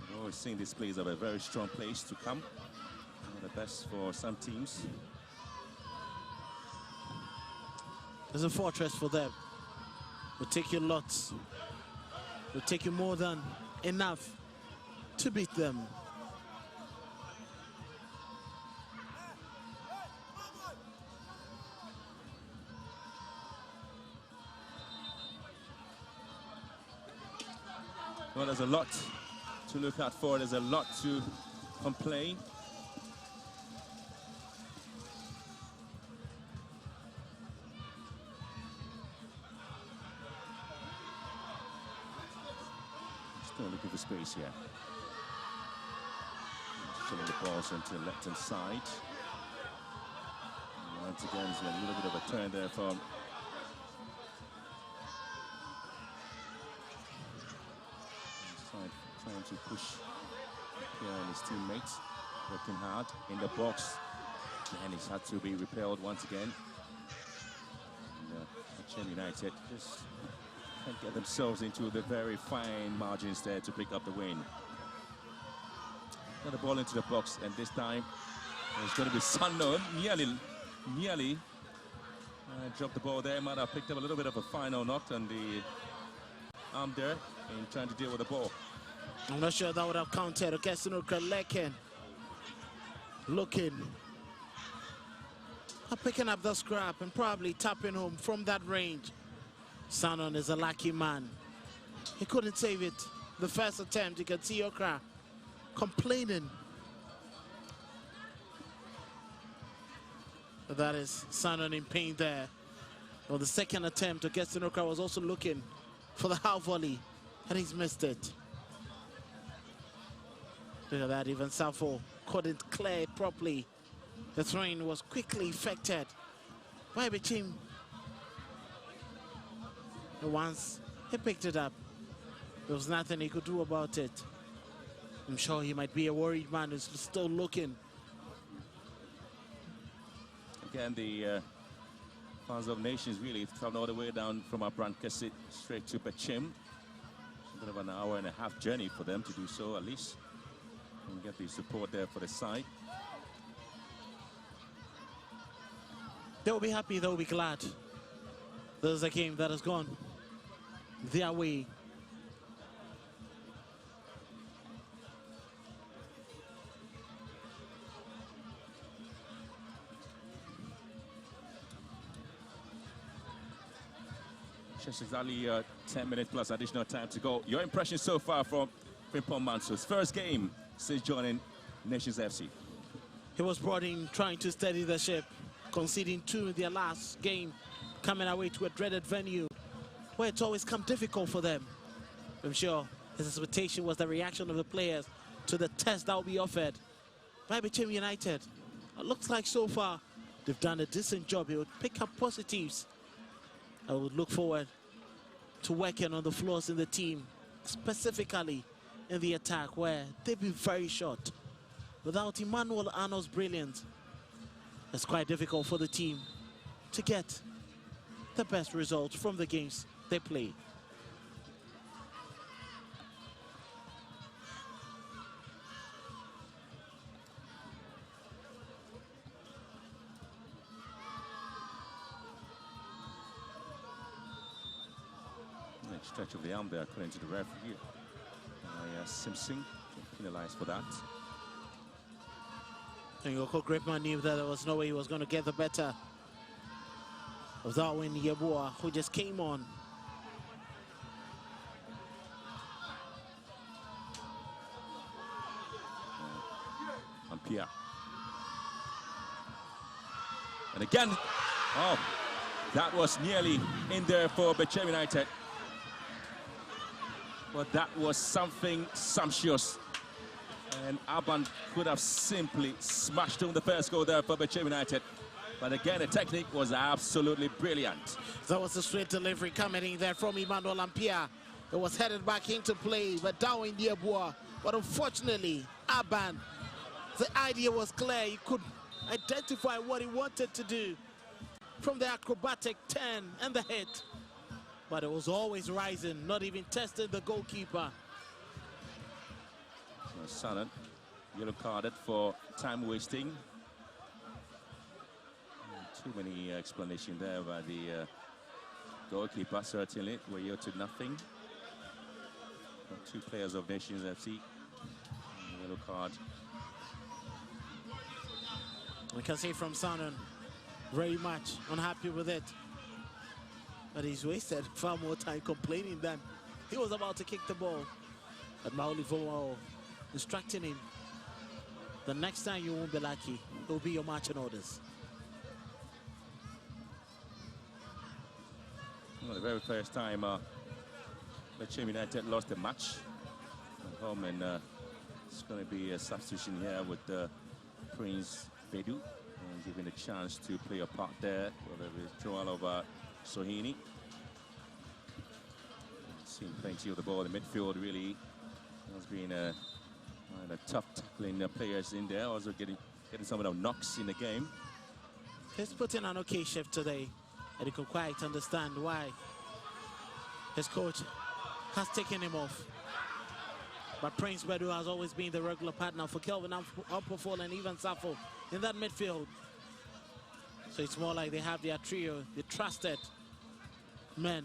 We've always seen this place as a very strong place to come. One of the best for some teams. There's a fortress for them. Will take you lots. Will take you more than enough to beat them. Well, there's a lot to look out for. There's a lot to complain. Still looking for space here. Showing the balls into the left-hand side. And once again, there's a little bit of a turn there from trying to push here and his teammates, working hard in the box, and he's had to be repelled once again. And Bechem United just can't get themselves into the very fine margins there to pick up the win. Got the ball into the box, and this time it's going to be Sando. Nearly dropped the ball there. Might have picked up a little bit of a final knot on the arm there in trying to deal with the ball. I'm not sure that would have counted. Augustine Okra looking at picking up the scrap and probably tapping home from that range. Sanon is a lucky man. He couldn't save it. The first attempt, you can see Okra complaining. That is Sanon in pain there. Well, the second attempt, Augustine Okra was also looking for the half volley, and he's missed it. Look at that, even Safo couldn't clear it properly. The throw-in was quickly effected by Bechem. Once he picked it up, there was nothing he could do about it. I'm sure he might be a worried man who's still looking Again, the Fans of Nations really traveled all the way down from Abrankasi straight to Bechem. It's a bit of an hour and a half journey for them to do so, at least. And get the support there for the side. They'll be happy, they'll be glad. There's a game that has gone their way. Just exactly 10 minutes plus additional time to go. Your impression so far from Frimpong Manso's first game since joining Nations FC? He was brought in trying to steady the ship, conceding 2 in their last game, coming away to a dreaded venue where it's always come difficult for them. I'm sure his expectation was the reaction of the players to the test that will be offered by Bechem United. It looks like so far they've done a decent job. He would pick up positives. I would look forward to working on the flaws in the team, specifically in the attack where they've been very short. Without Emmanuel Arnold's brilliance, it's quite difficult for the team to get the best results from the games they play. Next stretch of the arm there, according to the referee. Simpson penalized for that. And Yoko Gripman knew that there was no way he was going to get the better of Darwin Yeboah, who just came on. Ampia. And again, oh, that was nearly in there for Bechem United. But that was something sumptuous. And Aban could have simply smashed home the first goal there for Bechem United. But again, the technique was absolutely brilliant. That was a straight delivery coming in there from Emmanuel Ampia. It was headed back into play, but down in Yeboah. But unfortunately, Aban, the idea was clear. He could identify what he wanted to do from the acrobatic turn and the hit. But it was always rising, not even testing the goalkeeper. Sanan, yellow carded for time wasting. Too many explanations there by the goalkeeper, certainly. We're here to nothing. 2 players of Nations FC. Yellow card. We can see from Sanan, very much unhappy with it. But he's wasted far more time complaining than he was about to kick the ball. But Maoli Vomo instructing him, the next time you won't be lucky, it will be your marching orders. Well, the very first time Bechem United lost the match at home, and it's going to be a substitution here with Prince Bedu, and given a chance to play a part there with the withdrawal of Sohini. Seen plenty of the ball in the midfield, really. There's been a tough tackling players in there, also getting some of the knocks in the game. He's put in an okay shift today, and you can quite understand why his coach has taken him off. But Prince Bedu has always been the regular partner for Kelvin Ampofol and even Safo in that midfield. So it's more like they have their trio, the trusted men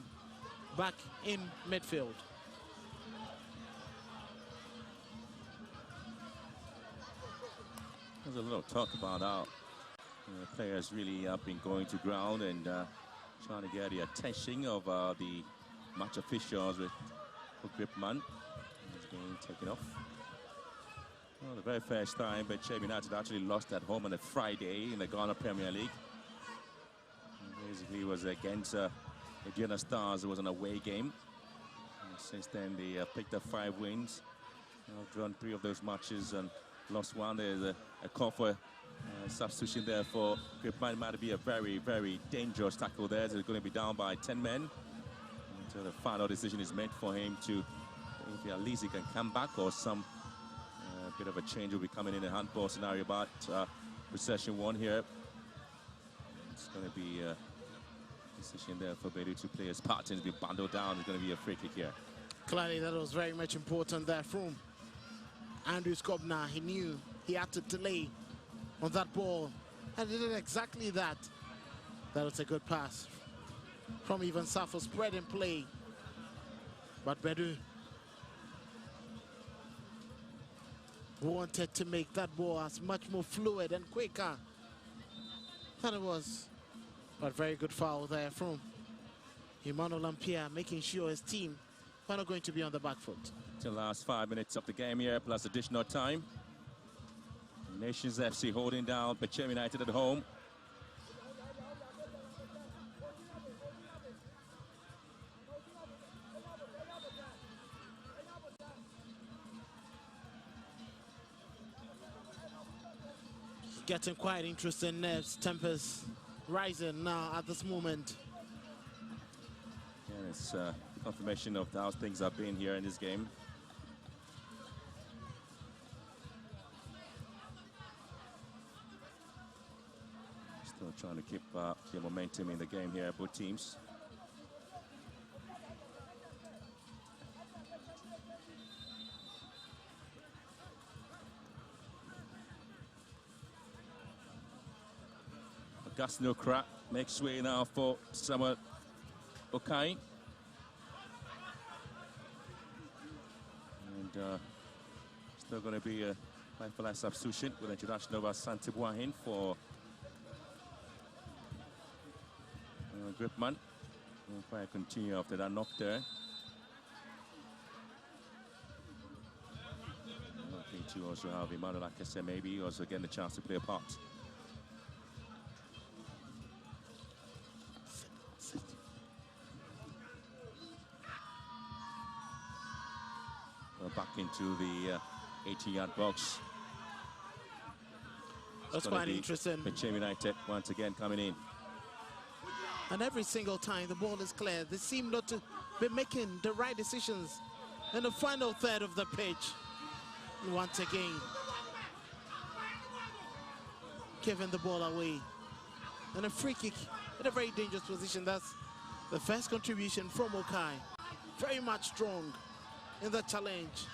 back in midfield. There's a little talk about how players really have been going to ground and trying to get the attention of the match officials with Gripman. He's being taken off. Well, the very first time Bechem United actually lost at home on a Friday in the Ghana Premier League. Basically, it was against Adriana Stars. It was an away game. And since then, they picked up 5 wins. Drawn 3 of those matches and lost 1. There's a call for substitution there for Gripman. It might be a very, very dangerous tackle there. So they're going to be down by 10 men. Until the final decision is made for him to, if at least he can come back, or some bit of a change will be coming in the handball scenario. But possession 1 here. It's going to be a decision there for Bedu to play as Spartans be bundled down. It's going to be a free kick here. Clearly, that was very much important there from Andrew Skobna. He knew he had to delay on that ball, and he did exactly that. That was a good pass from Ivan Safo, spread and play. But Bedu wanted to make that ball as much more fluid and quicker than it was. But very good foul there from Emmanuel Lampia, making sure his team are not going to be on the back foot. The last 5 minutes of the game here, plus additional time. Nations FC holding down Bechem United at home. Getting quite interesting, nerves, tempers rising now at this moment. Yeah, it's confirmation of how things have been here in this game. Still trying to keep the momentum in the game here, both teams. Augustino Kra makes way now for Samuel Okai. And still going to be a lifeless substitution with introduction of Asante Buahin for Gripman. We'll probably continue after that knock there. Looking to also have Emmanuel Akese maybe also getting a chance to play a part. Back into the 18-yard box. That's quite interesting. Bechem United once again coming in. And every single time the ball is cleared, they seem not to be making the right decisions in the final third of the pitch. And once again, giving the ball away. And a free kick in a very dangerous position. That's the first contribution from Okai. Very much strong in the challenge.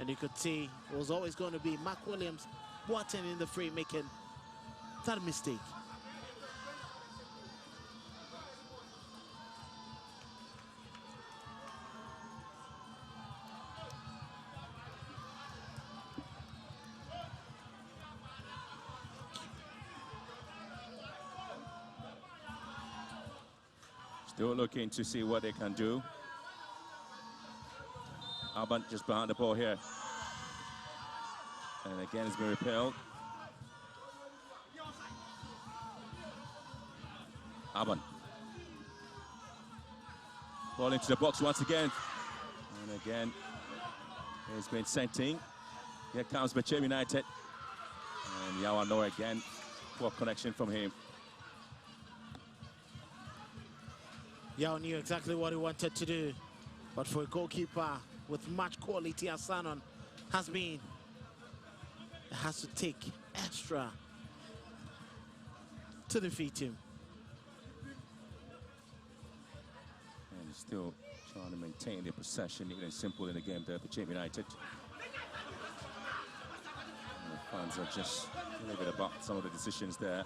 And you could see it was always going to be Mark Williams Boateng in the free, making that mistake. Still looking to see what they can do. Alban just behind the ball here. And again, it's been repelled. Alban. Ball into the box once again. And again, it's been sent in. Here comes Bechem United. And Yawa Noah again. Poor connection from him. Yao knew exactly what he wanted to do. But for a goalkeeper with much quality as Sanon has been, it has to take extra to defeat him. And still trying to maintain their possession, even simple in the game there for Bechem United. And the fans are just a little bit about some of the decisions there.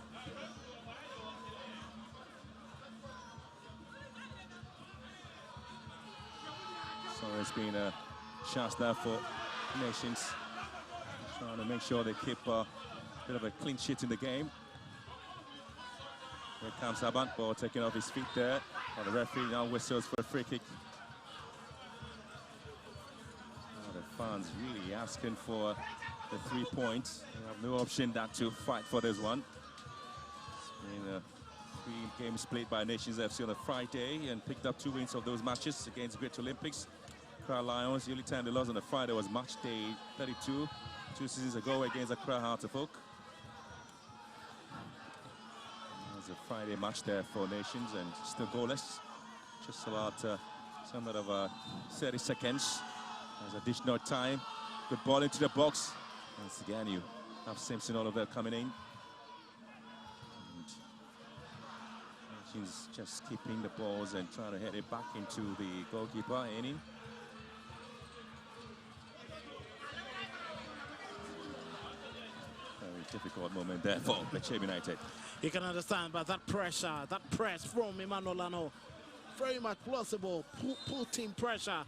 So there's been a chance there for Nations, trying to make sure they keep a bit of a clean sheet in the game. Here comes Alban, ball taking off his feet there. And the referee now whistles for a free kick. Oh, the fans really asking for the 3 points. They have no option than to fight for this one. It's been a 3 games played by Nations FC on a Friday and picked up 2 wins of those matches against Great Olympics. Accra Lions, the only time they lost on a Friday was match day 32, 2 seasons ago against Accra Heart of Oak. There's a Friday match there for Nations and still goalless. Just about somewhat of 30 seconds. There's additional time. Good ball into the box. Once again, you have Simpson Oliver coming in. And He's just keeping the balls and trying to head it back into the goalkeeper, inning. Very difficult moment there for Bechem United. You can understand, but that pressure, that press from Emmanuel Lano, very much plausible. Pull team pressure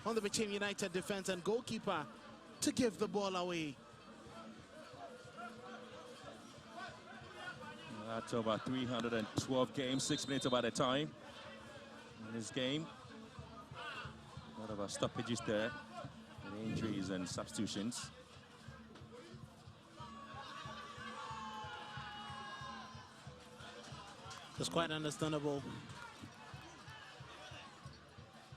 on the Bechem United defense and goalkeeper to give the ball away. That's over 312 games, 6 minutes about a time in this game. A lot of stoppages there, and injuries and substitutions. It's quite understandable.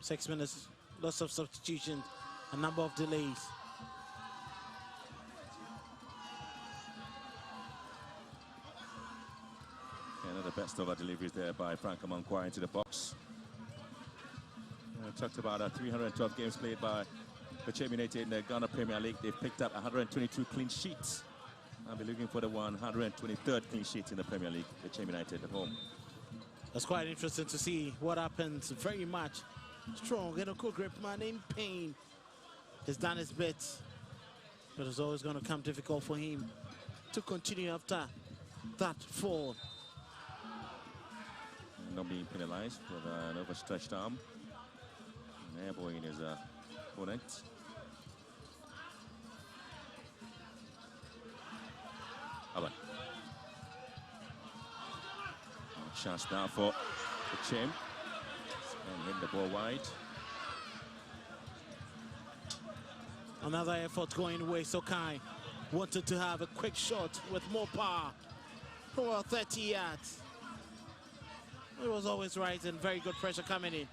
6 minutes, lots of substitutions, a number of delays. Another best over deliveries there by Frank Amankwah into the box. We talked about 312 games played by Bechem United in the Ghana Premier League. They've picked up 122 clean sheets. I'll be looking for the 123rd clean sheet in the Premier League, Bechem United at home. That's quite interesting to see what happens. Very much strong and a good grip man in pain. He's done his bit, but it's always going to come difficult for him to continue after that fall. Not being penalized with an overstretched arm. An airboy in his opponent. Aban. Chance now for Bechem. And hit the ball wide. Another effort going away. Sokai wanted to have a quick shot with more power from about 30 yards. It was always right, and very good pressure coming in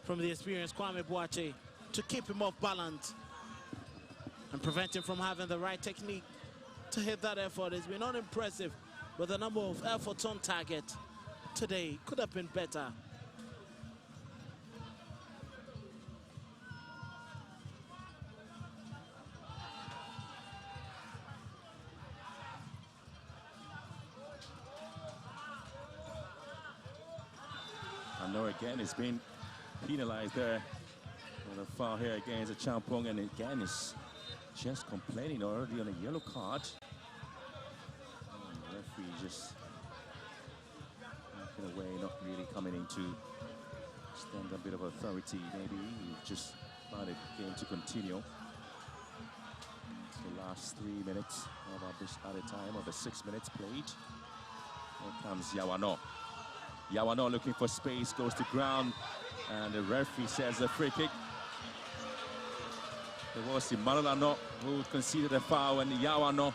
from the experienced Kwame Boache to keep him off balance and prevent him from having the right technique to hit that effort. It's been unimpressive with the number of efforts on target today. Could have been better. Again, it's been penalized there with a foul here against the Champong, and again is just complaining already on a yellow card. And the referee just in a way not really coming in to stand a bit of authority. Maybe he just allowed the game to continue. It's the last 3 minutes of this added time of the 6 minutes played. Here comes Yawano. Yawano looking for space, goes to ground, and the referee says a free kick. It was Imanolano who conceded a foul, and Yawano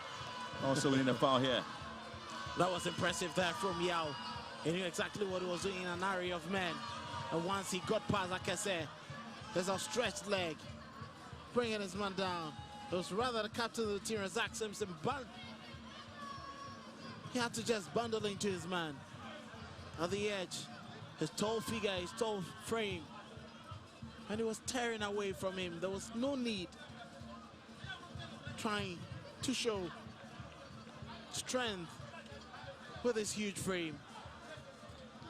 also winning a foul here. That was impressive there from Yao. He knew exactly what he was doing in an area of men. And once he got past, like I said, there's a stretched leg, bringing his man down. It was rather the captain of the team, Zach Simpson, but he had to just bundle into his man. At the edge, his tall figure, his tall frame, and he was tearing away from him. There was no need trying to show strength with his huge frame.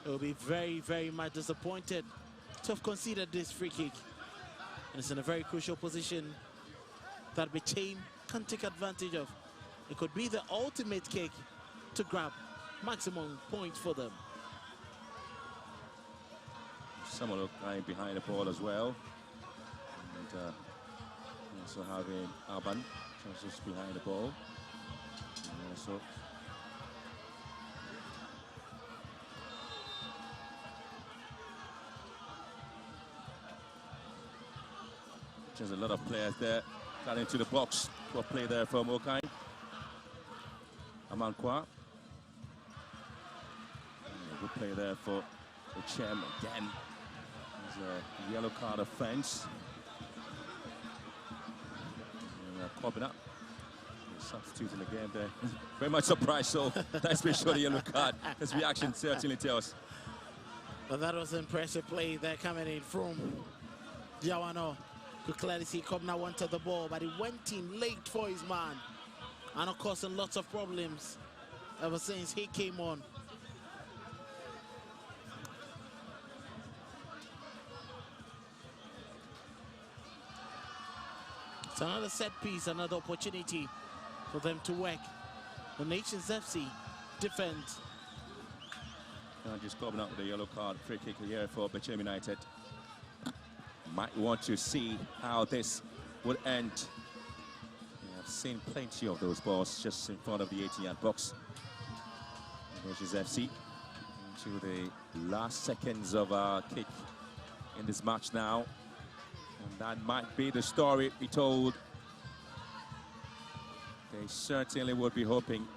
He'll be very, very much disappointed to have conceded this free kick. And it's in a very crucial position that Bechem can take advantage of. It could be the ultimate kick to grab maximum points for them. Someone lying behind the ball as well. And also having Aban just behind the ball. And also there's a lot of players there got into the box. Good play there from Okai. Amankwah. Good play there for Bechem again. A yellow card offense. Copping up. Substituting again there. Very much surprised, so that's been showing a yellow card. His reaction certainly tells. But that was an impressive play there coming in from Yawano. Could clearly see Kobna wanted the ball, but he went in late for his man. And of course, lots of problems ever since he came on. It's another set piece, another opportunity for them to work. The Nations FC defend. Just coming out with a yellow card, free kick here for Bechem United. Might want to see how this would end. I've seen plenty of those balls just in front of the 18-yard box. Nations FC into the last seconds of our kick in this match now. And that might be the story we told. They certainly would be hoping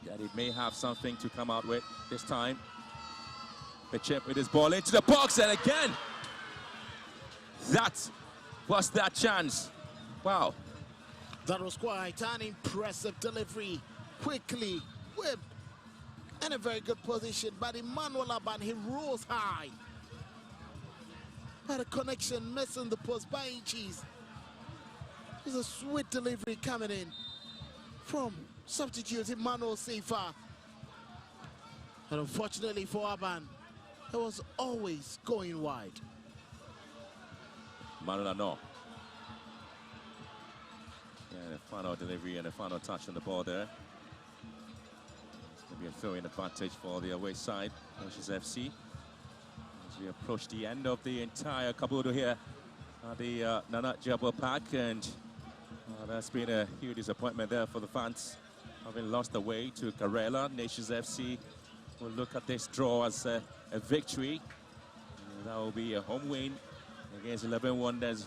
that it may have something to come out with this time. Bechem with his ball into the box, and again, that was that chance. Wow. That was quite an impressive delivery. Quickly whipped, in a very good position, but Emmanuel Aban, he rose high. Had a connection, missing the post by inches. There's a sweet delivery coming in from substitute Emmanuel Seifa. And unfortunately for Aban, it was always going wide. Emmanuel no. Yeah, the final delivery and the final touch on the ball there. It's going to be a throw-in advantage for the away side, Nations FC. As we approach the end of the entire Kabudo here at the Nana Jabo Park, and that's been a huge disappointment there for the fans, having lost the way to Karela. Nations FC will look at this draw as a victory. And that will be a home win against 11 Wonders,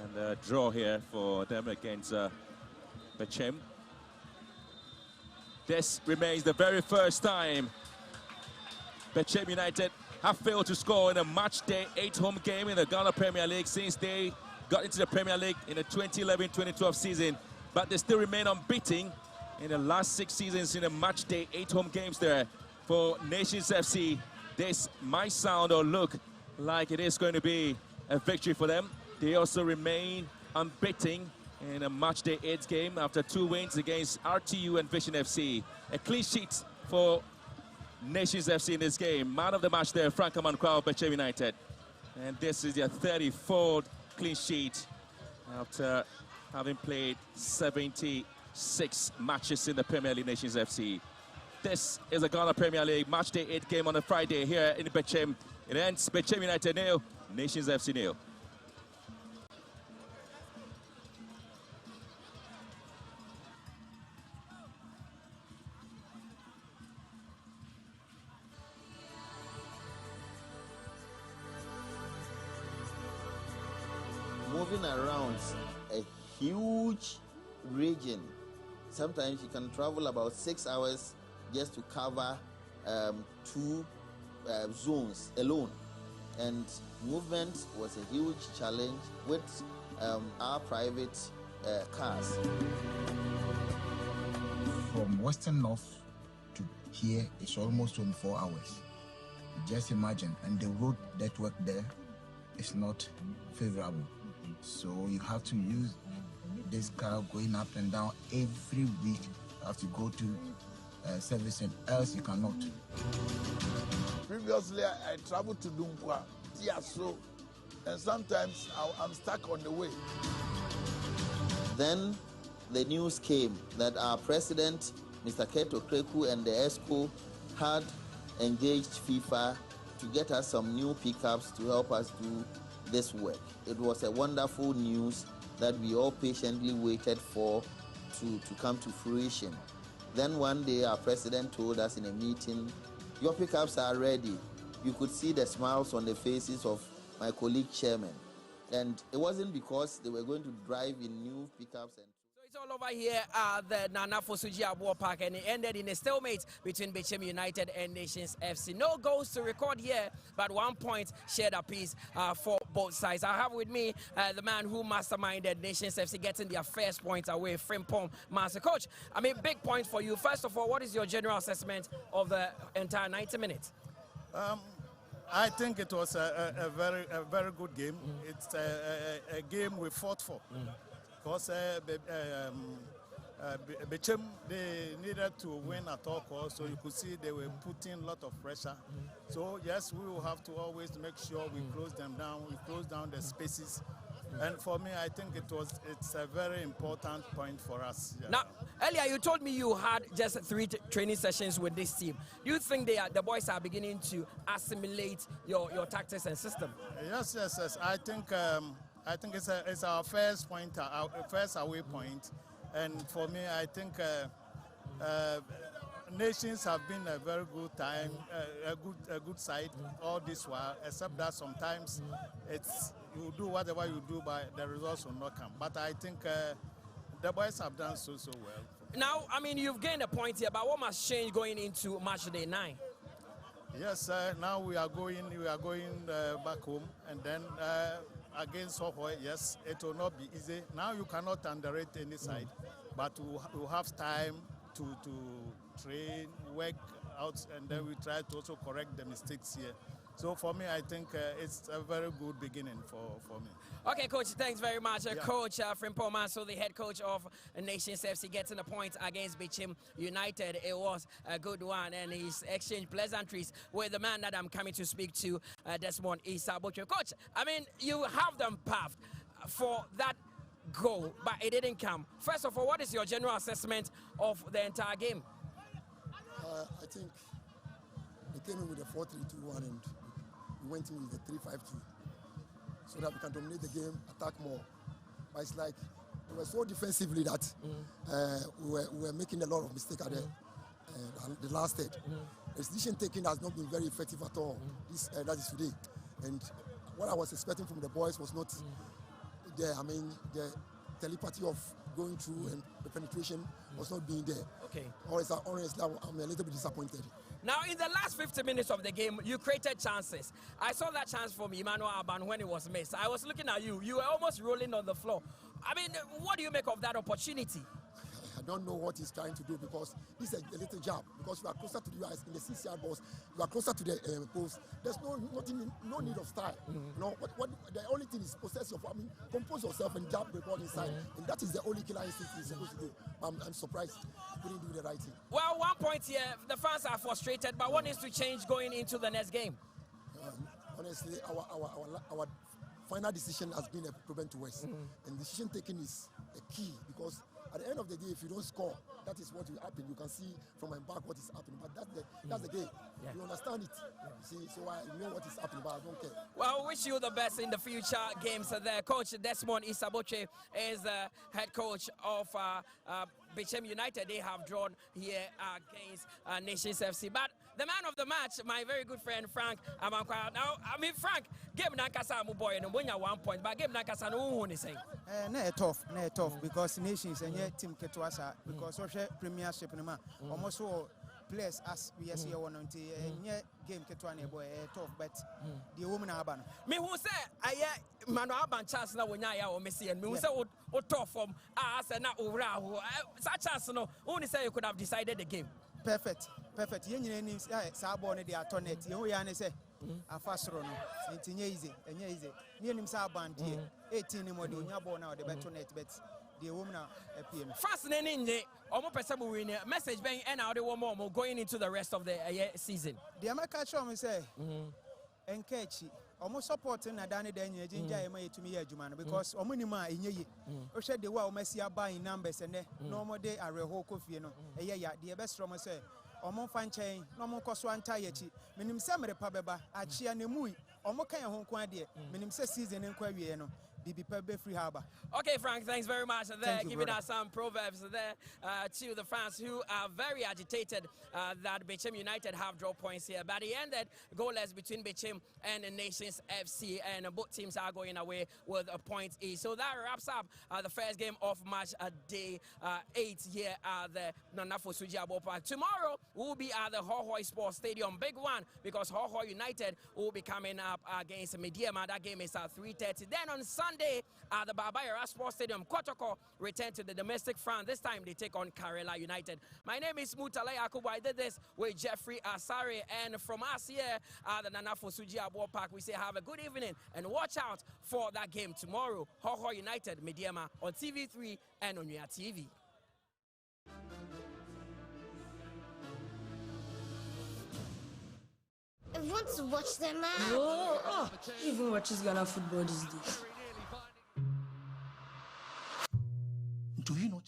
and a draw here for them against Bechem. This remains the very first time Bechem United have failed to score in a match day 8 home game in the Ghana Premier League since they got into the Premier League in the 2011-2012 season, but they still remain unbeaten in the last 6 seasons in the match day 8 home games there for Nations FC. This might sound or look like it is going to be a victory for them. They also remain unbeaten in a match day 8 game after 2 wins against RTU and Vision FC. A clean sheet for Nations FC in this game. Man of the match there, Frank Amankwao, Bechem United. And this is their 34th clean sheet after having played 76 matches in the Premier League. Nations FC. This is a Ghana Premier League match day 8 game on a Friday here in Bechem. It ends Bechem United 0, Nations FC 0. Moving around a huge region, sometimes you can travel about 6 hours just to cover 2 zones alone, and movement was a huge challenge with our private cars. From Western North to here, it's almost 24 hours. Just imagine, and the road network there is not favorable. So you have to use this car going up and down every week. You have to go to servicing, else you cannot. Previously, I traveled to Dunkwa, Tiaso, and sometimes I'm stuck on the way. Then the news came that our president, Mr. Keto Kreku, and the ESCO had engaged FIFA to get us some new pickups to help us do this work. It was a wonderful news that we all patiently waited for to come to fruition. Then one day our president told us in a meeting, your pickups are ready. You could see the smiles on the faces of my colleague chairman. And it wasn't because they were going to drive in new pickups. And it's all over here at the Nana Fosuji Abuo Park, and it ended in a stalemate between Bechem United and Nations FC. No goals to record here, but 1 point shared apiece for both sides. I have with me the man who masterminded Nations FC getting their first point away, Frimpong Master. Coach, I mean, big point for you. First of all, what is your general assessment of the entire 90 minutes? I think it was a very good game. It's a game we fought for. Because Bechem, they needed to win at all costs, so you could see they were putting a lot of pressure. So yes, we will have to always make sure we close them down, we close down the spaces And for me, I think it's a very important point for us. Yeah. Now, earlier you told me you had just 3 training sessions with this team. Do you think the boys are beginning to assimilate your tactics and system? Yes. I think it's our first point, our first away point, and for me, I think Nations have been a very good time, a good side all this while. Except that sometimes you do whatever you do, but the results will not come. But I think the boys have done so well. Now, I mean, you've gained a point here, but what must change going into match day 9? Yes, now we are going back home, and then against Hohoi, yes, it will not be easy. Now you cannot underrate any side, but we'll have time to train, work out, and then we try to also correct the mistakes here. So for me, I think it's a very good beginning for me. Okay, Coach, thanks very much. Coach Frimpong Manso, the head coach of Nations FC, getting a point against Bechem United. It was a good one, and he's exchanged pleasantries with the man that I'm coming to speak to, Desmond Isabocho. Coach, I mean, you have them path for that goal, but it didn't come. First of all, what is your general assessment of the entire game? I think we came in with a 4-3-2-1 and we went in with a 3-5-2 so that we can dominate the game, attack more. But it's like we were so defensively that we were making a lot of mistakes at the last third. The decision taking has not been very effective at all. That is today. And what I was expecting from the boys was not there. I mean, the telepathy of going through and the penetration was not being there. Okay. Honestly, I'm a little bit disappointed. Now, in the last 50 minutes of the game, you created chances. I saw that chance from Emmanuel Aban when it was missed. I was looking at you. You were almost rolling on the floor. I mean, what do you make of that opportunity? I don't know what he's trying to do because this is a little jab. Because you are closer to the in the 6-yard box, you are closer to the post. There's no need of style. You know, the only thing is possess your. I mean, compose yourself and jab the ball inside, and that is the only killer instinct he's supposed to do. I'm surprised he couldn't do the right thing. Well, 1 point here, the fans are frustrated, but what needs to change going into the next game? Honestly, our final decision has been a problem to us, and decision taking is a key because. At the end of the day, if you don't score, that is what will happen. You can see from my back what is happening, but that's the game. Yeah. You understand it. Yeah. You see, so I know what is happening, but I don't care. Well, wish you the best in the future games there. Coach Desmond Isaboche is the head coach of Bechem United. They have drawn here against Nations FC. But the man of the match, my very good friend Frank Amankwa. Now, I mean, Frank, game Nankasa mu boy and when you 1 point, but game Nankasa no one is saying. Tough because Nations and yet Team Ketwasa because of Premiership almost all players as we see one on game Ketwane boy tough, but the woman Aban. Me who say I Manu Aban chance now when I or Messi and me who say what tough from us and not over such chance no only say you could have decided the game. Perfect. Yen names Sabo ne the attorney. You yan say a fast run. It's easy. Near him Saban 18 more do Yabo now the better net bet the woman PM. Fascinating almost person winning message being and out the one more going into the rest of the season. The American show me say Enkechi almost supporting Adani Daniel Ginger to me because Omunima in ye. O said the wow Messi buying numbers and no more day are a whole coffee no. The best from say Omo Fanchain, no more cost one tie. Minim Samre Pabeba, Achia Nemui, Omo Kaya Hong Quadia, Minim season inquiry. Free Harbor. Okay, Frank, thanks very much. There, giving us some proverbs there to the fans who are very agitated that Bechem United have draw points here. But it ended goalless between Bechem and the Nations FC, and both teams are going away with a point each. So that wraps up the first game of match day 8 here at the Nana Fosuji Abo Park. Tomorrow we'll be at the Hohoi Sports Stadium, big one because Hohoi United will be coming up against Mediama. That game is at 3:30. Then on Sunday at the Babayara Sports Stadium, Kotoko return to the domestic front. This time they take on Karela United. My name is Mutale Akubu. I did this with Jeffrey Asare, and from us here at the Nana Fosuji Abo Park, we say have a good evening and watch out for that game tomorrow. Hohoi United, Mediama on TV3 and on your TV. I want to watch them, man. Who even watches Ghana football these days? you know?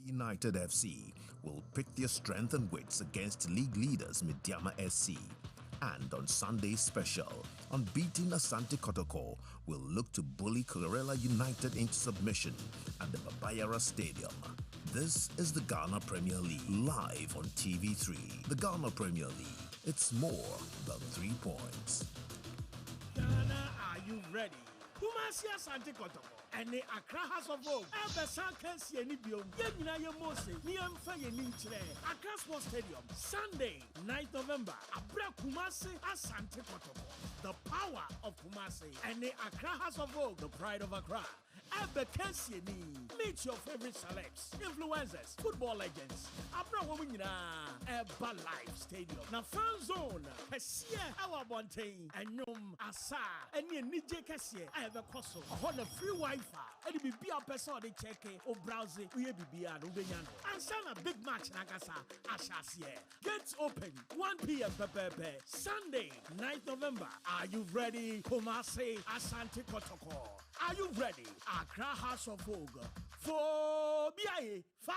United FC will pit their strength and wits against league leaders Midyama SC. And on Sunday special, unbeaten Asante Kotoko will look to bully Karela United into submission at the Babayara Stadium. This is the Ghana Premier League, live on TV3. The Ghana Premier League, it's more than 3 points. Ghana, are you ready? Kumasi Asante Kotoko and the Accra House of Hope. Ebesan Kensi Enibiom. Yenina Yemose. Niemfa Yeninchre. Accra Sports Stadium. Sunday, 9th November. Abra Kumasi Asante Kotoko. The power of Kumasi and the Accra House of Hope. The pride of Accra. Bechem. Meet your favorite celebs, influencers, football legends. Abra Womina. Eba Live Stadium. Na fan zone. Kesia Awa Bontain. And Yum Asa. And Nije Kesia. I have a cost on a free Wi-Fi. And it be a person they check or browse it. We be and sign a big match Nagasa. Ashasie. Gates open 1 p.m. Pepe. Sunday, 9th November. Are you ready? Kumasi Asante Kotoko. Are you ready? Accra House of Vogue. For BIA 5.